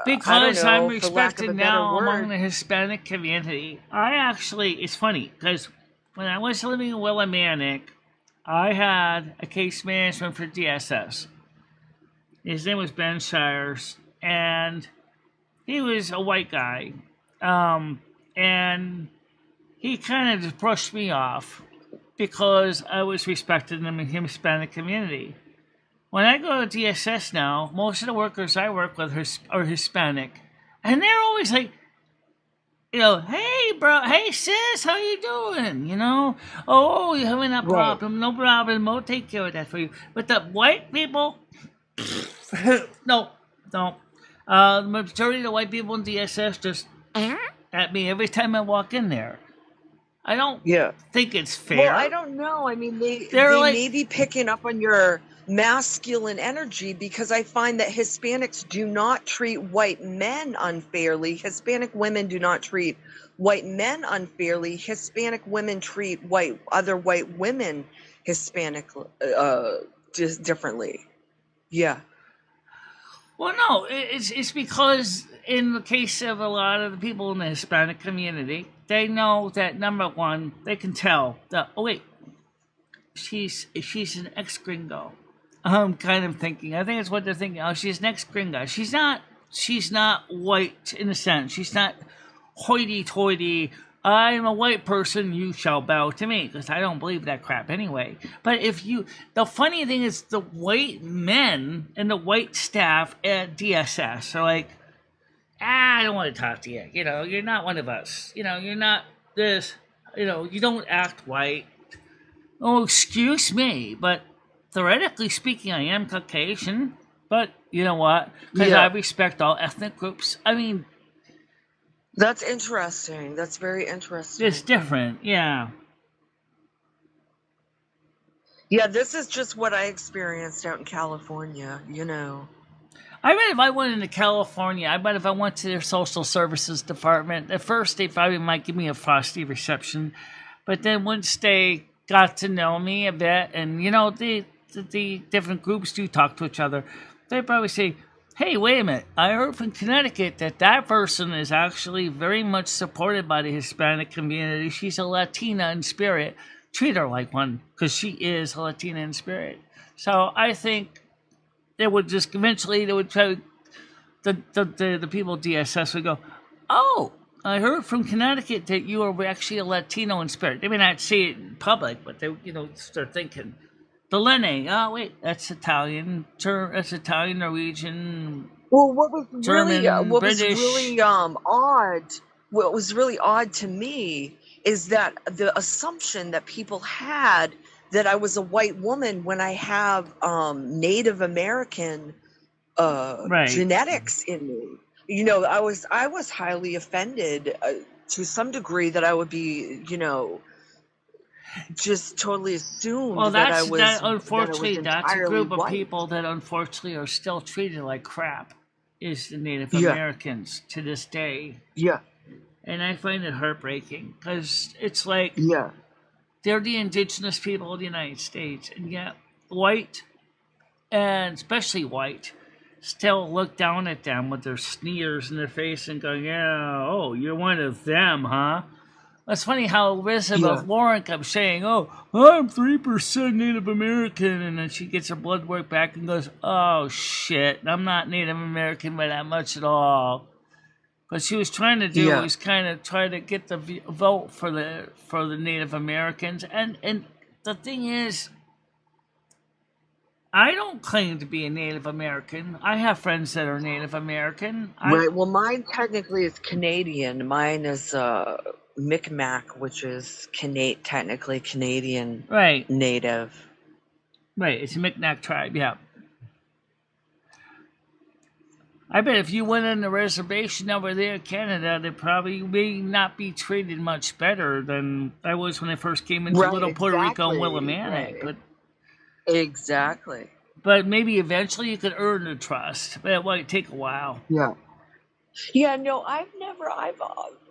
Because I'm respected now among the Hispanic community. It's funny, because when I was living in Willimantic, I had a case management for DSS. His name was Ben Shires, and he was a white guy. And he kind of just brushed me off because I was respected in the Hispanic community. When I go to DSS now, most of the workers I work with are Hispanic. And they're always like, hey, bro, hey, sis, how you doing? Oh, you're having that problem. No problem. We'll take care of that for you. But the white people, no. The majority of the white people in DSS just at me every time I walk in there. I don't think it's fair. Well, I don't know. I mean, they may be picking up on your masculine energy, because I find that Hispanics do not treat white men unfairly. Hispanic women do not treat white men unfairly. Hispanic women treat other white women just differently. Yeah. Well, no, it's because in the case of a lot of the people in the Hispanic community, they know that, number one, they can tell that, oh wait, she's an ex-gringo. I'm kind of thinking. I think it's what they're thinking. Oh, she's an ex-gringo. She's not white in a sense. She's not hoity-toity. I am a white person. You shall bow to me, because I don't believe that crap anyway. But the funny thing is, the white men and the white staff at DSS are like, I don't want to talk to you. You're not one of us. You're not this. You don't act white. Oh, excuse me, but theoretically speaking, I am Caucasian, but you know what? Because I respect all ethnic groups. I mean... That's interesting. That's very interesting. It's different, yeah. Yeah, this is just what I experienced out in California, I bet if I went into California, if I went to their social services department, at first they probably might give me a frosty reception, but then once they got to know me a bit, and the different groups do talk to each other, they probably say, hey, wait a minute, I heard from Connecticut that person is actually very much supported by the Hispanic community. She's a Latina in spirit. Treat her like one, because she is a Latina in spirit. So I think they would just eventually, try, the people at DSS would go, oh, I heard from Connecticut that you are actually a Latino in spirit. They may not say it in public, but they, start thinking. Dalene, oh wait, that's Italian, Norwegian. Well, what was really German, British. what was really odd to me is that the assumption that people had that I was a white woman when I have Native American Right. genetics in me. You know, I was highly offended to some degree that I would be, you know, just totally assumed Well, that unfortunately, that's a entirely group of white. people that unfortunately are still treated like crap. Is the Native Yeah. Americans to this day, Yeah, and I find it heartbreaking because it's like yeah, they're the indigenous people of the United States, and yet white, and especially white, still look down at them with their sneers in their face and going, "Yeah, oh, you're one of them, huh?" It's funny how Elizabeth Warren kept saying, "Oh, I'm 3% Native American," and then she gets her blood work back and goes, "Oh shit, I'm not Native American by that much at all." What she was trying to do was kind of try to get the vote for the Native Americans, and the thing is, I don't claim to be a Native American. I have friends that are Native American. Right. Well, mine technically is Canadian. Mine is Micmac, which is technically Canadian Right. Native. Right. It's a Micmac tribe. Yeah. I bet if you went on the reservation over there in Canada, they probably may not be treated much better than I was when I first came into little Puerto Rico and Willimantic. Right. Exactly. But maybe eventually you could earn the trust. But it might take a while. Yeah. Yeah, no, I've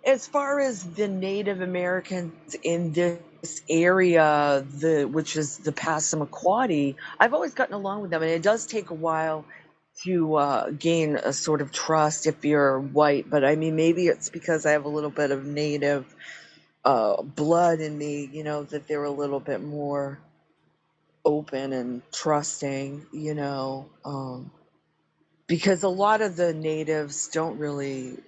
as far as the Native Americans in this area, which is the Passamaquoddy, I've always gotten along with them, and it does take a while to gain a sort of trust if you're white. But I mean, maybe it's because I have a little bit of Native blood in me, you know, that they're a little bit more open and trusting, you know, because a lot of the natives don't really,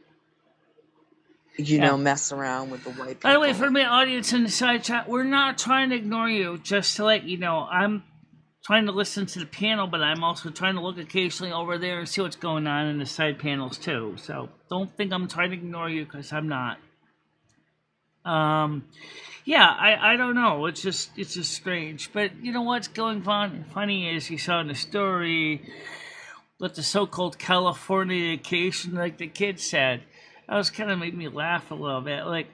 you know, mess around with the white people. By the way, for my audience in the side chat, we're not trying to ignore you, just to let you know. I'm trying to listen to the panel, but I'm also trying to look occasionally over there and see what's going on in the side panels too. So don't think I'm trying to ignore you, because I'm not. Yeah, I don't know. It's just strange. But you know what's going funny is you saw in the story with the so-called Californication, like the kid said. That was kind of made me laugh a little bit. Like,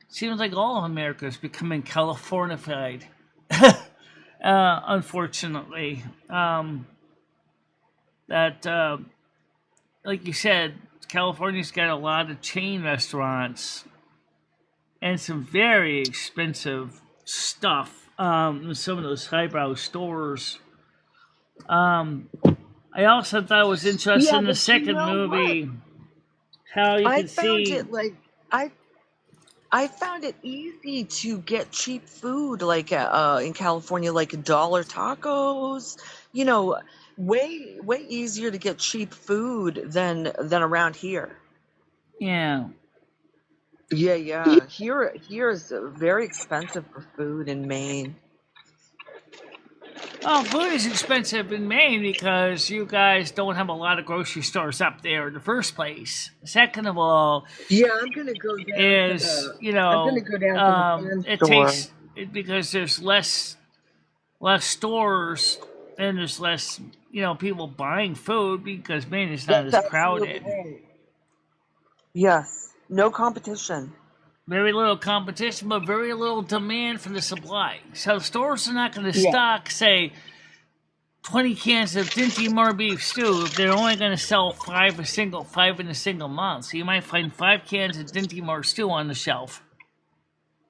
seems like all of America is becoming Californified. Unfortunately, like you said, California's got a lot of chain restaurants and some very expensive stuff in some of those highbrow stores. I also thought it was interesting in the second movie how you can see. I found it easy to get cheap food, like in California, like $1 tacos. You know, way easier to get cheap food than around here. Yeah. Yeah. Here is very expensive for food in Maine. Well, food is expensive in Maine because you guys don't have a lot of grocery stores up there in the first place. Second of all, I'm gonna go down. Because there's less stores and there's less people buying food because Maine is not as crowded. Right. Yes, no competition. Very little competition, but very little demand for the supply. So stores are not going to stock, say, 20 cans of Dinty Moore beef stew if they're only going to sell 5 in a single month. So you might find 5 cans of Dinty Moore stew on the shelf.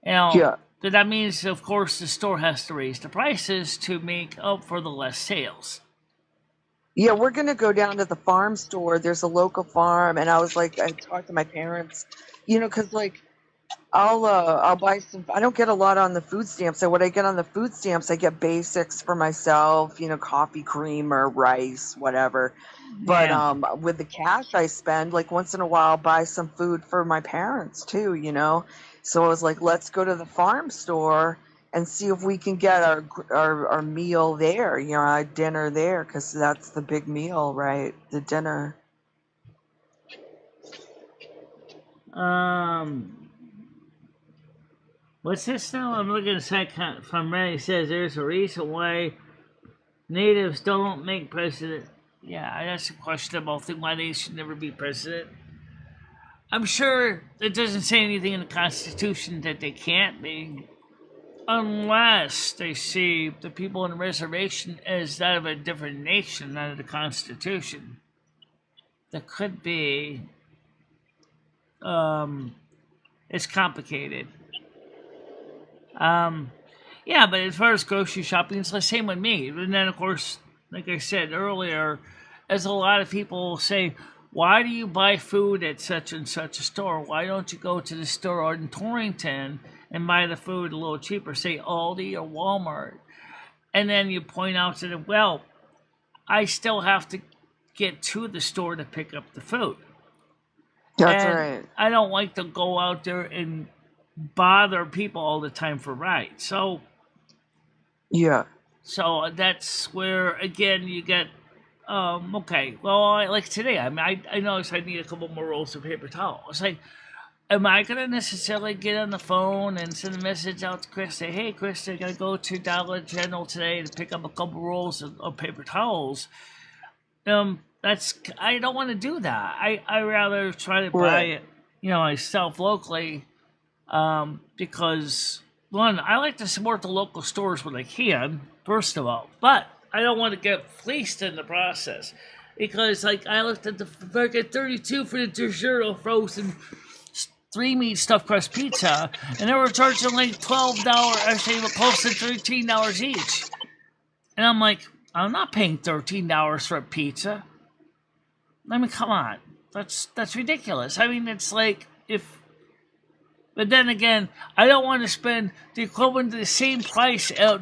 So that means, of course, the store has to raise the prices to make up for the less sales. Yeah, we're going to go down to the farm store. There's a local farm, and I talked to my parents, because I'll buy some. I don't get a lot on the food stamps. So what I get on the food stamps, I get basics for myself, coffee creamer, rice, whatever. But with the cash I spend, like once in a while, I'll buy some food for my parents too, So I was like, let's go to the farm store and see if we can get our meal there, our dinner there, because that's the big meal, right? The dinner. What's this now? I'm looking at a site from Reddit. It says there's a reason why natives don't make president. Yeah, that's a questionable thing. Why they should never be president. I'm sure it doesn't say anything in the Constitution that they can't be, unless they see the people on the reservation as that of a different nation under the Constitution. That could be. It's complicated. Yeah, but as far as grocery shopping, it's the same with me. And then, of course, like I said earlier, as a lot of people say, why do you buy food at such and such a store? Why don't you go to the store in Torrington and buy the food a little cheaper, say Aldi or Walmart? And then you point out to them, well, I still have to get to the store to pick up the food. That's And right. I don't like to go out there and bother people all the time for rides. So Yeah. that's where, again, you get, okay, well, like today, I mean, I noticed I need a couple more rolls of paper towel. It's like, am I going to necessarily get on the phone and send a message out to Chris, say, hey, Chris, I got to go to Dollar General today to pick up a couple rolls of paper towels? I don't want to do that. I rather try to buy Right. it, myself locally, because one, I like to support the local stores when I can, first of all, but I don't want to get fleeced in the process, because like I looked at the at 32 for the DiGiorno frozen 3-meat stuffed crust pizza, and they were charging like $12, actually close to $13 each, and I'm like, I'm not paying $13 for a pizza. I mean, come on, that's ridiculous. I mean, it's like but then again, I don't want to spend the equivalent to the same price at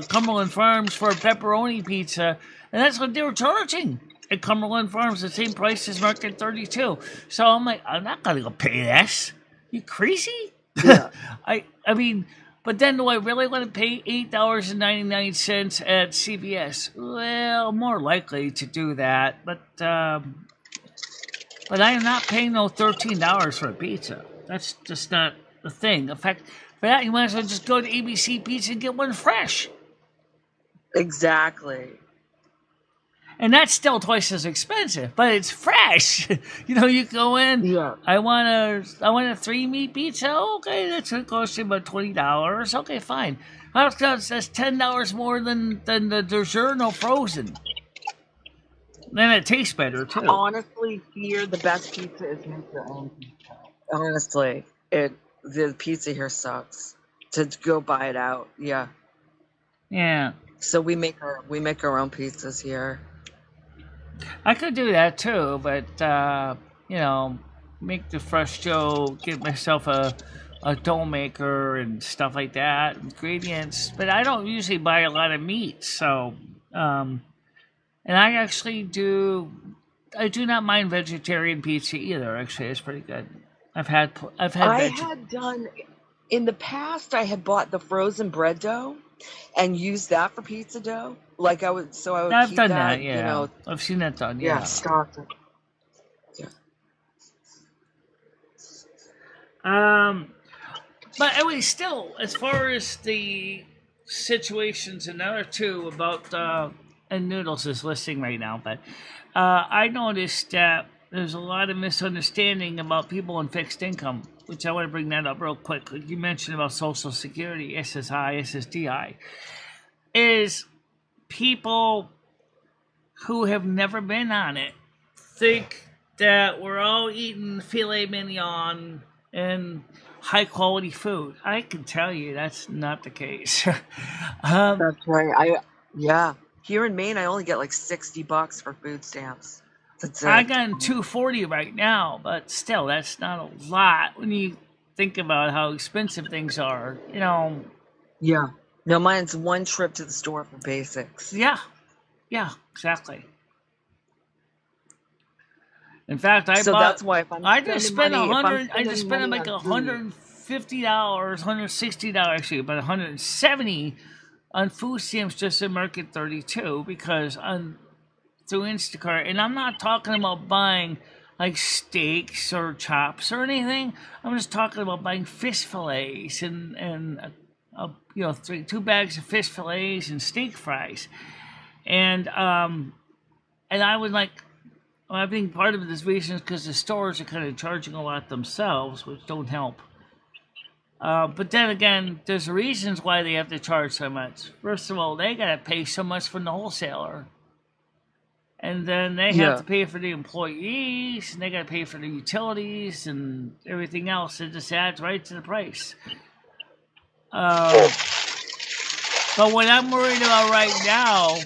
Cumberland Farms for a pepperoni pizza, and that's what they were charging at Cumberland Farms, the same price as Market 32. So I'm like, I'm not gonna go pay this. You crazy? Yeah. I mean, but then do I really want to pay $8.99 at CVS? Well, more likely to do that, but I am not paying no $13 for a pizza. That's just not the thing. In fact, for that, you might as well just go to ABC Pizza and get one fresh. Exactly. And that's still twice as expensive, but it's fresh. You go in. Yeah. I want a 3-meat pizza. Okay, that's going to cost you about $20. Okay, fine. That's $10 more than the DiGiorno frozen. Then it tastes better too. Honestly, here the best pizza is make your own pizza. Honestly, the pizza here sucks. To go buy it out, yeah. Yeah. So we make our own pizzas here. I could do that too, but make the fresh dough, get myself a dough maker and stuff like that, ingredients. But I don't usually buy a lot of meat, so and I do not mind vegetarian pizza either. Actually, it's pretty good. I've had done in the past. I had bought the frozen bread dough and used that for pizza dough. Like I would I've keep done that. Yeah, I've seen that done. Yeah. Stocked it. Yeah. But anyway, still, as far as the situations, another two about and Noodles is listing right now, but I noticed that there's a lot of misunderstanding about people on fixed income, which I want to bring that up real quick. You mentioned about Social Security, SSI, SSDI, is people who have never been on it think that we're all eating filet mignon and high quality food. I can tell you that's not the case. That's right. Here in Maine, I only get like $60 for food stamps. That's it. I got $2.40 right now, but still, that's not a lot when you think about how expensive things are. Yeah. No, mine's one trip to the store for basics. Yeah, exactly. In fact, that's why if I'm I just spent $100. I just spent like $150, $160 actually, about $170 on food stamps just in Market 32 because through Instacart, and I'm not talking about buying like steaks or chops or anything. I'm just talking about buying fish fillets and 2 bags of fish fillets and steak fries, and I would like. I think part of this reason is because the stores are kind of charging a lot themselves, which don't help. But then again, there's reasons why they have to charge so much. First of all, they gotta pay so much from the wholesaler. And then they have to pay for the employees, and they gotta pay for the utilities and everything else. It just adds right to the price. But what I'm worried about right now,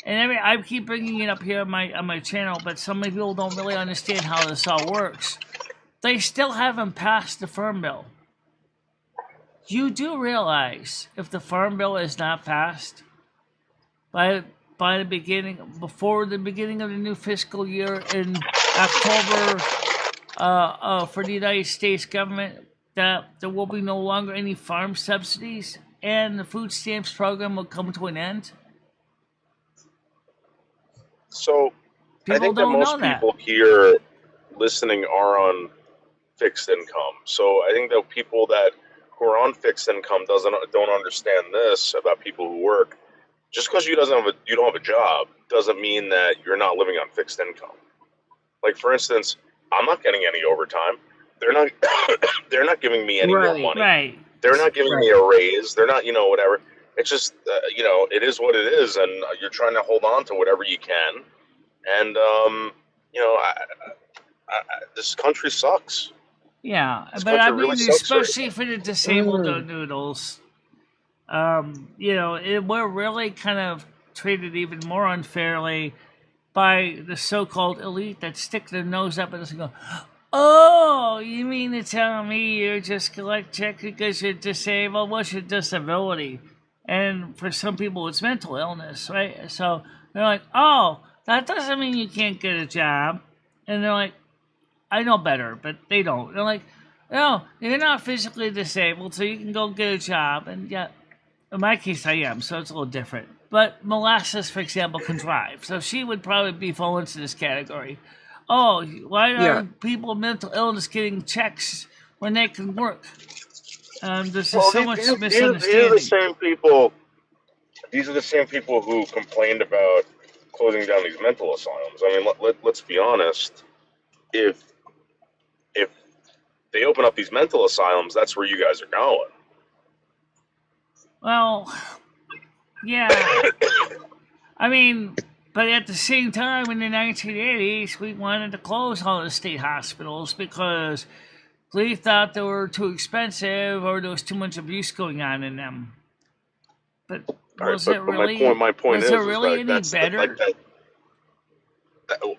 and I keep bringing it up here on my channel, but some people don't really understand how this all works. They still haven't passed the Farm Bill. You do realize if the Farm Bill is not passed before the beginning of the new fiscal year in October for the United States government, that there will be no longer any farm subsidies and the food stamps program will come to an end? So People I think that don't most know people here listening are on fixed income. So I think that people that who are on fixed income don't understand this about people who work. Just because you don't have a job doesn't mean that you're not living on fixed income. Like for instance, I'm not getting any overtime. They're not giving me any more money. Right. They're not giving me a raise. They're not, whatever. It's just, it is what it is, and you're trying to hold on to whatever you can. And this country sucks. Yeah, This but I country mean, really sucks right especially for the disabled noodles, we're really kind of treated even more unfairly by the so-called elite that stick their nose up at us and go, "Oh, you mean to tell me you're just collect check because you're disabled? What's your disability?" And for some people, it's mental illness, right? So they're like, "Oh, that doesn't mean you can't get a job," and they're like, I know better, but they don't. They're like, no, you're not physically disabled, so you can go get a job. And yeah, in my case, I am, so it's a little different. But Molasses, for example, can drive, so she would probably fall into this category. Oh, why are people with mental illness getting checks when they can work? There's just so much misunderstanding. These are the same people who complained about closing down these mental asylums. I mean, let's be honest. If they open up these mental asylums, that's where you guys are going. Well, yeah. I mean, but at the same time, in the 1980s, we wanted to close all the state hospitals because we thought they were too expensive or there was too much abuse going on in them. But was it really? My point is really any better?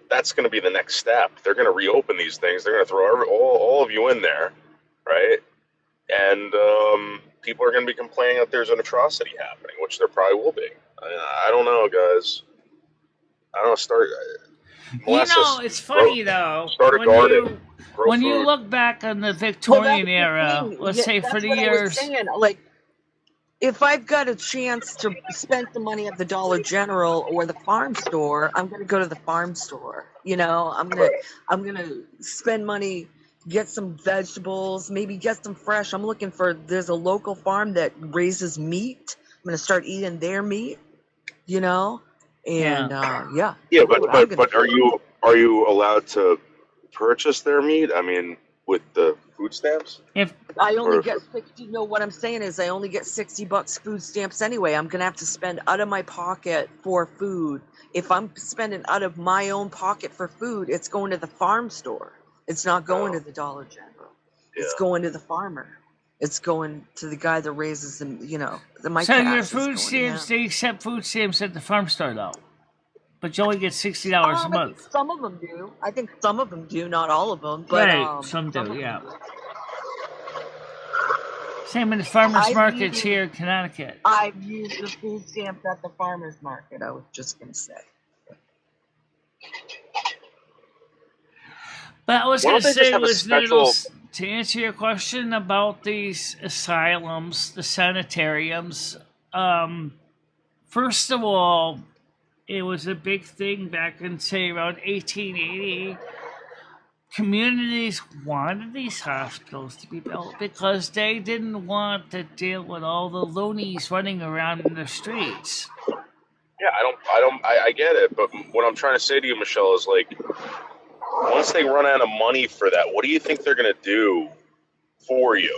That's going to be the next step. They're going to reopen these things. They're going to throw all of you in there, right? And people are going to be complaining that there's an atrocity happening, which there probably will be. I don't know, guys. I don't know. It's funny though. Start a garden. When you look back on the Victorian era, let's say for the years. Like, if I've got a chance to spend the money at the Dollar General or the farm store, I'm going to go to the farm store. I'm going to spend money, get some vegetables, maybe get some fresh. There's a local farm that raises meat. I'm going to start eating their meat, and Yeah, but are you allowed to purchase their meat? I mean, with the food stamps? If I only get 60, what I'm saying is I only get $60 food stamps anyway. I'm going to have to spend out of my pocket for food. If I'm spending out of my own pocket for food, it's going to the farm store. It's not going to the Dollar General. Yeah. It's going to the farmer. It's going to the guy that raises them, So your food stamps, they accept food stamps at the farm store though. But you only get $60 a month. Some of them do. I think some of them do, not all of them. But, right, some do, yeah. Same in the farmers markets here in Connecticut. I've used the food stamps at the farmers market, I was just going to say. But I was going to say, Noodles, to answer your question about these asylums, the sanitariums, first of all, it was a big thing back in, say, around 1880. communities wanted these hospitals to be built because they didn't want to deal with all the loonies running around in the streets. Yeah, I get it, but what I'm trying to say to you, Michelle, is like, once they run out of money for that, what do you think they're gonna do for you?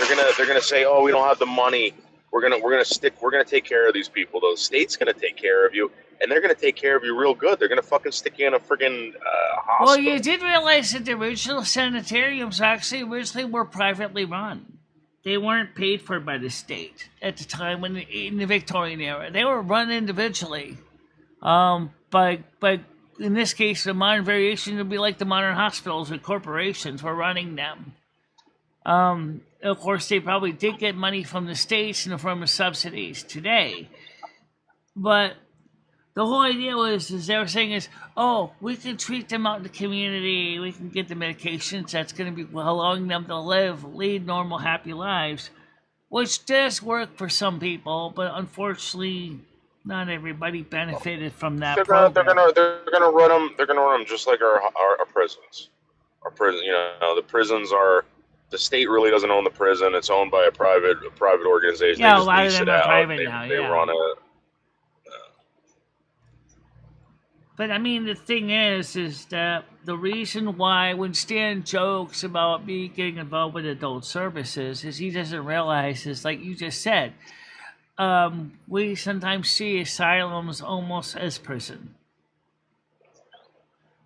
They're gonna say, oh, we don't have the money. We're gonna take care of these people. The state's gonna take care of you, and they're gonna take care of you real good. They're gonna fucking stick you in a friggin' hospital. Well, you did realize that the original sanitariums actually originally were privately run. They weren't paid for by the state at the time in the Victorian era. They were run individually. But in this case, the modern variation would be like the modern hospitals or corporations were running them. Of course, they probably did get money from the states in the form of subsidies today. But the whole idea was, they were saying is, oh, we can treat them out in the community. We can get the medications that's going to be allowing them to lead normal, happy lives, which does work for some people, but unfortunately, not everybody benefited from that. They're gonna run them. They're gonna run them just like our prisons. Our prison, the prisons are. The state really doesn't own the prison. It's owned by a private organization. Yeah, they just a lot of lease them it are out. private They now. they Yeah. run it. But I mean, the thing is that the reason why when Stan jokes about me getting involved with adult services is he doesn't realize is, like you just said, we sometimes see asylums almost as prison.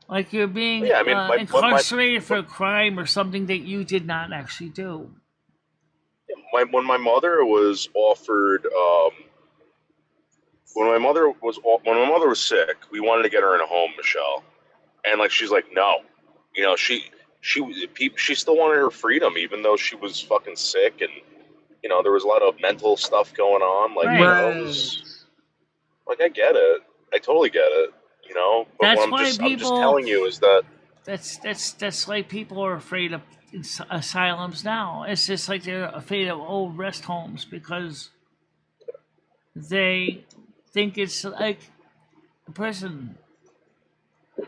Like you're being incarcerated for a crime or something that you did not actually do. When my mother was offered, when my mother was sick, we wanted to get her in a home, Michelle, and like she's like, no, she still wanted her freedom, even though she was fucking sick, and there was a lot of mental stuff going on. Like, Right. it was like, I get it, I totally get it, But That's what I'm why just people- telling you is that That's why people are afraid of asylums now. It's just like they're afraid of old rest homes because they think it's like a prison.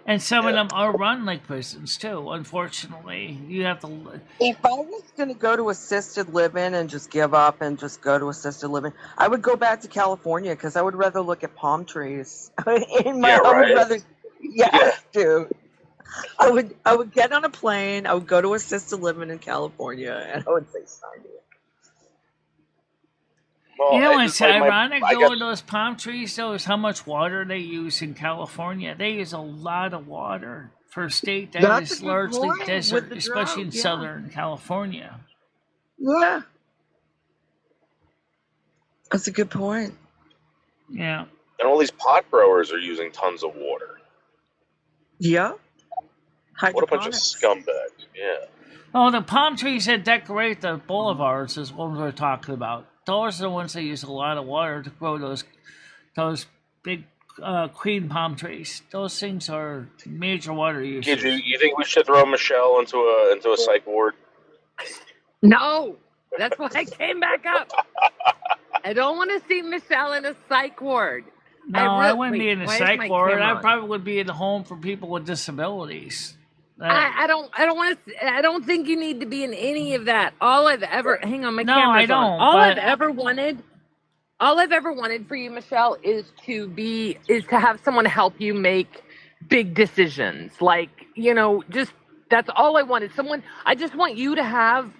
And some of them are run like prisons too, unfortunately. You have to... If I was going to go to assisted living and just give up and just go to assisted living, I would go back to California because I would rather look at palm trees. Dude. I would get on a plane, I would go to assisted living in California, and I would say sign me. well, What's ironic with those palm trees though is how much water they use in California. They use a lot of water for a state that That's a is good largely point, desert, with the especially in drought, yeah. Southern California. Yeah. That's a good point. Yeah. and all these pot growers are using tons of water. Yeah. What a bunch of scumbags! Yeah. Oh, the palm trees that decorate the boulevards is what we're talking about. Those are the ones that use a lot of water to grow those big queen palm trees. Those things are major water uses. Kid, you think we should throw Michelle into a psych ward? No, that's why I came back up. I don't want to see Michelle in a psych ward. No, I wouldn't be in a psych ward. I probably would be in a home for people with disabilities. I don't think you need to be in any of that. All I've ever camera's I don't. on. All I've ever wanted for you, Michelle, is to have someone help you make big decisions. Like, just that's all I wanted. I just want you to have.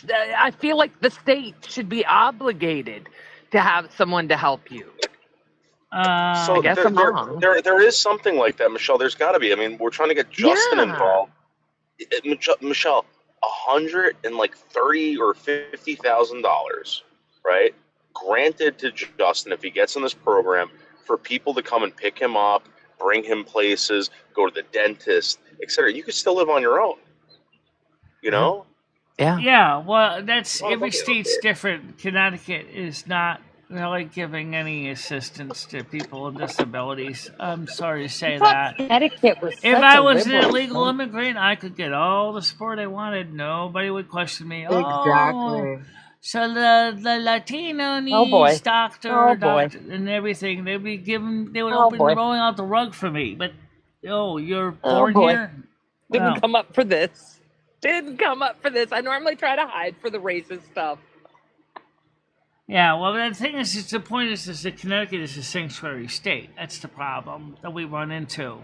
I feel like the state should be obligated to have someone to help you. So I guess I'm wrong. There is something like that, Michelle. There's got to be. I mean, we're trying to get Justin involved. Michelle, $130,000 or $50,000, right? Granted to Justin if he gets in this program for people to come and pick him up, bring him places, go to the dentist, etc. You could still live on your own. Yeah. Yeah. Well, that's every state's different. Connecticut is not really giving any assistance to people with disabilities. I'm sorry to say that. Connecticut was If such I a was an liberal illegal state. immigrant, I could get all the support I wanted. Nobody would question me. Oh, Exactly. so the Latino needs boy. doctor, Oh, boy. doctor, and everything. They would open rolling out the rug for me. But you're born boy. here. Didn't Well, come up for this. Didn't come up for this. I normally try to hide for the racist stuff. yeah, well, the thing is the point is that Connecticut is a sanctuary state. That's the problem that we run into.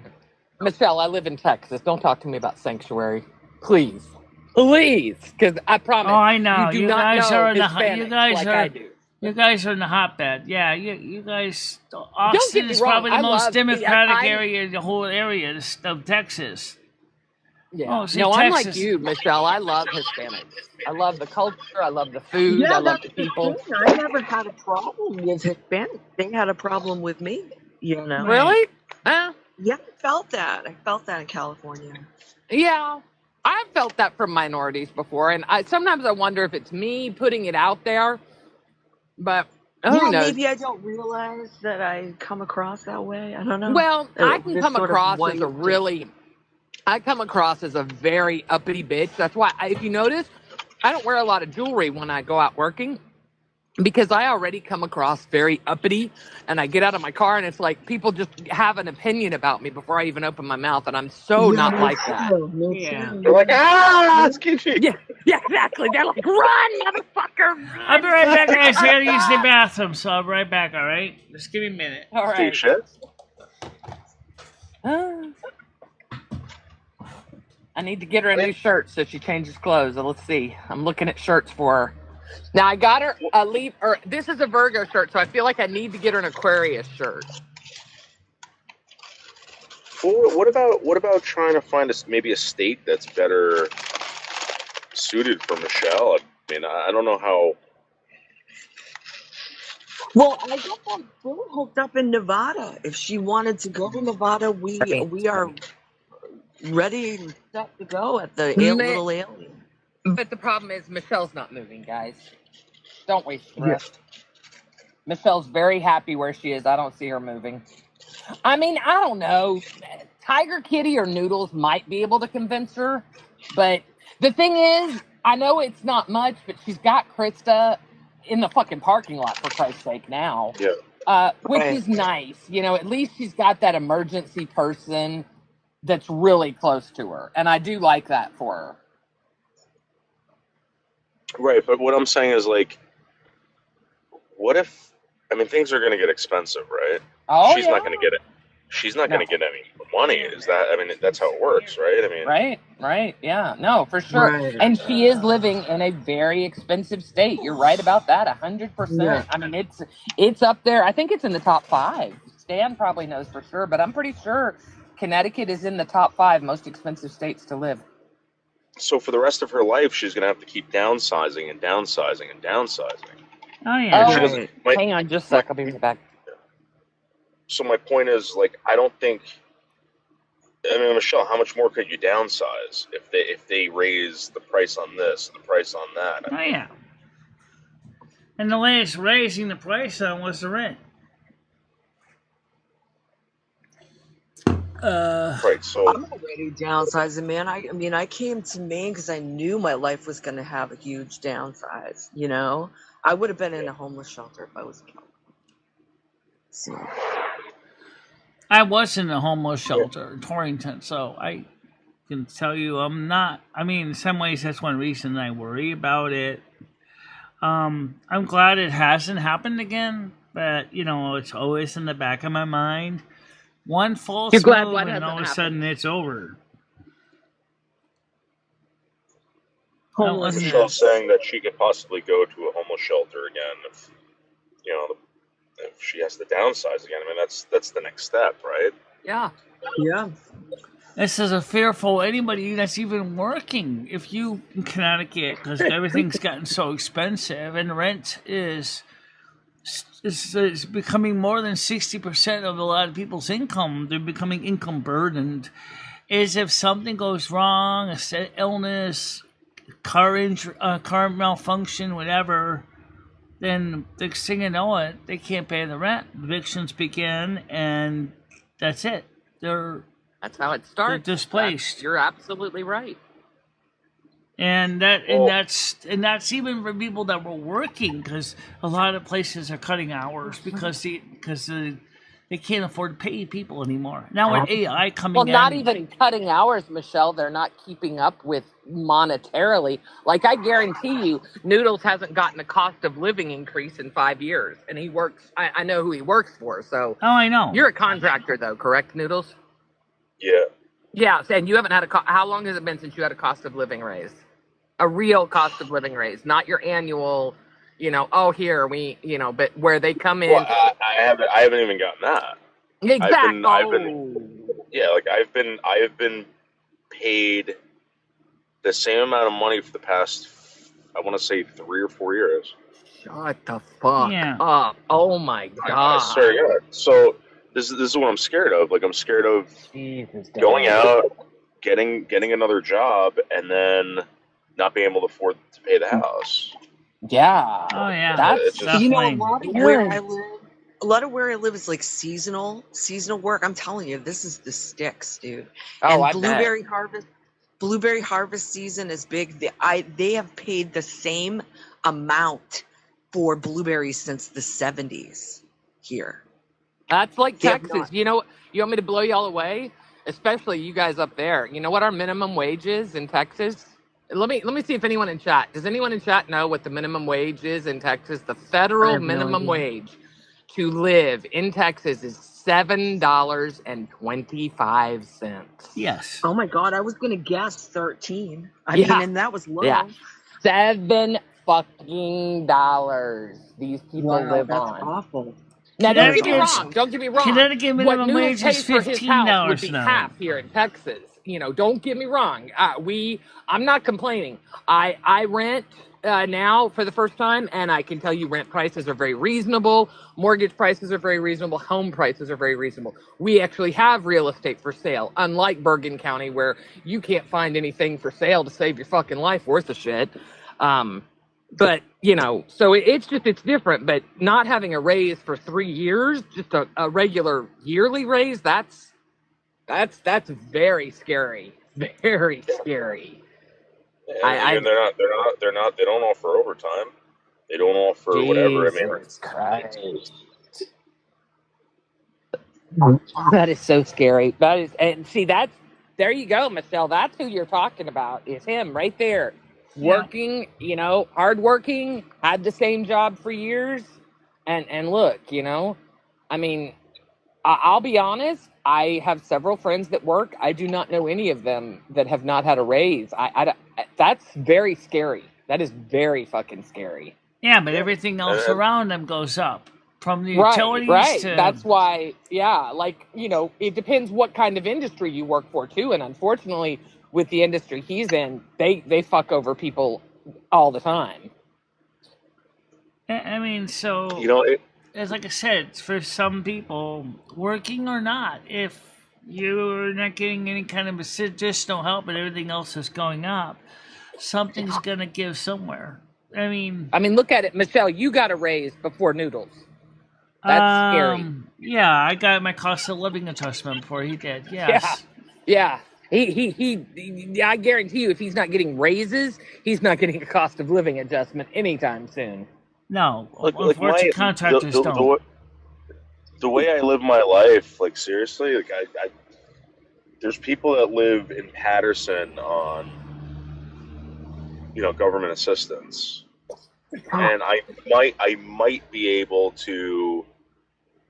Michelle, I live in Texas. Don't talk to me about sanctuary. Please. Please. Because I promise, Oh, I know. you do You not guys know are in the Hispanics you guys like are I do. you guys are in the hotbed. Yeah, you guys. Don't Austin get me is wrong. probably the I most love democratic area in the whole area of Texas. Yeah. Oh, see, No, I'm like Texas. you, Michelle. I love Hispanics. I love the culture. I love the food. Yeah, I love that's the people. thing. I never had a problem with Hispanics. They had a problem with me, you know? Really? Yeah, I felt that. I felt that in California. Yeah. I've felt that from minorities before. And sometimes I wonder if it's me putting it out there. But who Yeah, knows? maybe I don't realize that I come across that way. I don't know. Well, I can This come sort of across white as I come across as a very uppity bitch. That's why, if you notice, I don't wear a lot of jewelry when I go out working because I already come across very uppity. And I get out of my car and it's like people just have an opinion about me before I even open my mouth. And I'm so not like that. Yeah. They're like, it's Kichi. Yeah, exactly. They're like, run, motherfucker. Run. I'll be right back, guys. I gotta use the bathroom, so I'll be right back. All right, just give me a minute. All Do right. shit. I need to get her a new shirt so she changes clothes. So let's see. I'm looking at shirts for her. Now I got her a this is a Virgo shirt, so I feel like I need to get her an Aquarius shirt. Well, what about trying to find maybe a state that's better suited for Michelle? I mean, I don't know how. Well, I guess I'm still hooked up in Nevada. If she wanted to go to Nevada, we are ready and set to go at the Little Alien. But the problem is Michelle's not moving, guys. Don't waste breath. Michelle's very happy where she is. I don't see her moving. I mean, I don't know. Tiger Kitty or Noodles might be able to convince her. But the thing is, I know it's not much, but she's got Krista in the fucking parking lot, for Christ's sake, now. Yeah. Which is nice. You know, at least she's got that emergency person that's really close to her. And I do like that for her. Right, but what I'm saying is, like, what if? I mean, things are going to get expensive, right? Oh, She's not going to get it. She's not going to get any money. Is that? I mean, that's how it works, right? I mean, Right. Yeah. No, for sure. Right. And she is living in a very expensive state. You're right about that. 100%. Yeah. I mean, it's up there. I think it's in the top 5. Stan probably knows for sure, but I'm pretty sure Connecticut is in the top 5 most expensive states to live. so for the rest of her life, she's going to have to keep downsizing and downsizing and downsizing. Oh yeah. She doesn't. Hang on just a sec. I'll be right back. So my point is, like, I don't think. I mean, Michelle, how much more could you downsize if they raise the price on this and the price on that? Oh yeah. And the last raising the price on was the rent. Right. So I'm already downsizing, man. I mean, I came to Maine because I knew my life was going to have a huge downsize. You know, I would have been in a homeless shelter if I was in California. So. I was in a homeless shelter in Torrington, so I can tell you I'm not. I mean, in some ways, that's one reason I worry about it. I'm glad it hasn't happened again, but you know, it's always in the back of my mind. One false You're glad move, what and all of a hasn't sudden it's over. Homeless. Michelle's saying that she could possibly go to a homeless shelter again if, you know, if she has to downsize again. I mean, that's the next step, right? Yeah. Yeah. This is a fearful anybody that's even working. If you in Connecticut, because everything's gotten so expensive, and rent is becoming more than 60% of a lot of people's income. They're becoming income burdened. Is if something goes wrong, a illness, car malfunction, whatever, then the next thing you know it, they can't pay the rent. Evictions begin, and that's it. That's how it starts. They're displaced. You're absolutely right. And that's even for people that were working, because a lot of places are cutting hours because they They can't afford to pay people anymore. Now with AI coming Well, in, not even cutting hours, Michelle. They're not keeping up with monetarily. Like, I guarantee you, Noodles hasn't gotten a cost of living increase in 5 years. And he works, I know who he works for. So, oh, I know. you're a contractor, though, correct, Noodles? Yeah. Yeah, and you haven't had how long has it been since you had a cost of living raise? A real cost of living raise, not your annual, but where they come in. Well, I haven't even gotten that. Exactly. I have been paid the same amount of money for the past, I want to say 3 or 4 years. Shut the fuck Yeah. up. Oh my God. Sir, yeah. So this is what I'm scared of. Like, I'm scared of Jesus, going out, getting another job, and then not being able to afford to pay the house. Yeah. Oh yeah. That's definitely. You know, a lot of where I live is like seasonal work. I'm telling you, this is the sticks, dude. Oh, And blueberry harvest season is big. They have paid the same amount for blueberries since the 70s here. That's like They have Texas. not. You know, you want me to blow y'all away? Especially you guys up there. You know what our minimum wage is in Texas? Let me see if anyone in chat. Does anyone in chat know what the minimum wage is in Texas? The federal minimum wage to live in Texas is $7.25. Yes. Oh my God, I was gonna guess 13. I mean, and that was low. Yeah. $7 fucking dollars. These people live that's on. awful. Now, don't get me Connecticut's- wrong. Don't get me wrong. Connecticut What minimum Noodles wage is pays for his house would $15 be now. half here in Texas. You know, don't get me wrong. I'm not complaining. I rent now for the first time, and I can tell you rent prices are very reasonable. Mortgage prices are very reasonable. Home prices are very reasonable. We actually have real estate for sale, unlike Bergen County, where you can't find anything for sale to save your fucking life worth of shit. But, you know, so it's different. But not having a raise for 3 years, just a regular yearly raise, that's very scary. Very scary. And they don't offer overtime. They don't offer whatever. I mean, Jesus Christ. That is so scary. That is, and see, there you go, Michelle. That's who you're talking about. Is him right there. Working, you know, hardworking, had the same job for years. And look, you know, I mean, I'll be honest. I have several friends that work. I do not know any of them that have not had a raise. That's very scary. That is very fucking scary. Yeah, but everything else around them goes up. From the utilities right. to... That's why, like, you know, it depends what kind of industry you work for, too. And unfortunately, with the industry he's in, they fuck over people all the time. I mean, so... You know, as like I said, it's for some people, working or not, if you're not getting any kind of additional help and everything else is going up, something's going to give somewhere. I mean, look at it. Michelle, you got a raise before Noodles. That's scary. Yeah, I got my cost of living adjustment before he did. Yes. Yeah. He I guarantee you, if he's not getting raises, he's not getting a cost of living adjustment anytime soon. No, unfortunately, contractors don't. The way I live my life, like, seriously, like, I there's people that live in Patterson on, you know, government assistance, and I might be able to,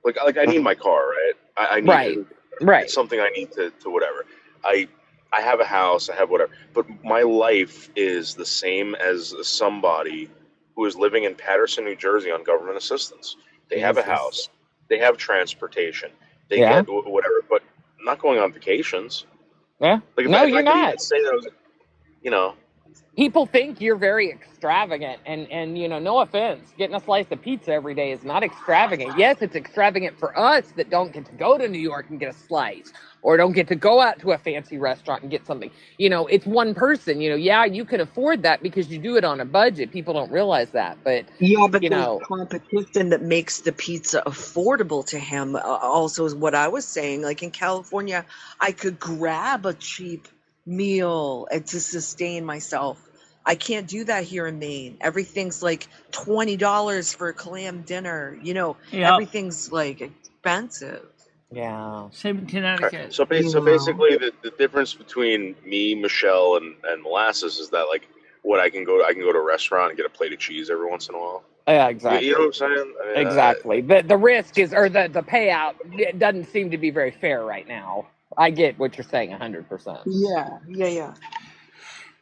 like I need my car, right? I need right. It's something I need to whatever. I have a house, I have whatever, but my life is the same as somebody who is living in Patterson, New Jersey on government assistance. They have a house, they have transportation, they get whatever, but I'm not going on vacations. Yeah. Like, no, you're not. Say that was, you know. People think you're very extravagant, and you know, no offense, getting a slice of pizza every day is not extravagant. Yes, it's extravagant for us that don't get to go to New York and get a slice, or don't get to go out to a fancy restaurant and get something. You know, it's one person. You know, yeah, you can afford that because you do it on a budget. People don't realize that, but you there's know, competition that makes the pizza affordable to him. Also, is what I was saying. Like in California, I could grab a cheap meal and to sustain myself. I can't do that here in Maine. Everything's like $20 for a clam dinner. You know, everything's like expensive. Yeah. Same in Connecticut. So basically, the difference between me, Michelle, and Molasses is that like what I can go to a restaurant and get a plate of cheese every once in a while. Yeah, exactly. You know what I'm saying? I mean, Exactly. The risk is, or the payout, it doesn't seem to be very fair right now. I get what you're saying 100%. Yeah. You know,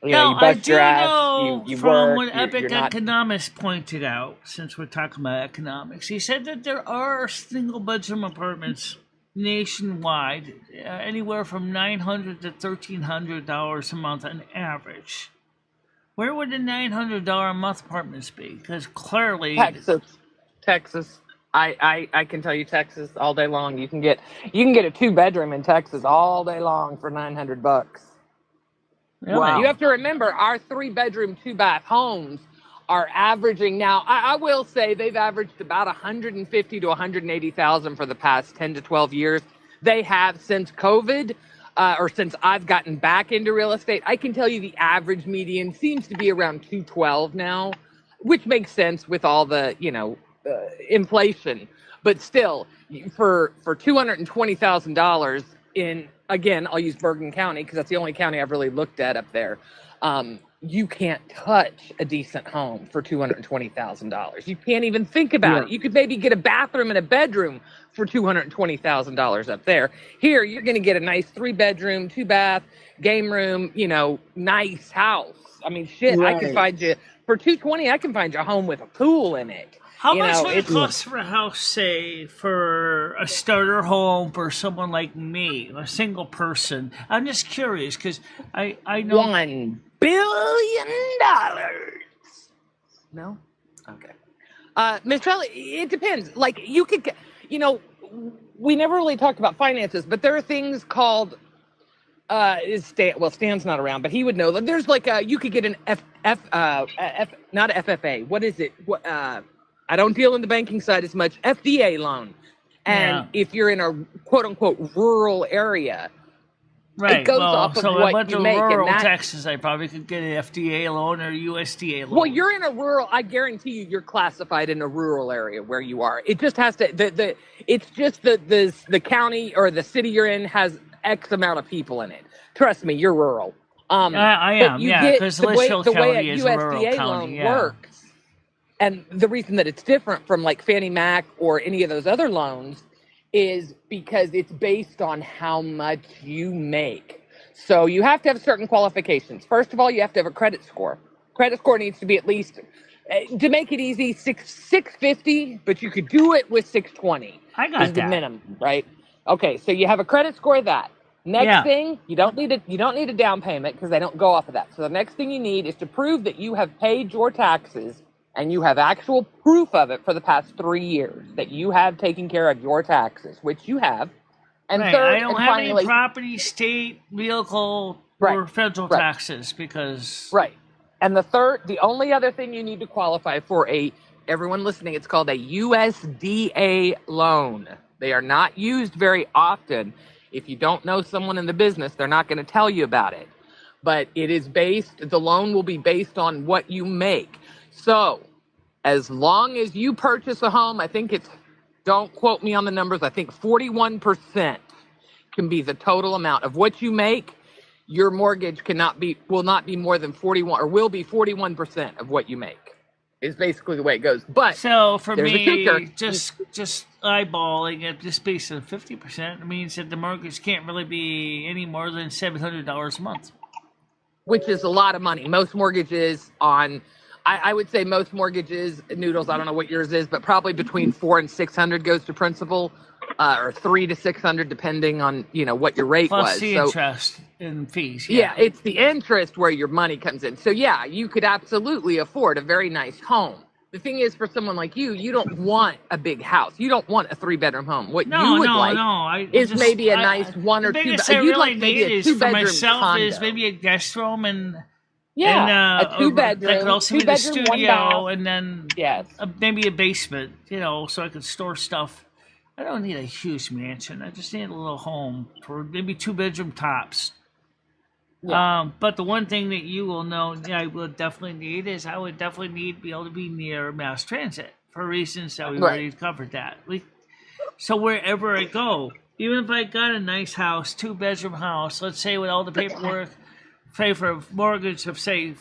Now, you I bust do your ass, know you from work, what Epic you're not... Economics pointed out, since we're talking about economics, he said that there are single-bedroom apartments nationwide, anywhere from $900 to $1,300 a month on average. Where would the $900 a month apartments be? Because clearly, Texas. I can tell you Texas all day long. You can get a 2-bedroom in Texas all day long for $900. really? Wow. You have to remember, our 3-bedroom, 2-bath homes are averaging now. I will say they've averaged about 150 to 180,000 for the past 10 to 12 years. They have since COVID, or since I've gotten back into real estate. I can tell you the average median seems to be around 212 now, which makes sense with all the inflation. But still, for $220,000 in, again, I'll use Bergen County because that's the only county I've really looked at up there. You can't touch a decent home for $220,000. You can't even think about it. You could maybe get a bathroom and a bedroom for $220,000 up there. Here, you're going to get a nice 3-bedroom, 2-bath, game room, nice house. I mean, shit, I could find you for $220. I can find you a home with a pool in it. How much would it cost for a house, say, for a starter home for someone like me, a single person? I'm just curious because I know $1 billion. No? Okay. Michelle, it depends. Like, you could, we never really talked about finances, but there are things called, Stan's not around, but he would know that there's like you could get an not a FFA. What is it? I don't deal in the banking side as much. FDA loan. And if you're in a quote unquote rural area, right. It goes off of what I went you to make, rural and that, Texas. I probably could get an FDA loan or USDA loan. well, you're in a rural. I guarantee you're classified in a rural area where you are. It just has to. It's just the county or the city you're in has X amount of people in it. Trust me, you're rural. I am, because Litchfield County is a rural county. Loan works. And the reason that it's different from like Fannie Mac or any of those other loans is because it's based on how much you make. So you have to have certain qualifications. First of all, you have to have a credit score. Credit score needs to be at least, to make it easy, 650, but you could do it with 620. I got is the minimum, right? Okay, so you have a credit score of that. Next thing, you don't need a down payment because they don't go off of that. So the next thing you need is to prove that you have paid your taxes and you have actual proof of it for the past 3 years, that you have taken care of your taxes, which you have. And right. third, I don't and have finally, any property, state, vehicle, or federal taxes because... Right. And the only other thing you need to qualify for everyone listening, it's called a USDA loan. They are not used very often. If you don't know someone in the business, they're not going to tell you about it. But the loan will be based on what you make. So, as long as you purchase a home, I think don't quote me on the numbers, I think 41% can be the total amount of what you make. Your mortgage will not be more than 41, or will be 41% of what you make. Is basically the way it goes. But so for me, just eyeballing it, just based on 50%, it means that the mortgage can't really be any more than $700 a month, which is a lot of money. Most mortgages I would say most mortgages, Noodles, I don't know what yours is, but probably between $400 and $600 goes to principal, or $300 to $600 depending on what your rate was. Plus the interest and fees. Yeah, it's the interest where your money comes in. So yeah, you could absolutely afford a very nice home. The thing is, for someone like you, you don't want a big house. You don't want a 3-bedroom home. What you would like is maybe a nice 1 or 2. You'd like maybe a 2-bedroom condo. Is maybe a guest room and a 2-bedroom. That could also be the studio, and then maybe a basement. So I could store stuff. I don't need a huge mansion. I just need a little home for maybe 2-bedroom tops. Yeah. But the one thing that you will know I would definitely need is I would definitely need to be able to be near mass transit for reasons that we've already covered that. So wherever I go, even if I got a nice house, 2-bedroom house, let's say with all the paperwork, pay for a mortgage of say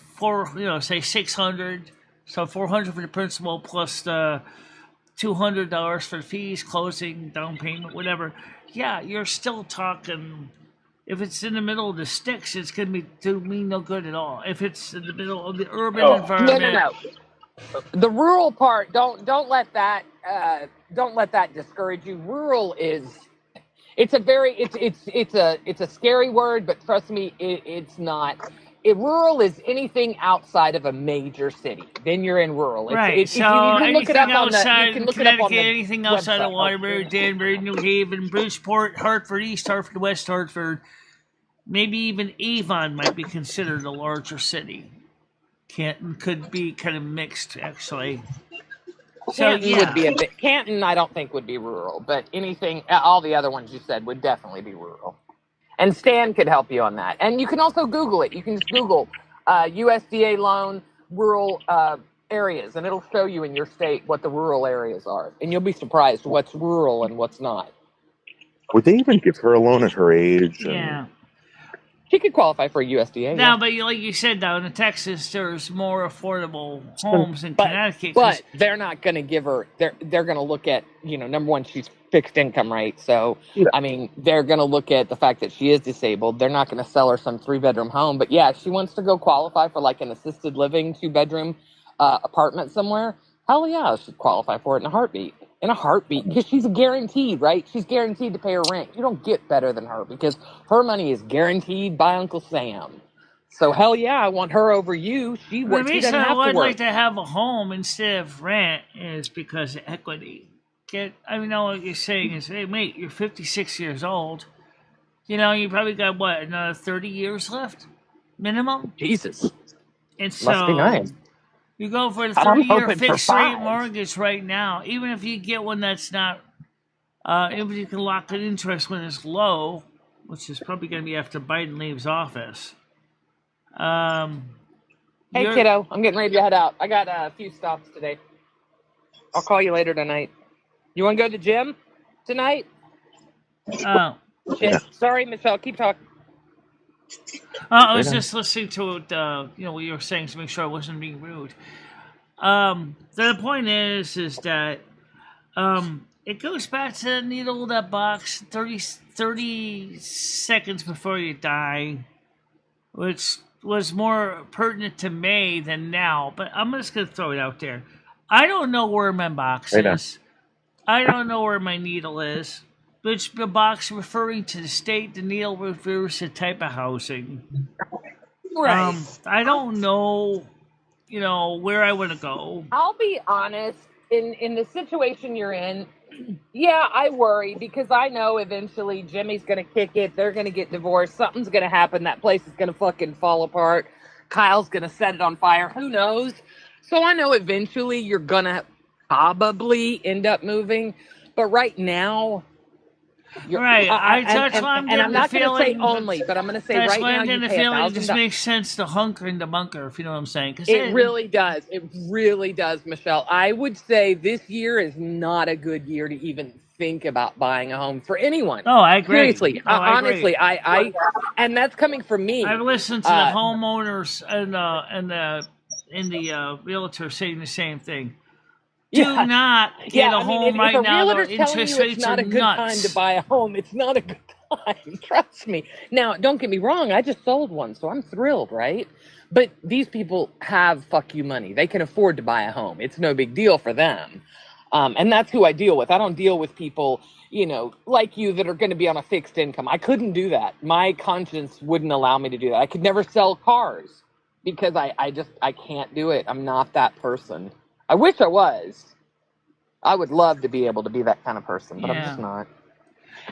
say 600, so 400 for the principal plus the $200 for the fees, closing, down payment, whatever. Yeah, you're still talking. If it's in the middle of the sticks, it's going to do me no good at all. If it's in the middle of the urban environment, No. The rural part, don't let that discourage you. Rural is it's a scary word, but trust me, it's not. Rural is anything outside of a major city. Then you're in rural. right? You So can look it anything up on the outside Connecticut, the anything outside of website. Waterbury, Danbury, New Haven, Bridgeport, Hartford, East Hartford, West Hartford, maybe even Avon might be considered a larger city. Canton could be kind of mixed, actually. So Canton would be a bit. Canton, I don't think would be rural, but anything, all the other ones you said would definitely be rural. And Stan could help you on that. And you can also Google it. You can just Google USDA loan rural areas, and it'll show you in your state what the rural areas are, and you'll be surprised what's rural and what's not. Would they even give her a loan at her age? Yeah. She could qualify for a USDA. Now, but like you said, though, in Texas, there's more affordable homes in Connecticut. But they're not going to give her. They're going to look at, number one, she's fixed income, right? So, I mean, they're going to look at the fact that she is disabled. They're not going to sell her some 3-bedroom home. But yeah, if she wants to go qualify for like an assisted living 2-bedroom apartment somewhere, hell yeah, she'd qualify for it in a heartbeat. Because she's guaranteed, right? She's guaranteed to pay her rent. You don't get better than her because her money is guaranteed by Uncle Sam. So hell yeah, I want her over you. She works. The reason I would like to have a home instead of rent is because of equity. I know what you're saying is, hey mate, you're 56 years old. You probably got another 30 years left, minimum. Jesus, and so must be nice. You go for the 30-year fixed rate mortgage right now, even if you get one that's not, if you can lock in interest when it's low, which is probably going to be after Biden leaves office. Hey, kiddo, I'm getting ready to head out. I got a few stops today. I'll call you later tonight. You want to go to the gym tonight? Oh. Shit. Sorry, Michelle. Keep talking. I was just listening to it, what you were saying to make sure I wasn't being rude. The point is that it goes back to the needle that box 30 seconds before you die, which was more pertinent to May than now. But I'm just going to throw it out there. I don't know where my box is. I don't know where my needle is. Which the box referring to the state, the needle refers to type of housing. Right. I don't know, where I want to go. I'll be honest. In the situation you're in, yeah, I worry because I know eventually Jimmy's going to kick it. They're going to get divorced. Something's going to happen. That place is going to fucking fall apart. Kyle's going to set it on fire. Who knows? So I know eventually you're going to probably end up moving. But right now... Right, that's why I'm getting I'm not the going to say feeling. only, but I'm going to say That's right why now I'm getting you the pay feeling it $1,000. just makes sense to hunker in the bunker, if you know what I'm saying. It really does. It really does, Michelle. I would say this year is not a good year to even think about buying a home for anyone. Oh, I agree. Seriously, honestly, agree. I and that's coming from me. I've listened to the homeowners and the realtor saying the same thing. Do not get a home right now. The interest rates it's not are a good nuts. time to buy a home. It's not a good time. Trust me. Now, don't get me wrong. I just sold one, so I'm thrilled, right? But these people have fuck you money. They can afford to buy a home. It's no big deal for them. And that's who I deal with. I don't deal with people, like you that are going to be on a fixed income. I couldn't do that. My conscience wouldn't allow me to do that. I could never sell cars because I can't do it. I'm not that person. I wish I was. I would love to be able to be that kind of person, but I'm just not.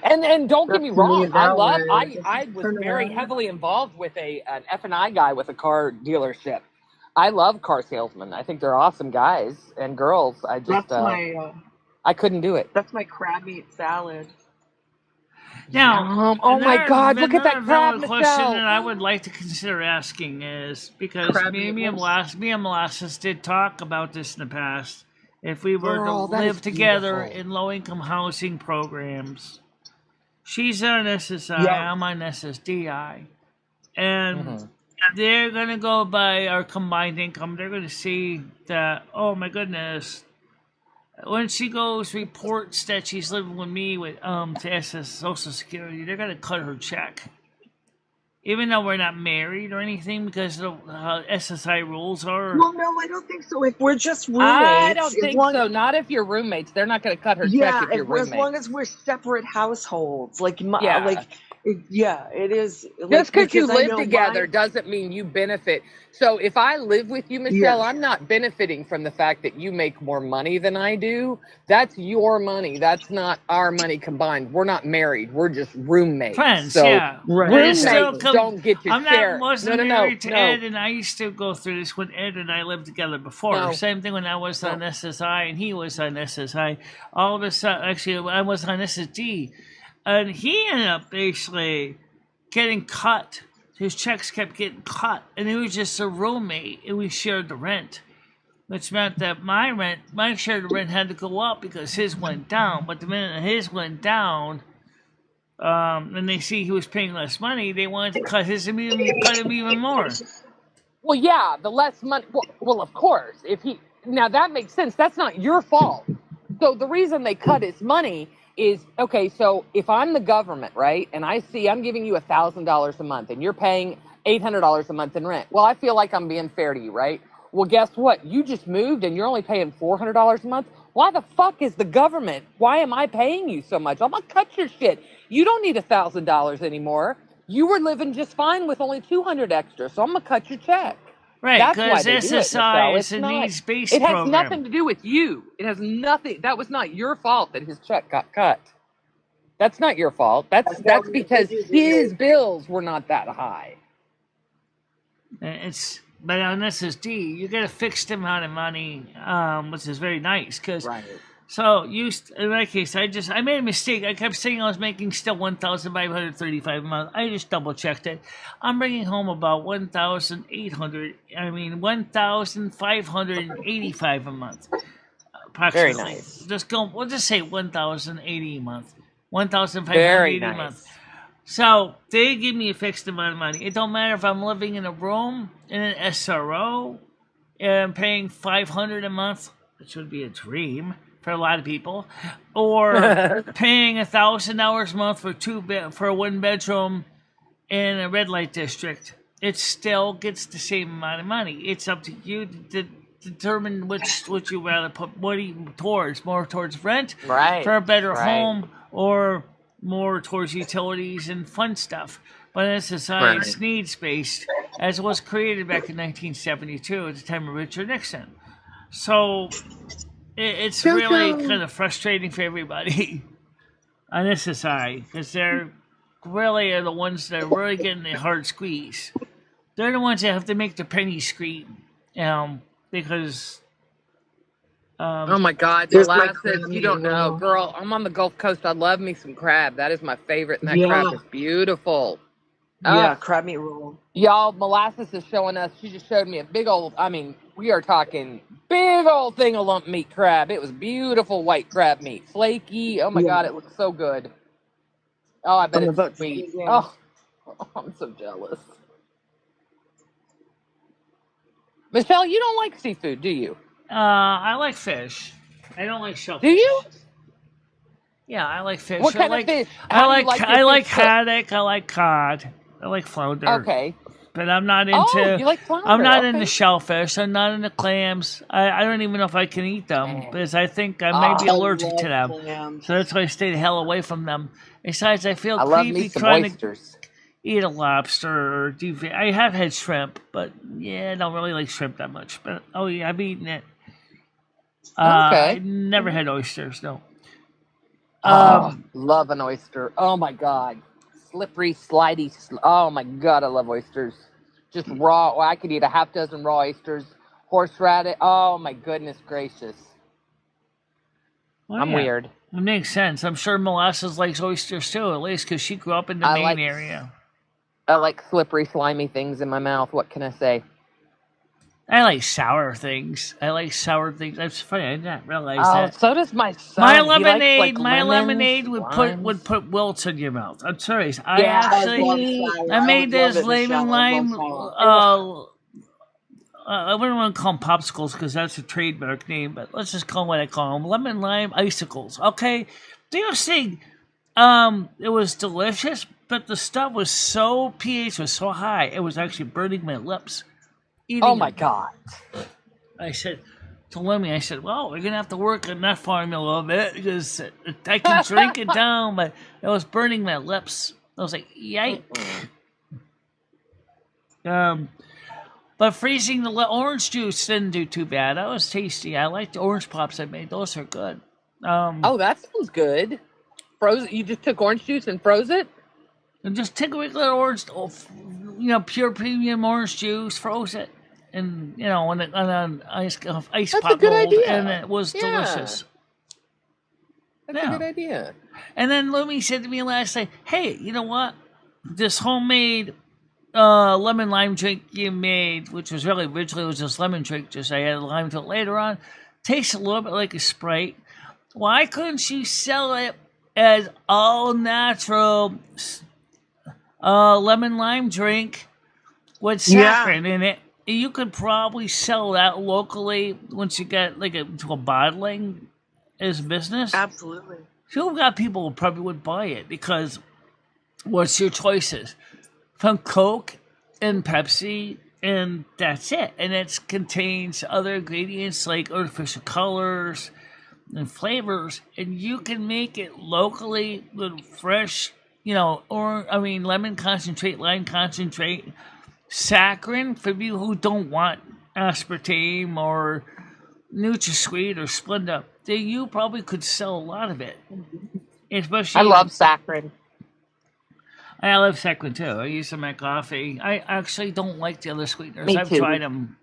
And don't get me wrong, I was very heavily involved with an F&I guy with a car dealership. I love car salesmen. I think they're awesome guys and girls. I just I couldn't do it. That's my crab meat salad. Now, oh my God! Look at that crab, question Michelle. that I would like to consider asking is because me and Molasses did talk about this in the past, if we were Girl, to that is live together beautiful. in low-income housing programs. She's on SSI, Yeah. I'm on SSDI. And Mhm. they're going to go by our combined income. They're going to see that, oh my goodness, when she goes reports that she's living with me with to SS Social Security, they're going to cut her check. Even though we're not married or anything, because of how SSI rules are. Well, no, I don't think so. If we're just roommates, I don't as think long- so. Not if you're roommates. They're not going to cut her Yeah, check if you're as roommates. long as we're separate households, like Yeah. it is. Just because you I live know together my- doesn't mean you benefit. So if I live with you, Michelle, I'm not benefiting from the fact that you make more money than I do. That's your money. That's not our money combined. We're not married. We're just roommates. Friends, so yeah. Right. But roommates it's still don't get your I'm share. not wasn't No. married to Ed, and I used to go through this when Ed and I lived together before. No. Same thing when I was on No. SSI and he was on SSI. All of a sudden, actually, I was on SSD, and he ended up basically getting cut. His checks kept getting cut, and he was just a roommate, and we shared the rent, which meant that my share of the rent had to go up because his went down. But the minute his went down, and they see he was paying less money, they wanted to cut him even more. Well, yeah, the less money. Well, of course. Now that makes sense. That's not your fault. So the reason they cut his money is, okay, so if I'm the government, right, and I see I'm giving you $1,000 a month and you're paying $800 a month in rent. Well, I feel like I'm being fair to you, right? Well, guess what? You just moved and you're only paying $400 a month. Why the fuck is the government? Why am I paying you so much? I'm gonna cut your shit. You don't need $1,000 anymore. You were living just fine with only $200 extra, so I'm gonna cut your check. Right, That's why because they do it, SSI Michelle. is a needs-based It has program. nothing to do with you. It has nothing. That was not your fault that his check got cut. That's not your fault. That's because his bills were not that high. But on SSD, you get a fixed amount of money, which is very nice. Right. So in my case, I made a mistake. I kept saying I was making still $1,535 a month. I just double checked it. I'm bringing home about $1,585 a month. Very Approximately. nice. We'll just say $1,080 a month. $1,580 Very a month. nice. So they give me a fixed amount of money. It don't matter if I'm living in a room in an SRO and I'm paying $500 a month, which would be a dream for a lot of people, or paying $1,000 a month for a one bedroom in a red light district. It still gets the same amount of money. It's up to you to determine which you rather put money towards, more towards rent for a better home, or more towards utilities and fun stuff. But SSI is needs-based, as it was created back in 1972 at the time of Richard Nixon. So it's really kind of frustrating for everybody on SSI, because they're really are the ones that are really getting the hard squeeze. They're the ones that have to make the penny scream, because... oh my God, molasses! You don't know, girl. I'm on the Gulf Coast. I love me some crab. That is my favorite, and that crab is beautiful. Yeah, crab meat roll. Y'all, molasses is showing us. She just showed me a big old. I mean, we are talking big old thing of lump meat crab. It was beautiful white crab meat, flaky. Oh my God, it looks so good. Oh, I bet it's sweet. Oh, I'm so jealous. Michelle, you don't like seafood, do you? I like fish. I don't like shellfish. Do you? Yeah, I like fish. What kind of fish? I like haddock. I like cod. I like flounder. Okay. But I'm not into. You like flounder? I'm not into shellfish. I'm not into clams. I don't even know if I can eat them because I think I may be allergic to them. Clams. So that's why I stay the hell away from them. Besides, I feel love creepy me some trying oysters. to eat a lobster or do. I have had shrimp, but I don't really like shrimp that much. But I've eaten it. I never had oysters, no. Love an oyster. Oh my God. Slippery, slidey. Oh my God, I love oysters. Just raw. Well, I could eat a half dozen raw oysters. Horseradish. Oh my goodness gracious. Well, I'm weird. It makes sense. I'm sure Molasses likes oysters too, at least because she grew up in the Maine area. I like slippery, slimy things in my mouth. What can I say? I like sour things. That's funny. I did not realize Oh, that. so does my son. My He likes, lemonade, like, my lemons, lemonade would limes. put wilts in your mouth. I'm serious. I Yeah, actually love see, sour. I made would love this it, lemon Michelle. I lime. love sour. I wouldn't want to call them popsicles because that's a trademark name, but let's just call them what I call them: lemon lime icicles. Okay, do you see? It was delicious, but the stuff was so pH was so high, it was actually burning my lips. oh my It. God. I said to Lemmy, I said, well, we're going to have to work on that formula a little bit because I can drink it down, but it was burning my lips. I was like, yike. But freezing the orange juice didn't do too bad. That was tasty. I like the orange pops I made. Those are good. Oh, that sounds good. Froze. You just took orange juice and froze it? And just take a regular orange, pure premium orange juice, froze it, and on an ice That's pop a good mold, idea. and it was Yeah. delicious. That's a good idea. And then Lumi said to me last night, "Hey, you know what? This homemade lemon lime drink you made, which was really originally was just lemon drink, just I added lime to it later on, tastes a little bit like a Sprite. Why couldn't you sell it as all natural lemon lime drink with saccharin in it? You could probably sell that locally once you get to a bottling as a business. Absolutely. You've got people who probably would buy it because what's your choices? From Coke and Pepsi, and that's it. And it contains other ingredients like artificial colors and flavors, and you can make it locally with fresh, lemon concentrate, lime concentrate, saccharin for people who don't want aspartame or NutraSweet or Splenda. Then you probably could sell a lot of it. Especially, I love saccharin. I love saccharin too. I use them in my coffee. I actually don't like the other sweeteners. Me I've too. tried them.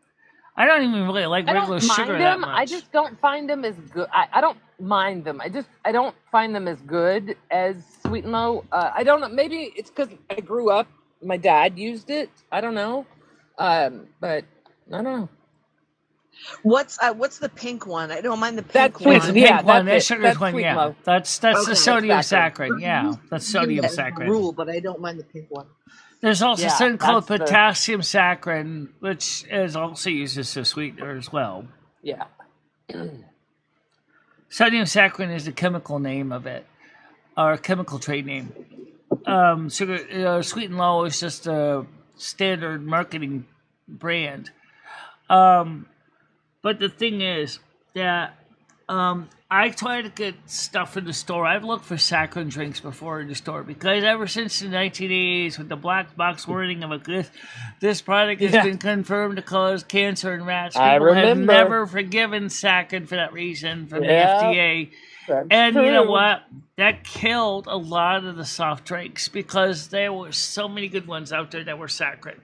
I don't even really like I regular don't mind sugar that them. much. I just don't find them as good. I don't mind them. I don't find them as good as Sweet and Low. I don't know. Maybe it's because I grew up. My dad used it. I don't know. But I don't know. What's the pink one? I don't mind the pink That's one. It's the sweet. pink Yeah, one. that's That it. sugar's That's one. Sweet and Yeah, Low. that's Okay, the sodium saccharin. saccharin. Yeah, that's Give sodium that as a saccharin. rule, but I don't mind the pink one. There's also Yeah, something called that's the- potassium saccharin, which is also used as a sweetener as well. Yeah. Sodium saccharin is the chemical name of it, or a chemical trade name. Sweet and Low is just a standard marketing brand. But the thing is that I try to get stuff in the store. I've looked for saccharin drinks before in the store because ever since the 1980s, with the black box warning of this product has been confirmed to cause cancer in rats, I people have remember. never forgiven saccharin for that reason from Yeah. the FDA. That's And you know true. what? That killed a lot of the soft drinks because there were so many good ones out there that were saccharin.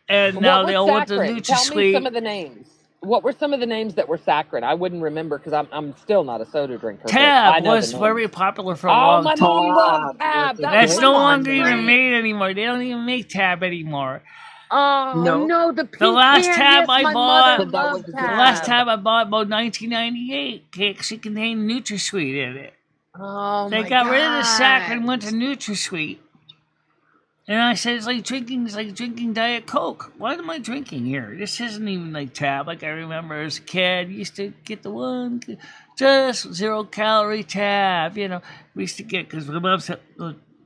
And now What they was all want the saccharin? Tell me NutraSweet. some of the names. What were some of the names that were saccharin? I wouldn't remember because I'm still not a soda drinker. but I Tab know was the very names. popular for a Oh, long my time. mom loved Tab. That's was no my longer favorite. even made anymore. They don't even make Tab anymore. Oh No. no, the pink The last can, Tab yes, I my bought- mother But that loved was The last Tab. Tab I bought about 1998 actually contained NutraSweet in it. Oh They my got rid of the saccharine and God. went to NutraSweet. And I said, it's like drinking Diet Coke. What am I drinking here? This isn't even like Tab. Like I remember as a kid, used to get the one, just 0-calorie Tab. We used to get, because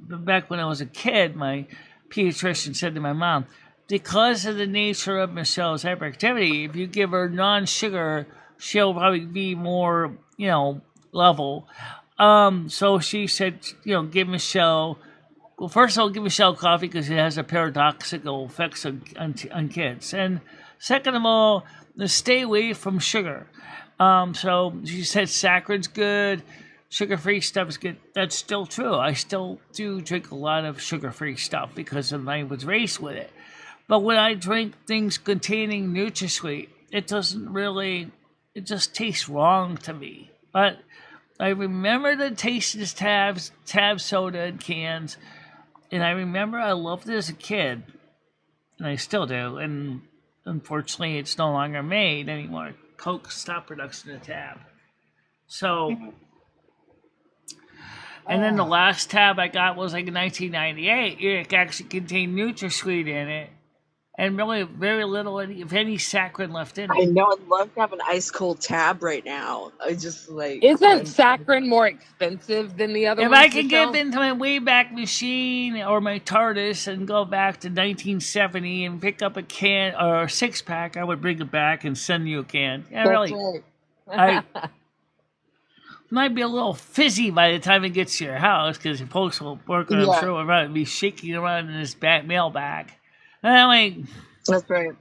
back when I was a kid, my pediatrician said to my mom, because of the nature of Michelle's hyperactivity, if you give her non-sugar, she'll probably be more, level. So she said, give Michelle. Well, first of all, give Michelle coffee because it has a paradoxical effects on kids. And second of all, stay away from sugar. So she said saccharin's good, sugar-free stuff is good. That's still true. I still do drink a lot of sugar-free stuff because I was raised with it. But when I drink things containing NutraSweet, it just tastes wrong to me. But I remember the taste of this Tab soda in cans. And I remember I loved it as a kid, and I still do. And unfortunately, it's no longer made anymore. Coke stopped production of Tab. So, and then the last Tab I got was like in 1998. It actually contained NutraSweet in it, and really very little, if any, saccharin left in I it. know. I'd love to have an ice cold Tab right now. I just like. Isn't saccharin more expensive than the other If ones? I can Michelle? get into my Wayback Machine or my TARDIS and go back to 1970 and pick up a can or a 6-pack, I would bring it back and send you a can. Yeah, That's really. right. Might be a little fizzy by the time it gets to your house because your postal worker, I'm Yeah. sure, will probably be shaking around in his back mail bag. Anyway, That's right.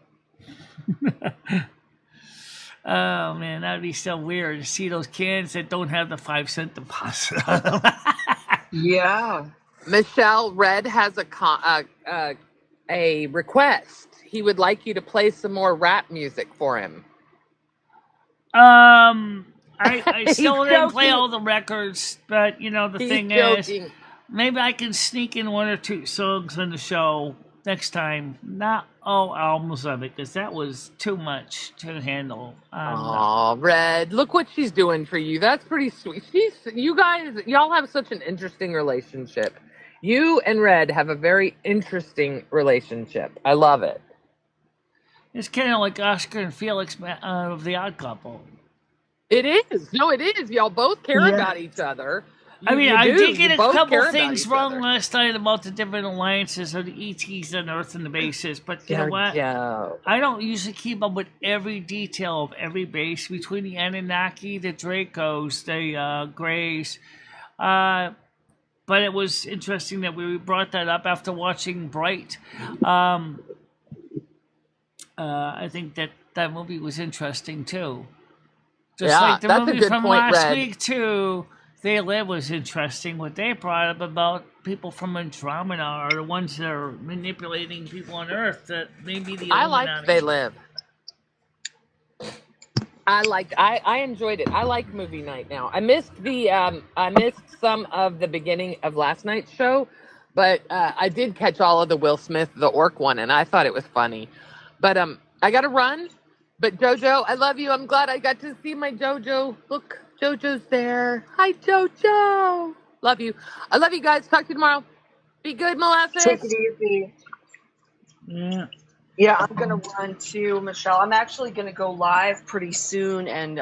oh man, that'd be so weird to see those cans that don't have the 5-cent deposit on them. Yeah. Michelle, Red has a request. He would like you to play some more rap music for him. I still He's didn't play joking. all the records, but you know the He's thing joking. is, maybe I can sneak in 1 or 2 songs on the show next time. Not all albums of it, because that was too much to handle. Aw, Red, look what she's doing for you. That's pretty sweet. Y'all have such an interesting relationship. You and Red have a very interesting relationship. I love it. It's kind of like Oscar and Felix of The Odd Couple. It is. No, it is. Y'all both care Yeah. about each other. I mean, You I do. did get You a both couple care about things each wrong other. last night about the different alliances of the ETs on Earth and the bases, but you know what? Joe. I don't usually keep up with every detail of every base between the Anunnaki, the Dracos, the Greys. But it was interesting that we brought that up after watching Bright. I think that movie was interesting too. Just Yeah, like the that's a movie good from point, last Red. week too. They Live was interesting. What they brought up about people from Andromeda are the ones that are manipulating people on Earth. That may be the I Illuminati. liked They Live. I enjoyed it. I like movie night now. I missed some of the beginning of last night's show, but I did catch all of the Will Smith, the orc one, and I thought it was funny. But I gotta run. But Jojo, I love you. I'm glad I got to see my Jojo. Look, Jojo's there. Hi, Jojo. Love you. I love you guys. Talk to you tomorrow. Be good, Molasses. Take it easy. Yeah. Yeah, I'm gonna run too, Michelle. I'm actually gonna go live pretty soon and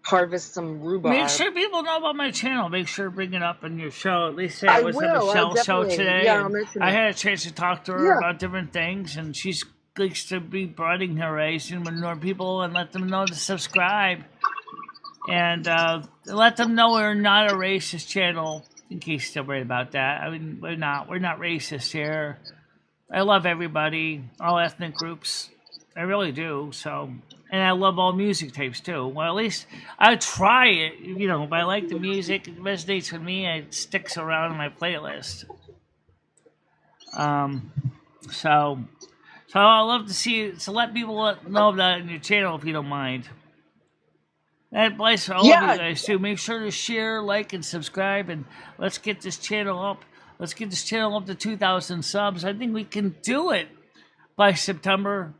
harvest some rhubarb. Make sure people know about my channel. Make sure to bring it up in your show. At least say I it was the will. Michelle show Definitely. today. Yeah, I'll and mention I it. had a chance to talk to her Yeah. about different things, and she's likes to be broadening her race and with more people and let them know to subscribe. And let them know we're not a racist channel, in case they're worried about that. I mean, we're not racist here. I love everybody, all ethnic groups. I really do. So, and I love all music tapes too. Well, at least I try it. You know, if I like the music, it resonates with me. It sticks around in my playlist. So I love to see. So let people know that in your channel if you don't mind. That applies for all of you guys too. Make sure to share, like, and subscribe, and let's get this channel up. Let's get this channel up to 2,000 subs. I think we can do it by September.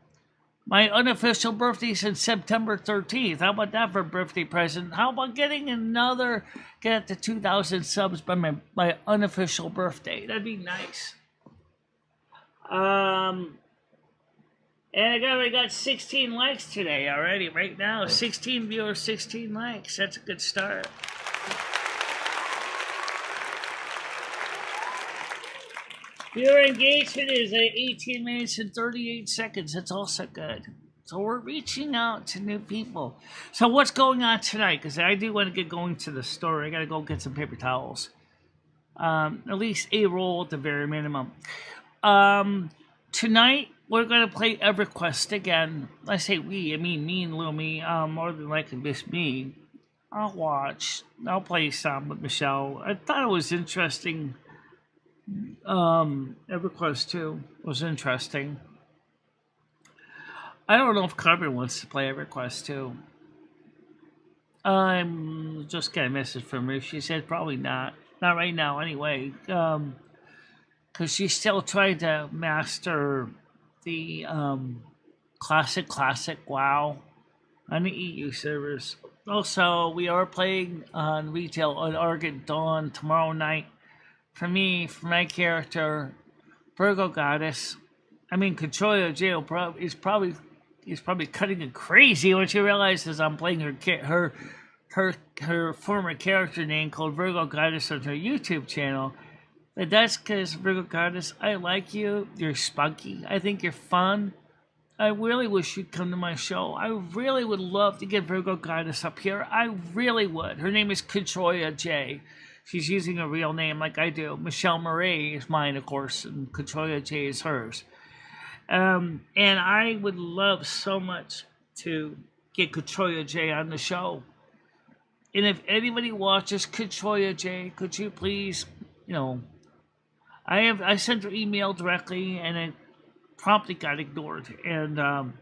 My unofficial birthday is September 13th. How about that for a birthday present? How about get it to 2,000 subs by my unofficial birthday? That'd be nice. And I got 16 likes today already. Right now, 16 viewers, 16 likes. That's a good start. Viewer engagement is at 18 minutes and 38 seconds. That's also good. So we're reaching out to new people. So what's going on tonight? Because I do want to get going to the store. I got to go get some paper towels. At least a roll at the very minimum. Tonight, we're going to play EverQuest again. I say we, I mean me and Lumi. More than likely just me. I'll watch. I'll play some with Michelle. I thought it was interesting. EverQuest 2 was interesting. I don't know if Cumberland wants to play EverQuest 2. I'm just got a message from her. She said probably not. Not right now, anyway. Because she's still trying to master the Classic WoW on the EU servers. Also, we are playing on retail on Argent Dawn tomorrow night. For me, for my character, Virgo Goddess. I mean, Controller Jail is probably cutting it crazy when she realizes I'm playing her former character name called Virgo Goddess on her YouTube channel. But that's because, Virgo Goddess, I like you. You're spunky. I think you're fun. I really wish you'd come to my show. I really would love to get Virgo Goddess up here. I really would. Her name is Controya J. She's using a real name like I do. Michelle Marie is mine, of course, and Controya J is hers. And I would love so much to get Controya J on the show. And if anybody watches Controya J, could you please, I sent her email directly and it promptly got ignored. And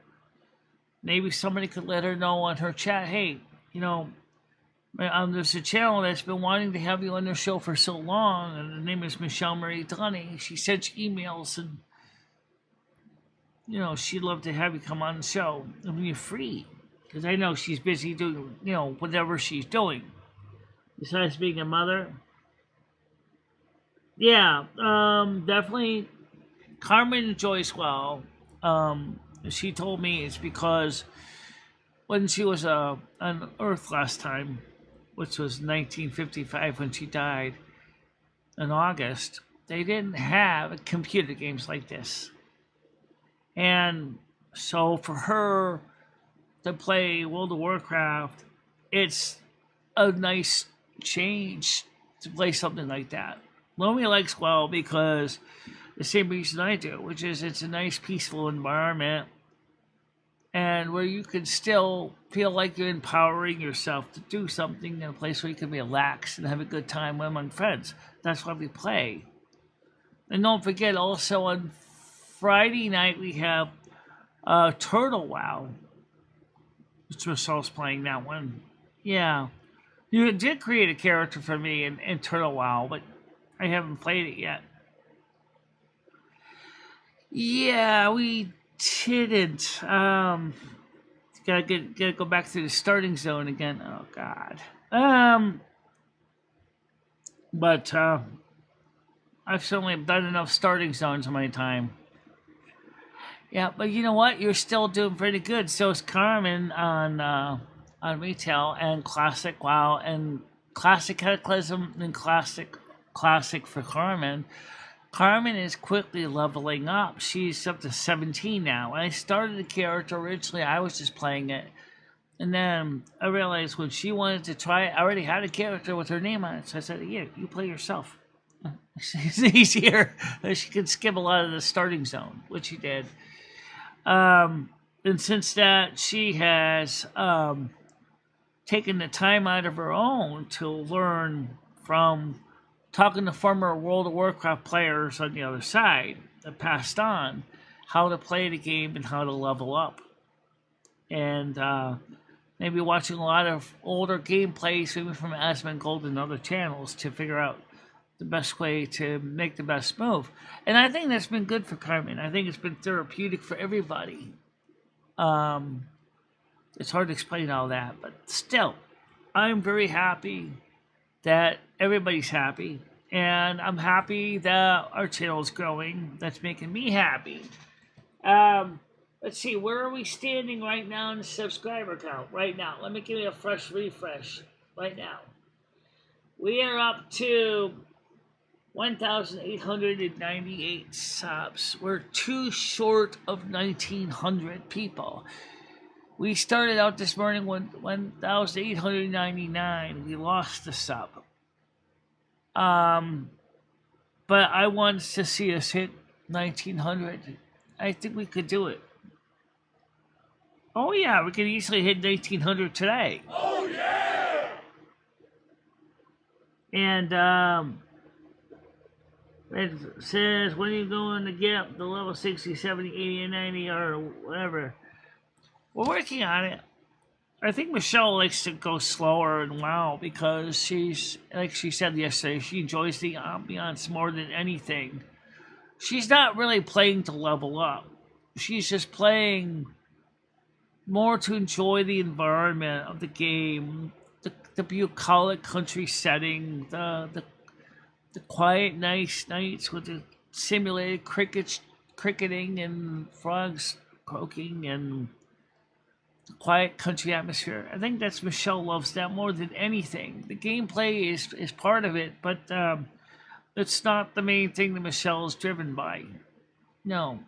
maybe somebody could let her know on her chat, hey, there's a channel that's been wanting to have you on their show for so long, and the name is MicheleMarieDalene. She sent you emails, and she'd love to have you come on the show when you're free, because I know she's busy doing whatever she's doing besides being a mother. Yeah, definitely. Carmen enjoys WoW. She told me it's because when she was on Earth last time, which was 1955 when she died in August, they didn't have computer games like this. And so for her to play World of Warcraft, it's a nice change to play something like that. Lomi likes WoW because the same reason I do, which is it's a nice peaceful environment and where you can still feel like you're empowering yourself to do something in a place where you can relax and have a good time among friends. That's why we play. And don't forget, also on Friday night, we have Turtle WoW. Which Michelle's playing that one. Yeah. You did create a character for me in Turtle WoW, but I haven't played it yet. Yeah, we didn't. Gotta go back to the starting zone again. Oh God. But I've certainly done enough starting zones in my time. Yeah, but you know what? You're still doing pretty good. So is Carmen on retail and classic WoW and classic Cataclysm and classic for Carmen. Carmen is quickly leveling up. She's up to 17 now. When I started the character originally, I was just playing it. And then I realized when she wanted to try it, I already had a character with her name on it. So I said, yeah, you play yourself. It's easier. She could skip a lot of the starting zone, which she did. And since that, she has taken the time out of her own to learn from talking to former World of Warcraft players on the other side that passed on how to play the game and how to level up. And maybe watching a lot of older gameplays, maybe from Asmongold and other channels, to figure out the best way to make the best move. And I think that's been good for Carmen. I think it's been therapeutic for everybody. It's hard to explain all that, but still, I'm very happy that everybody's happy, and I'm happy that our channel is growing. That's making me happy. Let's see, where are we standing right now in the subscriber count? Right now, let me give you a fresh refresh right now. We are up to 1,898 subs. We're too short of 1,900 people. We started out this morning with 1,899. We lost the sub. But I wanted to see us hit 1,900. I think we could do it. Oh yeah, we could easily hit 1,900 today. Oh yeah! And it says, when are you going to get the level 60, 70, 80, and 90, or whatever? We're working on it. I think Michelle likes to go slower and WoW because she's, like she said yesterday, she enjoys the ambiance more than anything. She's not really playing to level up. She's just playing more to enjoy the environment of the game, the bucolic country setting, the quiet, nice nights with the simulated cricketing and frogs croaking and the quiet country atmosphere. I think that's Michelle loves that more than anything. The gameplay is part of it, but it's not the main thing that Michelle is driven by. No.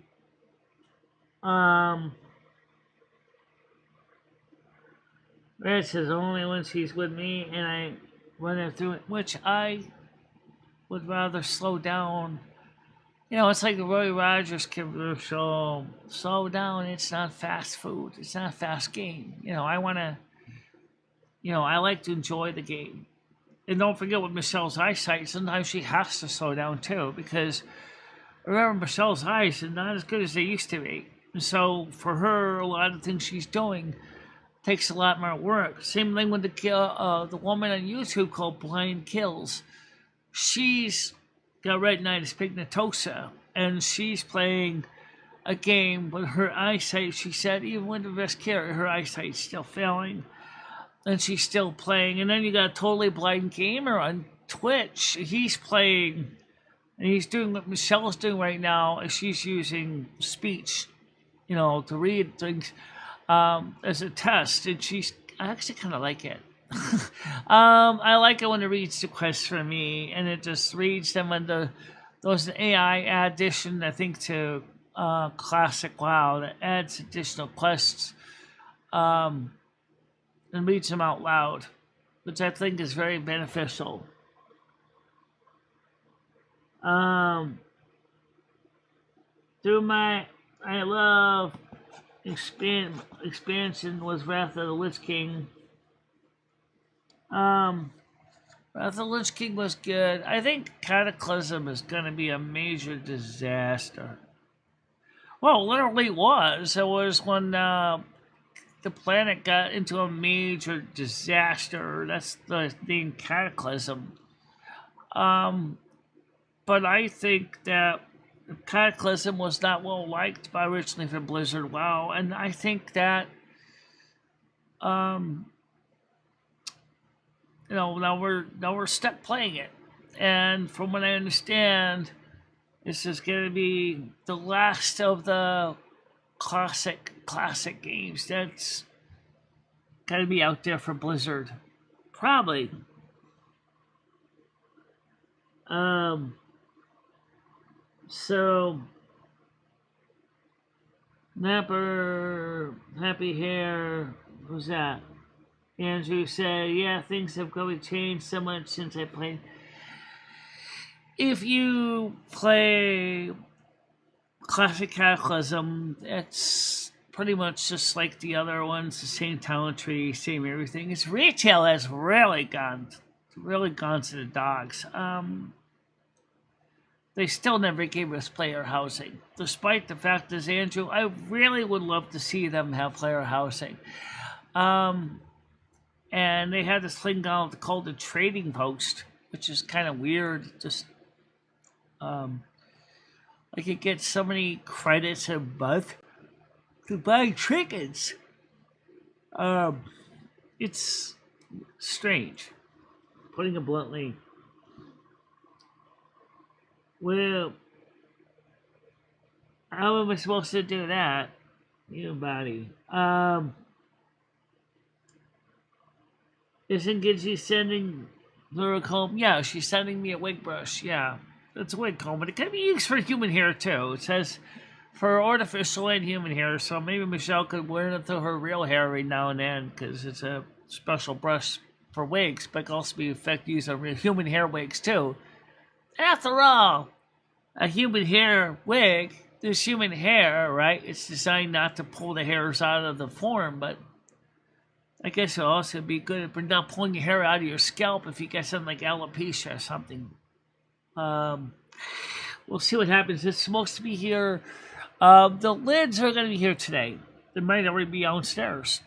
Red says only when she's with me and I run her through it, which I would rather slow down. You know, it's like the Roy Rogers commercial. Slow down, it's not fast food. It's not a fast game. You know, I like to enjoy the game. And don't forget with Michelle's eyesight, sometimes she has to slow down too, because remember, Michelle's eyes are not as good as they used to be. And so for her, a lot of things she's doing takes a lot more work. Same thing with the woman on YouTube called Blind Kills. She's got retinitis pigmentosa, and she's playing a game with her eyesight. She said even with the best care, her eyesight's still failing, and she's still playing. And then you got a totally blind gamer on Twitch. He's playing, and he's doing what Michelle's doing right now, is she's using speech, to read things as a test, and I actually kind of like it. I like it when it reads the quests for me, and it just reads them under those AI addition, I think, to Classic WoW that adds additional quests and reads them out loud, which I think is very beneficial. I love expansion was Wrath of the Lich King. Wrath of the Lich King was good. I think Cataclysm is going to be a major disaster. Well, it literally was. It was when the planet got into a major disaster. That's the name, Cataclysm. But I think that Cataclysm was not well liked by originally for Blizzard WoW, and I think that now we're stuck playing it, and from what I understand, this is going to be the last of the classic games that's going to be out there for Blizzard, probably. So, Napper, Happy Hair, who's that? Andrew said, yeah, things have really changed so much since I played. If you play Classic Cataclysm, it's pretty much just like the other ones, the same talent tree, same everything. Its retail has really gone to the dogs. They still never gave us player housing, despite the fact that, Andrew, I really would love to see them have player housing. And they had this thing called the trading post, which is kind of weird. Just like it gets so many credits a month to buy trinkets. It's strange, putting it bluntly. Well, how am I supposed to do that? You buddy. Isn't Gidgey sending her comb? Yeah, she's sending me a wig brush. Yeah, it's a wig comb, but it can be used for human hair too. It says for artificial and human hair, so maybe Michelle could wear it through her real hair every now and then, because it's a special brush for wigs, but it can also be used on human hair wigs too. After all, a human hair wig, there's human hair, right? It's designed not to pull the hairs out of the form, but I guess it'll also be good for not pulling your hair out of your scalp if you get something like alopecia or something. We'll see what happens. It's supposed to be here. The lids are going to be here today. They might already be downstairs.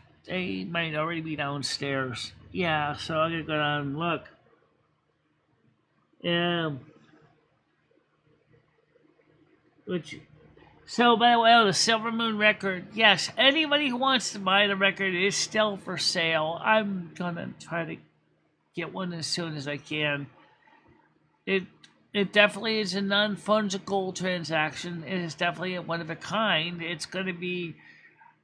Yeah, so I'm going to go down and look. So, by the way, the Silver Moon record, yes, anybody who wants to buy the record is still for sale. I'm going to try to get one as soon as I can. It definitely is a non-fungible transaction. It is definitely a one of a kind. It's going to be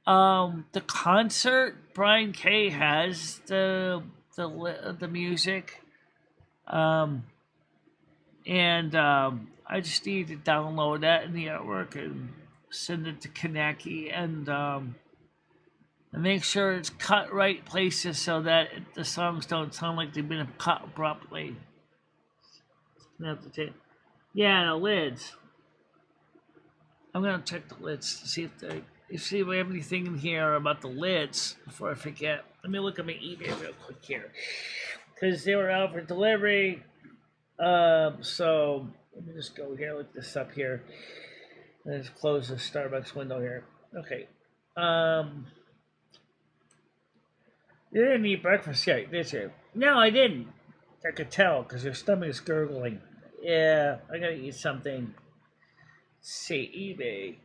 the concert. Brian Kay has the music, and I just need to download that in the artwork and send it to Kaneki and make sure it's cut right places so that the songs don't sound like they've been cut abruptly. Yeah, the lids. I'm gonna check the lids to see if we have anything in here about the lids before I forget. Let me look at my eBay real quick here, because they were out for delivery. So let me just go here, look this up here. Let's close the Starbucks window here. Okay. You didn't eat breakfast yet, did you? No, I didn't. I could tell because your stomach is gurgling. Yeah, I gotta eat something. Let's see, eBay.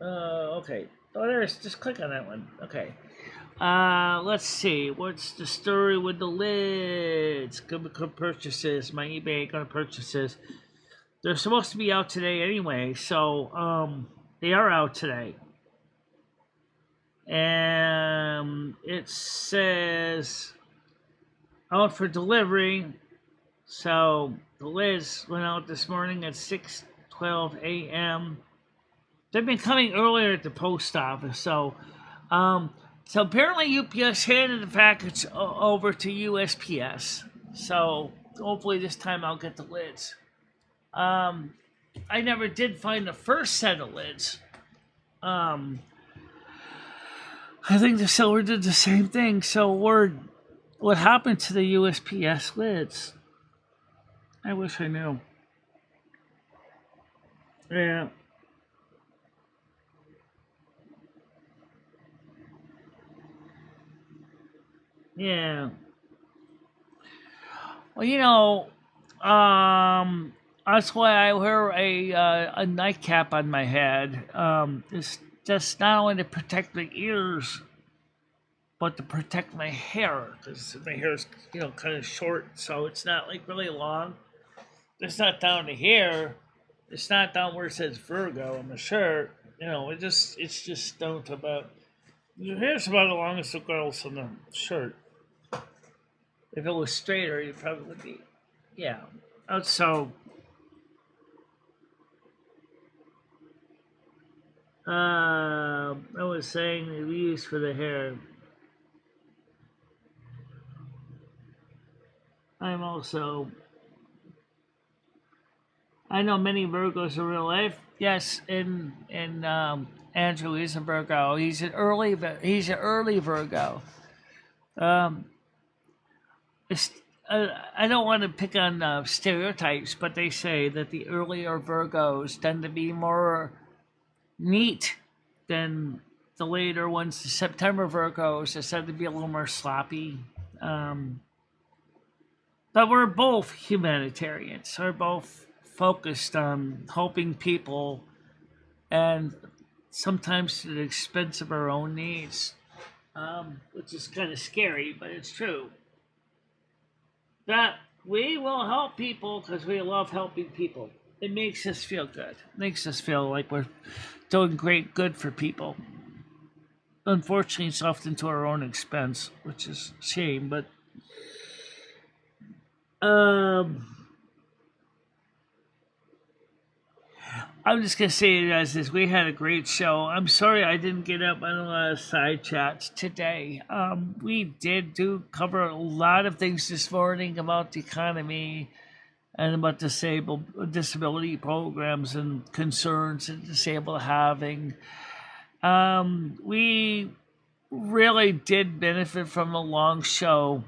Okay. Oh, there's, just click on that one. Okay. Let's see. What's the story with the lids? Good purchases. My eBay gonna purchases. They're supposed to be out today anyway, so they are out today. And it says out for delivery. So the lids went out this morning at 6:12 a.m. They've been coming earlier at the post office, so apparently UPS handed the package over to USPS. So hopefully this time I'll get the lids. I never did find the first set of lids. I think the seller did the same thing. So what happened to the USPS lids? I wish I knew. Yeah. Yeah. Well, that's why I wear a nightcap on my head. It's just not only to protect my ears, but to protect my hair, because my hair is, kind of short, so it's not like really long. It's not down to here. It's not down where it says Virgo on the shirt. It's just down to about. Your hair's about the longest it goes on the shirt. If it was straighter, you probably would be. Yeah. So. I was saying the use for the hair. I know many Virgos in real life. Yes, and Andrew is a Virgo. He's an early Virgo. I don't want to pick on stereotypes, but they say that the earlier Virgos tend to be more neat than the later ones. The September Virgos are said to be a little more sloppy. But we're both humanitarians. We're both focused on helping people, and sometimes to the expense of our own needs, which is kind of scary, but it's true. That we will help people because we love helping people. It makes us feel good. It makes us feel like we're doing great good for people. Unfortunately, it's often to our own expense, which is a shame, but I'm just going to say it as is. We had a great show. I'm sorry I didn't get up on a lot of side chats today. We did cover a lot of things this morning about the economy and about disability programs and concerns that disabled having. We really did benefit from a long show.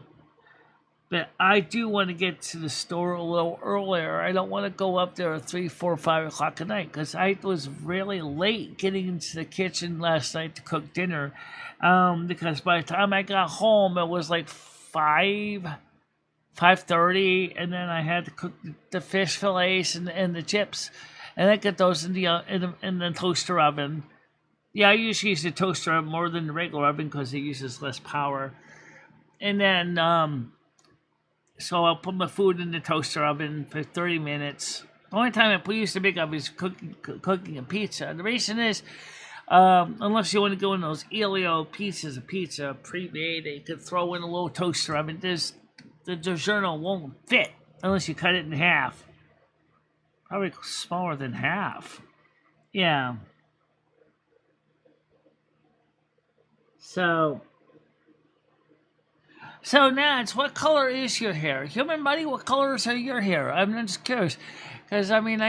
But I do want to get to the store a little earlier. I don't want to go up there at 3, 4, 5 o'clock at night because I was really late getting into the kitchen last night to cook dinner. Because by the time I got home, it was like 5:30, and then I had to cook the fish fillets and the chips. and I get those in the toaster oven. Yeah, I usually use the toaster oven more than the regular oven because it uses less power. And then, so I'll put my food in the toaster oven for 30 minutes. The only time I use the big oven is cooking a pizza. The reason is, unless you want to go in those Elio pieces of pizza pre-made that you could throw in a little toaster oven, the DiGiorno won't fit unless you cut it in half. Probably smaller than half. Yeah. So Nance, what color is your hair? Human body, what colors are your hair? I'm just curious. Because, I mean,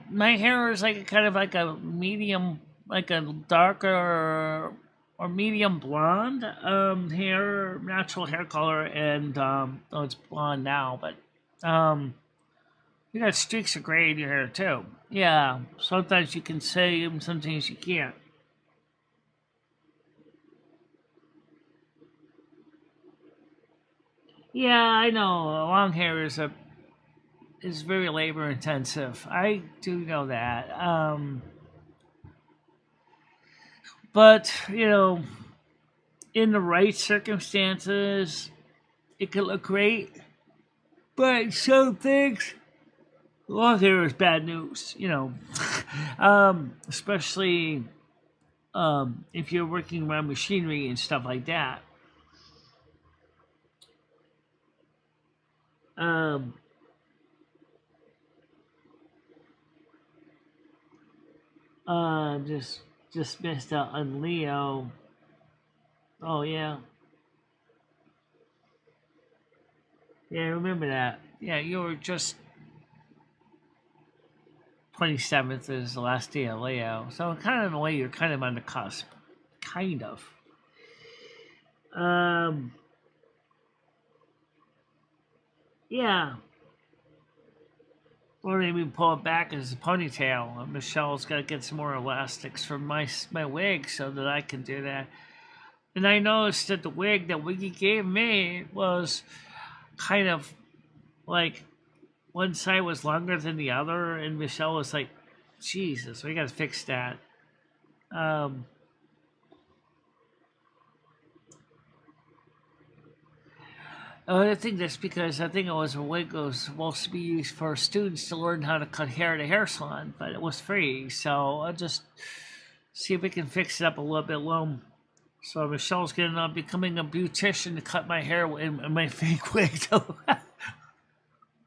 my hair is like kind of like a medium, like a darker or medium blonde hair, natural hair color, and, it's blonde now, but, you got streaks of gray in your hair, too. Yeah, sometimes you can say them, sometimes you can't. Yeah, I know. Long hair is very labor intensive. I do know that. But in the right circumstances, it could look great. But some things, long hair is bad news. Especially if you're working around machinery and stuff like that. Just missed out on Leo. Oh yeah. Yeah, I remember that. Yeah, you were just 27th is the last day of Leo. So kind of in a way you're kind of on the cusp. Kind of. Yeah. Or maybe pull it back as a ponytail. Michelle's got to get some more elastics for my wig so that I can do that. And I noticed that the wig that Wiggy gave me was kind of like one side was longer than the other, and Michelle was like, Jesus, we got to fix that. I think that's because I think it was a wig that was supposed to be used for students to learn how to cut hair at a hair salon, but it was free. So I'll just see if we can fix it up a little bit low. So Michelle's going to becoming a beautician to cut my hair in my fake wig.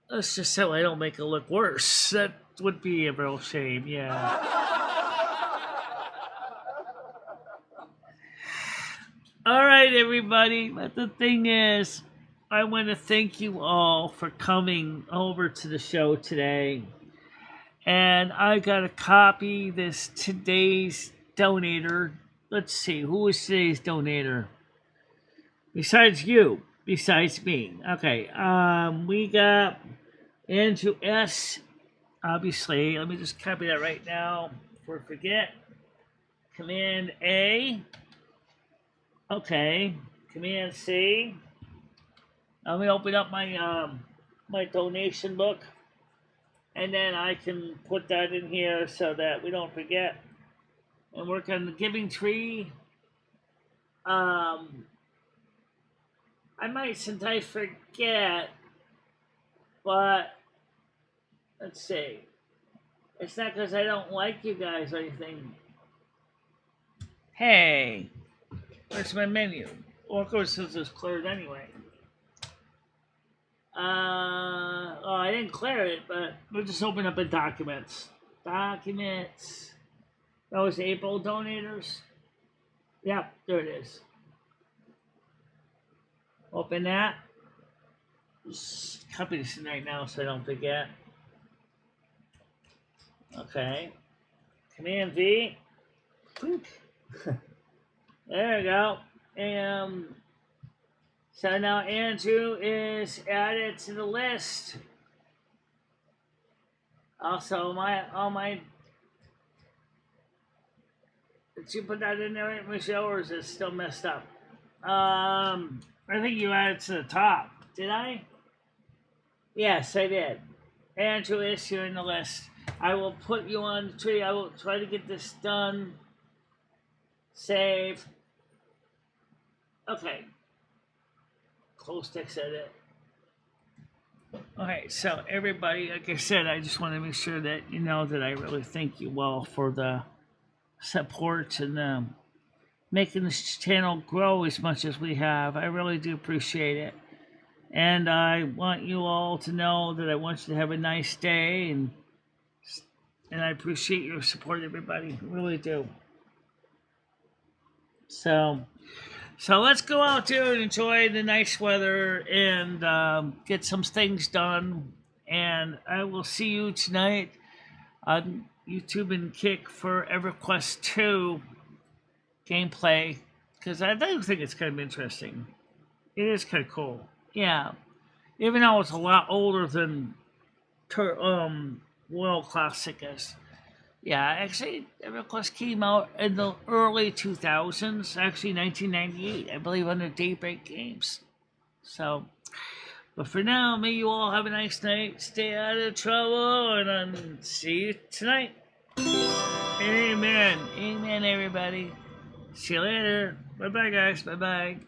Let's just so I don't make it look worse. That would be a real shame, yeah. All right, everybody. But the thing is, I want to thank you all for coming over to the show today. And I got to copy today's donator. Let's see, who is today's donator? Besides me. Okay, we got Andrew S. Obviously, let me just copy that right now before I forget. Command A. Okay, Command C. Let me open up my my donation book, and then I can put that in here so that we don't forget. And work on the giving tree. I might sometimes forget, but let's see. It's not because I don't like you guys or anything. Hey, where's my menu? Well, of course, this is cleared anyway. I didn't clear it, but we'll just open up in documents. Documents. That was April donators. Yep, there it is. Open that. Just copy this in right now so I don't forget. Okay. Command V. There we go. And so now Andrew is added to the list. Also, all my. Did you put that in there, Michelle, or is it still messed up? I think you added to the top. Did I? Yes, I did. Andrew is here in the list. I will put you on the tree. I will try to get this done. Save. Okay. Close text edit. Okay, so everybody, like I said, I just want to make sure that you know that I really thank you all for the support and making this channel grow as much as we have. I really do appreciate it. And I want you all to know that I want you to have a nice day, and I appreciate your support, everybody. I really do. So let's go out there and enjoy the nice weather and get some things done. And I will see you tonight on YouTube and Kick for EverQuest 2 gameplay, because I do think it's kind of interesting. It is kind of cool. Yeah. Even though it's a lot older than World Classic is. Yeah, actually, EverQuest came out in the early 2000s, actually 1998, I believe, under Daybreak Games. So, but for now, may you all have a nice night, stay out of trouble, and see you tonight. Amen. Amen, everybody. See you later. Bye-bye, guys. Bye-bye.